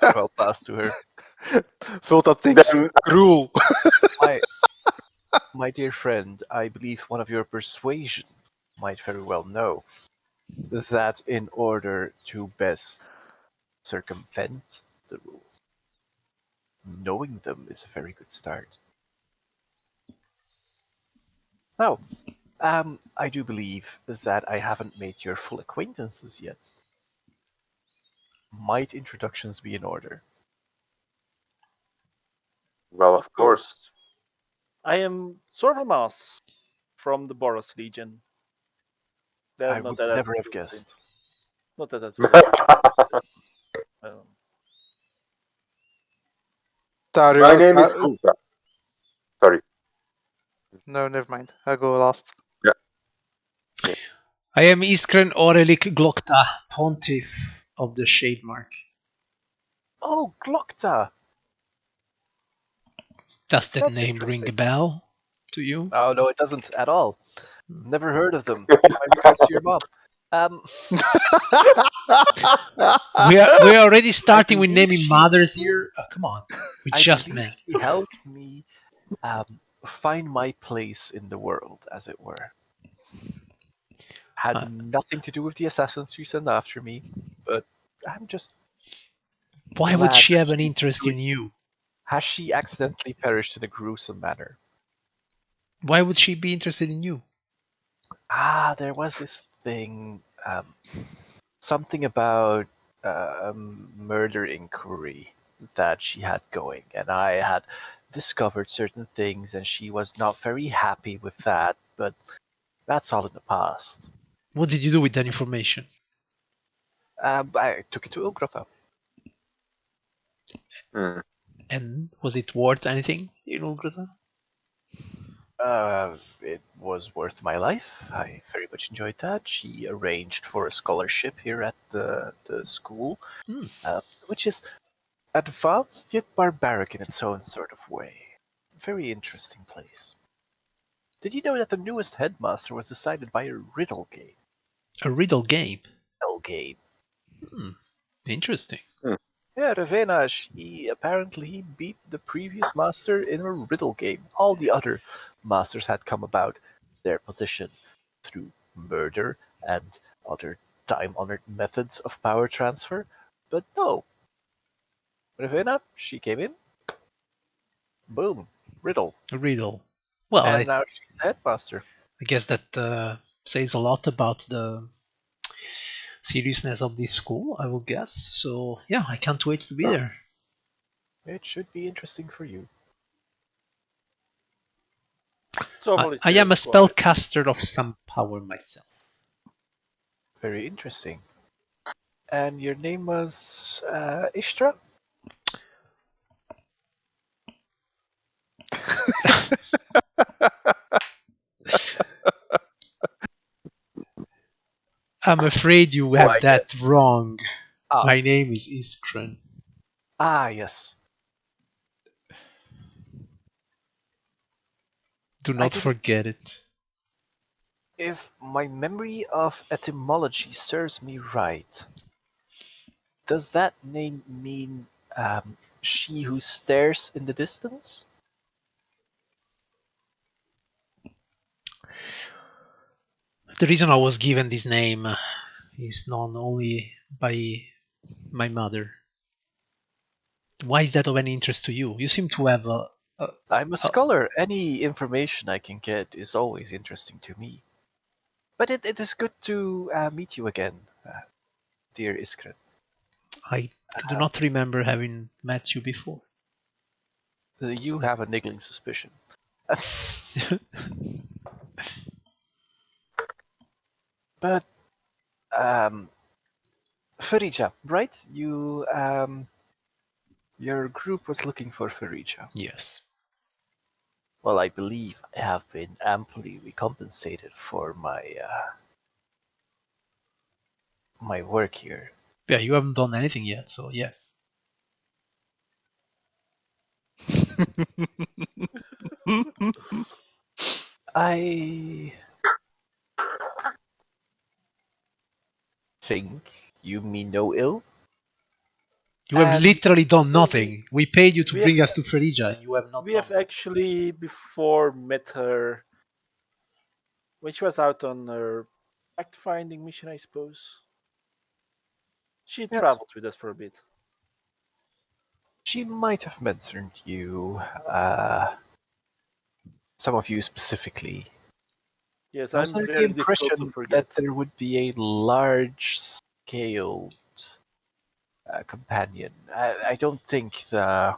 well passed to her. Vulta thinks Then rule. My dear friend, I believe one of your persuasion might very well know that in order to best circumvent the rules, knowing them is a very good start. Now, I do believe that I haven't made your full acquaintances yet. Might introductions be in order? well, Of of course. course. I am Sorvalmas from the Boros Legion. I Not would that never have will say. guessed. Not that will say. My Tario, name is Hulta. Sorry. no, never mind. I'll go last. I am Iskren Orelik Glokta, Pontiff of the Shade Mark. Oh, Glokta! Does that That's name ring a interesting. bell to you? Oh, no, it doesn't at all. Never heard of them. My regards to your mom. Um, We're already starting with believe naming she- mothers here. Oh, come on, we I just believe met. she helped me find my place in the world, as it were. Had Uh, nothing to do with the assassins she sent after me, but I'm just Why would glad she that have an she's interest doing. in you? Has she accidentally perished in a gruesome manner? Why would she be interested in you? There was this thing, something about murder inquiry that she had going, and I had discovered certain things, and she was not very happy with that, but that's all in the past. What did you do with that information? I took it to Ugrotha. Hmm. And was it worth anything in Ulgrata? It was worth my life. I very much enjoyed that. She arranged for a scholarship here at the school, Hmm. which is advanced yet barbaric in its own sort of way. Very interesting place. Did you know that the newest headmaster was decided by a riddle game? A riddle game. Riddle game. Interesting. Yeah, Ravenna, she apparently beat the previous master in a riddle game. All the other masters had come about their position through murder and other time-honored methods of power transfer. But no, Ravenna, she came in, boom, riddle. A riddle. Well, And I now she's headmaster. guess that says a lot about the seriousness of this school, I will guess. So, yeah, I can't wait to be there. It should be interesting for you. So I am a just quiet. spellcaster of some power myself. Very interesting. And your name was Ishtra? I'm afraid you Oh, have I that guess. wrong. Ah. My name is Iskren. Yes. Do I not didn't- forget it. If my memory of etymology serves me right, does that name mean she who stares in the distance? The reason I was given this name is known only by my mother. Why is that of any interest to you? You seem to have a I'm a scholar. Any information I can get is always interesting to me. But it is good to meet you again, dear Iskren. I do not remember having met you before. You have a niggling suspicion. But Farija, right? Your group was looking for Farija. Yes. Well, I believe I have been amply recompensated for my work here. Yeah, you haven't done anything yet, so yes. I think you mean no ill. You have And literally done nothing. We paid you to we bring have- us to Ferija, and you have not We done have actually before met her when she was out on her fact-finding mission, I suppose. She Yes. traveled with us for a bit. She might have mentioned you, some of you specifically. Yes, I was I'm under the very difficult to impression forget. that there would be a large-scaled companion. I don't think the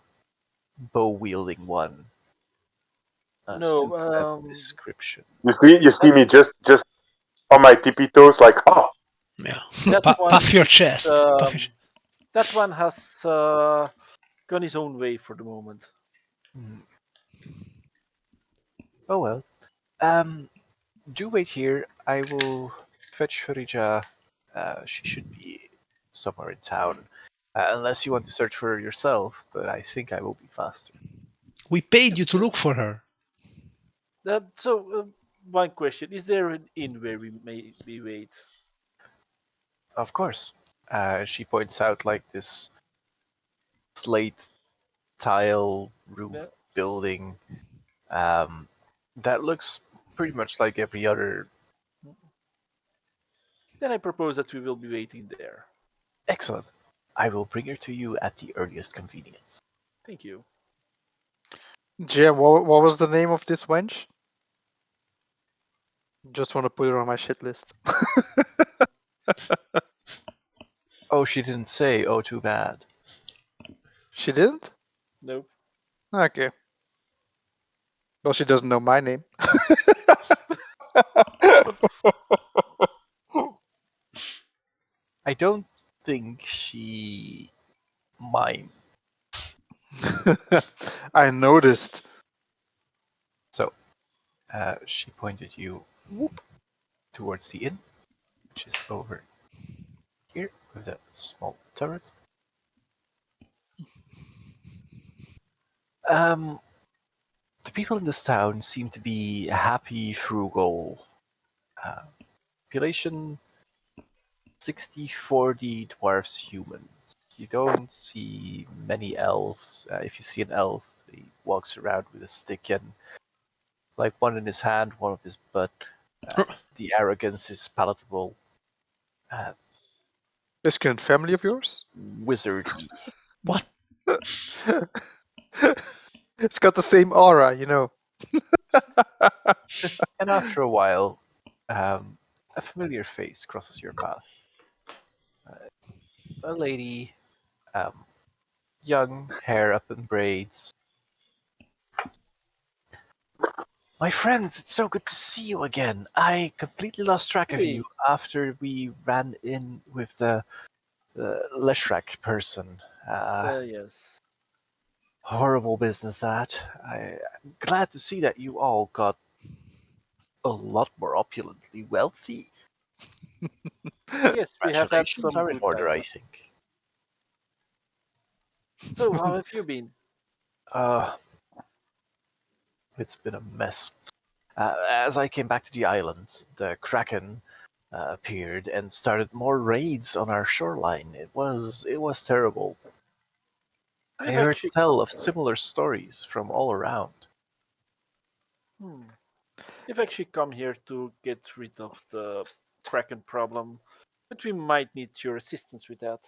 bow-wielding one No, suits that description. You see me just on my tippy toes, like, oh, Yeah. that one Puff your is, chest. Puff your... that one has gone his own way for the moment. Hmm. Oh well. Do wait here. I will fetch Farija. She should be somewhere in town. Unless you want to search for her yourself, but I think I will be faster. We paid you to look for her. So one question: is there an inn where we may be wait? Of course. She points out like this slate tile roof Yeah. building um, that looks pretty much like every other. Then I propose that we will be waiting there. Excellent. I will bring her to you at the earliest convenience. Thank you. GM, what was the name of this wench? Just want to put her on my shit list. Oh, she didn't say. Oh, too bad. She didn't? Nope. Okay. Well, she doesn't know my name. I don't think she mind. I noticed. So she pointed you towards the inn, which is over here with a small turret. The people in this town seem to be happy, frugal. Population 60-40 dwarfs humans. You don't see many elves. If you see an elf, he walks around with a stick and like one in his hand, one of his butt. The arrogance is palatable. This current family of It's yours? wizardy. What? It's got the same aura, you know. And after a while, a familiar face crosses your path. A lady, um, young, hair up in braids. My friends, it's so good to see you again. I completely lost track of you Hey. after we ran in with the Leshrak person. Yes. Horrible business that. I'm glad to see that you all got a lot more opulently wealthy. Yes, we have had Congratulations some are in good order, I times. think. So, how have you been? Uh, it's been a mess. As I came back to the island, the Kraken appeared and started more raids on our shoreline. It was terrible. I We've heard actually, tell of similar stories from all around. hmm, we've actually come here to get rid of the Kraken problem, but we might need your assistance with that.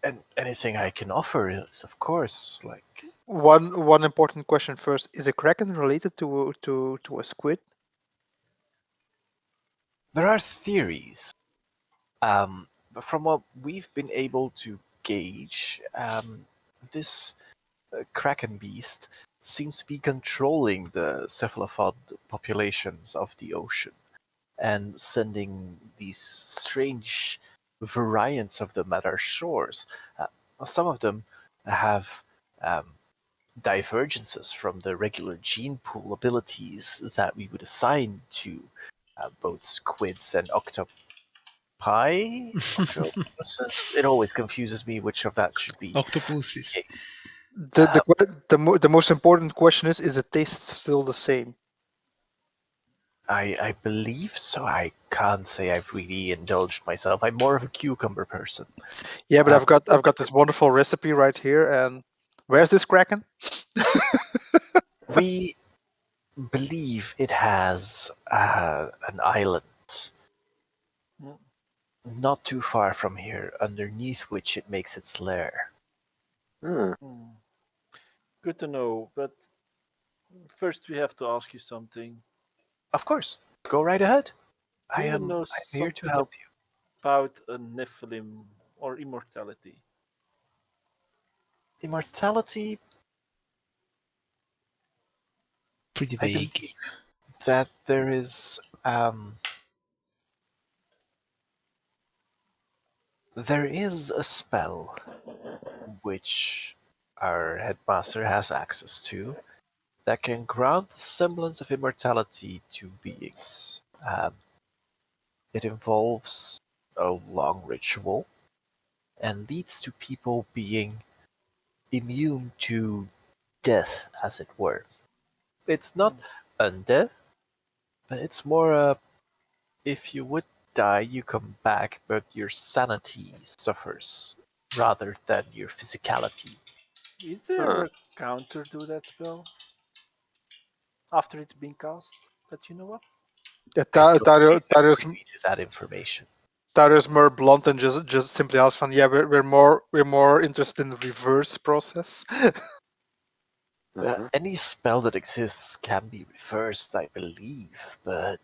And anything I can offer is, of course, like One important question first: is a kraken related to a squid? there are theories. But from what we've been able to gauge, this kraken beast seems to be controlling the cephalopod populations of the ocean and sending these strange variants of them at our shores. Some of them have um, divergences from the regular gene pool abilities that we would assign to both squids and octopi. Octopuses. It always confuses me which of that should be the Octopuses. case. The most important question is the taste still the same? I believe so. I can't say I've really indulged myself. I'm more of a cucumber person. Yeah, but Uh, I've got this wonderful recipe right here. And where's this kraken? we believe it has an island Hmm. not too far from here, underneath which it makes its lair. Hmm. Hmm. Good to know, but first we have to ask you something. Of course, go right ahead. Do you know I'm here to something help you. about a Nephilim or immortality? Immortality, Pretty I vague. believe that there is a spell which our headmaster has access to that can grant the semblance of immortality to beings. It involves a long ritual and leads to people being immune to death, as it were. It's not Hmm. undead, But it's more if you would die, you come back, but your sanity suffers rather than your physicality. Is there a counter to that spell after it's been cast that you know of? Yeah, I don't believe they're Tyrio's privy to that information. more blunt and just simply asks from, yeah, we're more interested in the reverse process. Any spell that exists can be reversed, I believe, but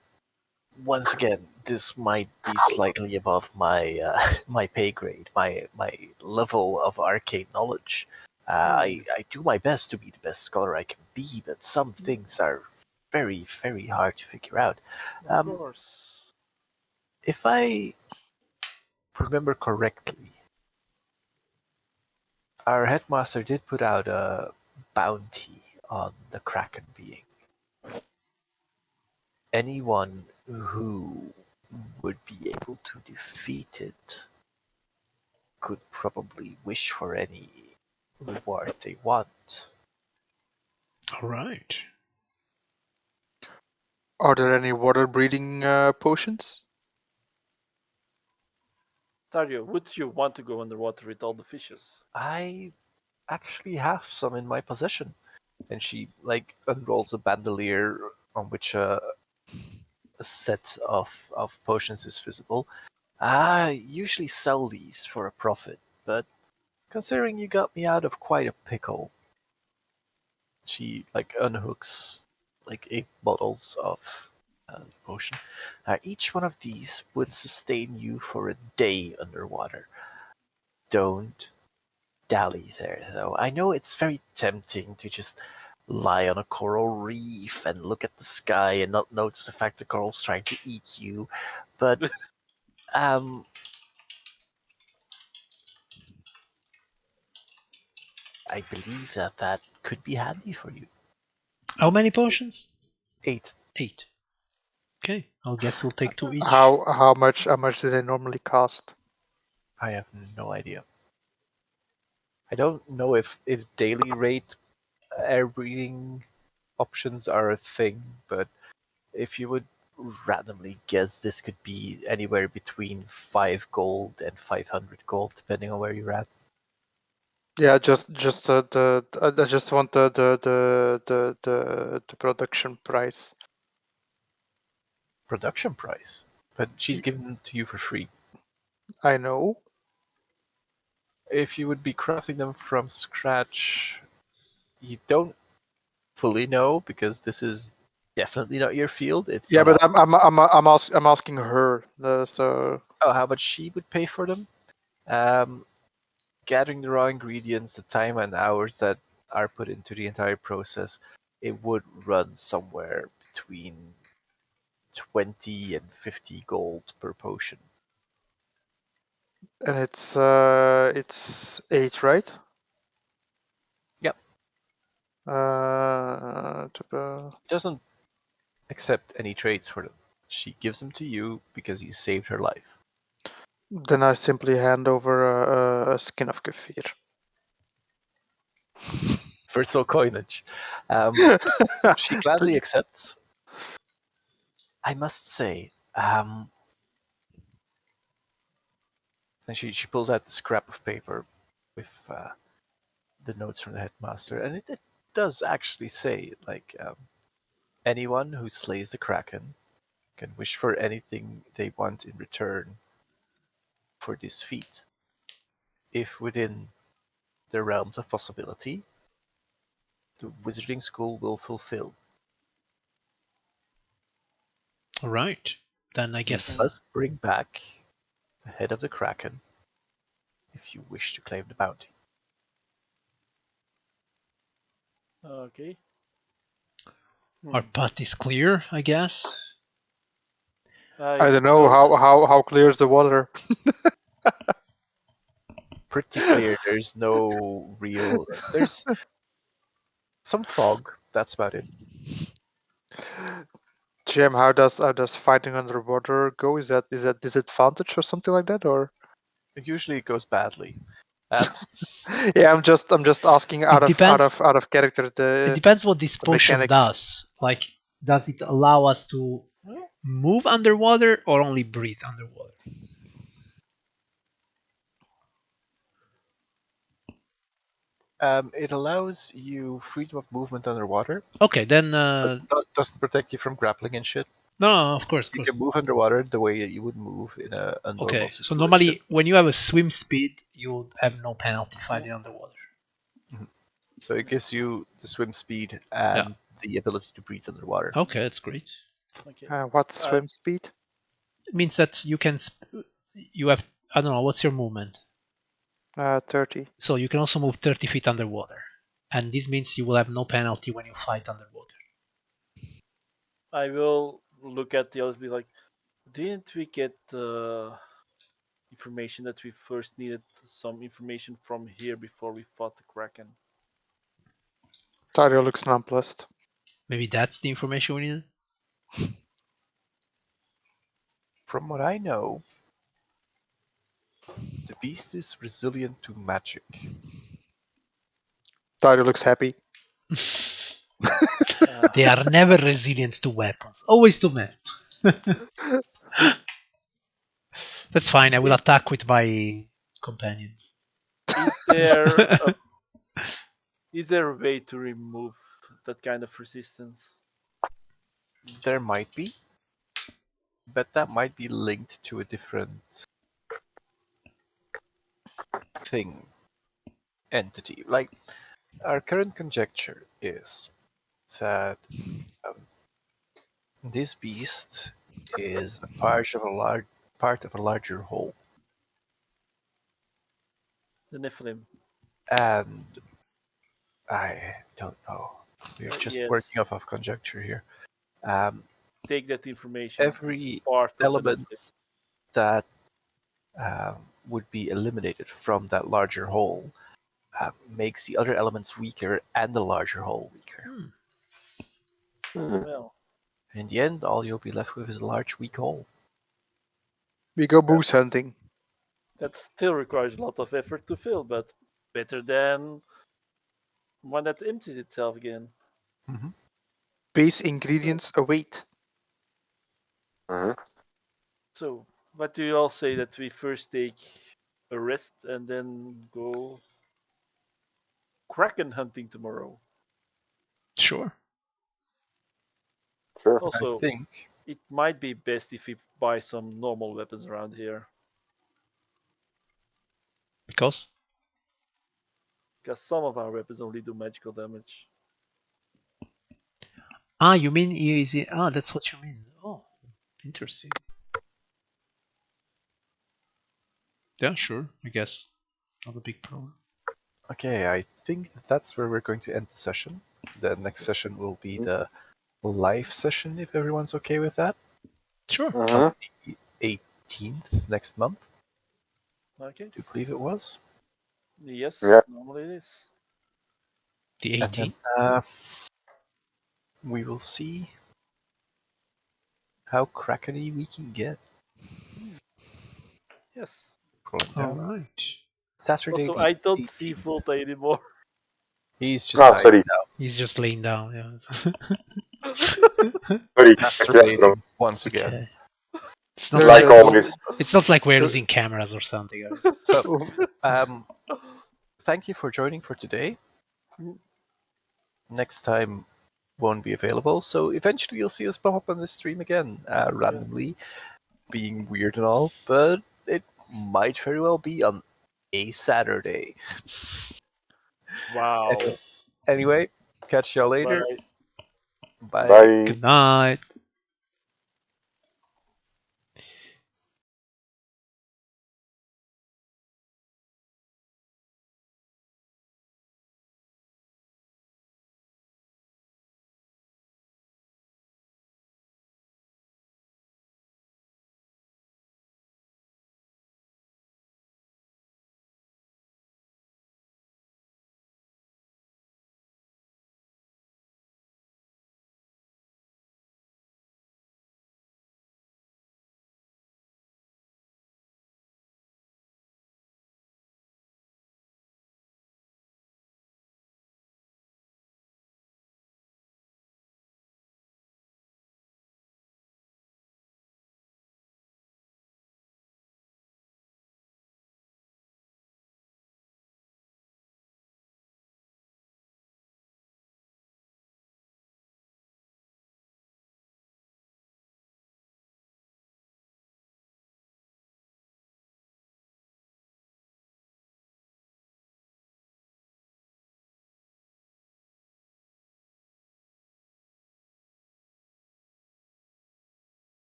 once again, this might be slightly above my my pay grade, my level of arcane knowledge. I do my best to be the best scholar I can be, but some things are very, very hard to figure out. Of Um, course. if I remember correctly, our headmaster did put out a bounty on the Kraken being. Anyone who would be able to defeat it could probably wish for any reward they want. All right. Are there any water breathing potions? Tario, would you want to go underwater with all the fishes? I actually have some in my possession. And she unrolls a bandolier on which a set of potions is visible. I usually sell these for a profit, but considering you got me out of quite a pickle, she unhooks 8 bottles of potion. Each one of these would sustain you for a day underwater. Don't dally there, though. I know it's very tempting to just lie on a coral reef and look at the sky and not notice the fact the coral's trying to eat you, but um, I believe that could be handy for you. How many potions? 8. 8. Okay, I guess we'll take 2 each. How much do they normally cost? I have no idea. I don't know if daily rate air breathing options are a thing, but if you would randomly guess, this could be anywhere between 5 gold and 500 gold, depending on where you're at. Yeah, just I just want the production price. Production price, but she's given them to you for free. I know. If you would be crafting them from scratch, you don't fully know because this is definitely not your field. It's Yeah, not. but I'm asking her. So How much she would pay for them? Um, Gathering the raw ingredients, the time and hours that are put into the entire process, it would run somewhere between 20 and 50 gold per potion. and it's 8, right? Yep. She doesn't accept any trades for them. She gives them to you because you saved her life. Then I simply hand over a skin of Kefir. For so coinage. She gladly accepts. I must say, and she pulls out the scrap of paper with the notes from the headmaster, and it does actually say, anyone who slays the Kraken can wish for anything they want in return for this feat. If within the realms of possibility, the Wizarding School will fulfill. All right. Then I You guess. must bring back the head of the Kraken if you wish to claim the bounty. Okay. Our path is clear, I guess. I don't know how clear is the water. Pretty clear. There's no real. There's some fog. That's about it. Jim, how does fighting underwater go? Is that disadvantage or something like that, or? Usually it goes badly. Yeah, I'm just asking out It depends. of character. It depends what this potion mechanics. does. Like, does it allow us to move underwater or only breathe underwater? It allows you freedom of movement underwater, Okay, then but doesn't protect you from grappling and shit. no, of course, of You course. can move underwater the way that you would move in a normal Okay, situation. so normally when you have a swim speed, you have no penalty fighting underwater. So it gives you the swim speed and the ability to breathe underwater. Okay, that's great. Okay. What's swim speed? It means that you can, you have, I don't know, what's your movement? 30. So you can also move 30 feet underwater. And this means you will have no penalty when you fight underwater. I will look at the others, be like, didn't we get information that we first needed some information from here before we fought the Kraken? Dario looks nonplussed. Maybe that's the information we needed? From what I know, the beast is resilient to magic. Dario looks happy. They are never resilient to weapons, always to men. That's fine, I will attack with my companions. Is there a way to remove that kind of resistance? There might be, but that might be linked to a different thing, entity. Like, our current conjecture is that this beast is a part of a larger whole, The Nephilim. and I don't know. We're just Yes. working off of conjecture here. Take that information. Every Part of the Nephilim. element that would be eliminated from that larger whole makes the other elements weaker and the larger whole weaker. Well, In the end, all you'll be left with is a large, weak hole. We go booze hunting. that still requires a lot of effort to fill, but better than one that empties itself again. Base ingredients await. So, what do you all say that we first take a rest and then go Kraken hunting tomorrow? Sure. Sure. Also, I think it might be best if we buy some normal weapons around here. Because? Because some of our weapons only do magical damage. Ah, you mean easy? Ah, that's what you mean. Oh, interesting. Yeah, sure. I guess not a big problem. Okay, I think that's where we're going to end the session. The next session will be the live session, if everyone's okay with that. Sure. On the 18th next month. Okay. Do you believe it was? Yes, Yeah. normally it is. The And 18th. then we will see how crackety we can get. Yes. Scrolling All down. right. Saturday. Also, the I don't 18th. see Volta anymore. He's just Oh, sorry. He's just laying down. Yeah. Sorry. masturbating once again. Okay. It's There's Like a- always. It's not like we're losing cameras or something. So, thank you for joining for today. Next time won't be available, so eventually you'll see us pop up on this stream again, randomly, being weird and all, but it might very well be on a Saturday. Wow. Anyway, catch y'all later. Bye. Bye. Bye. Good night.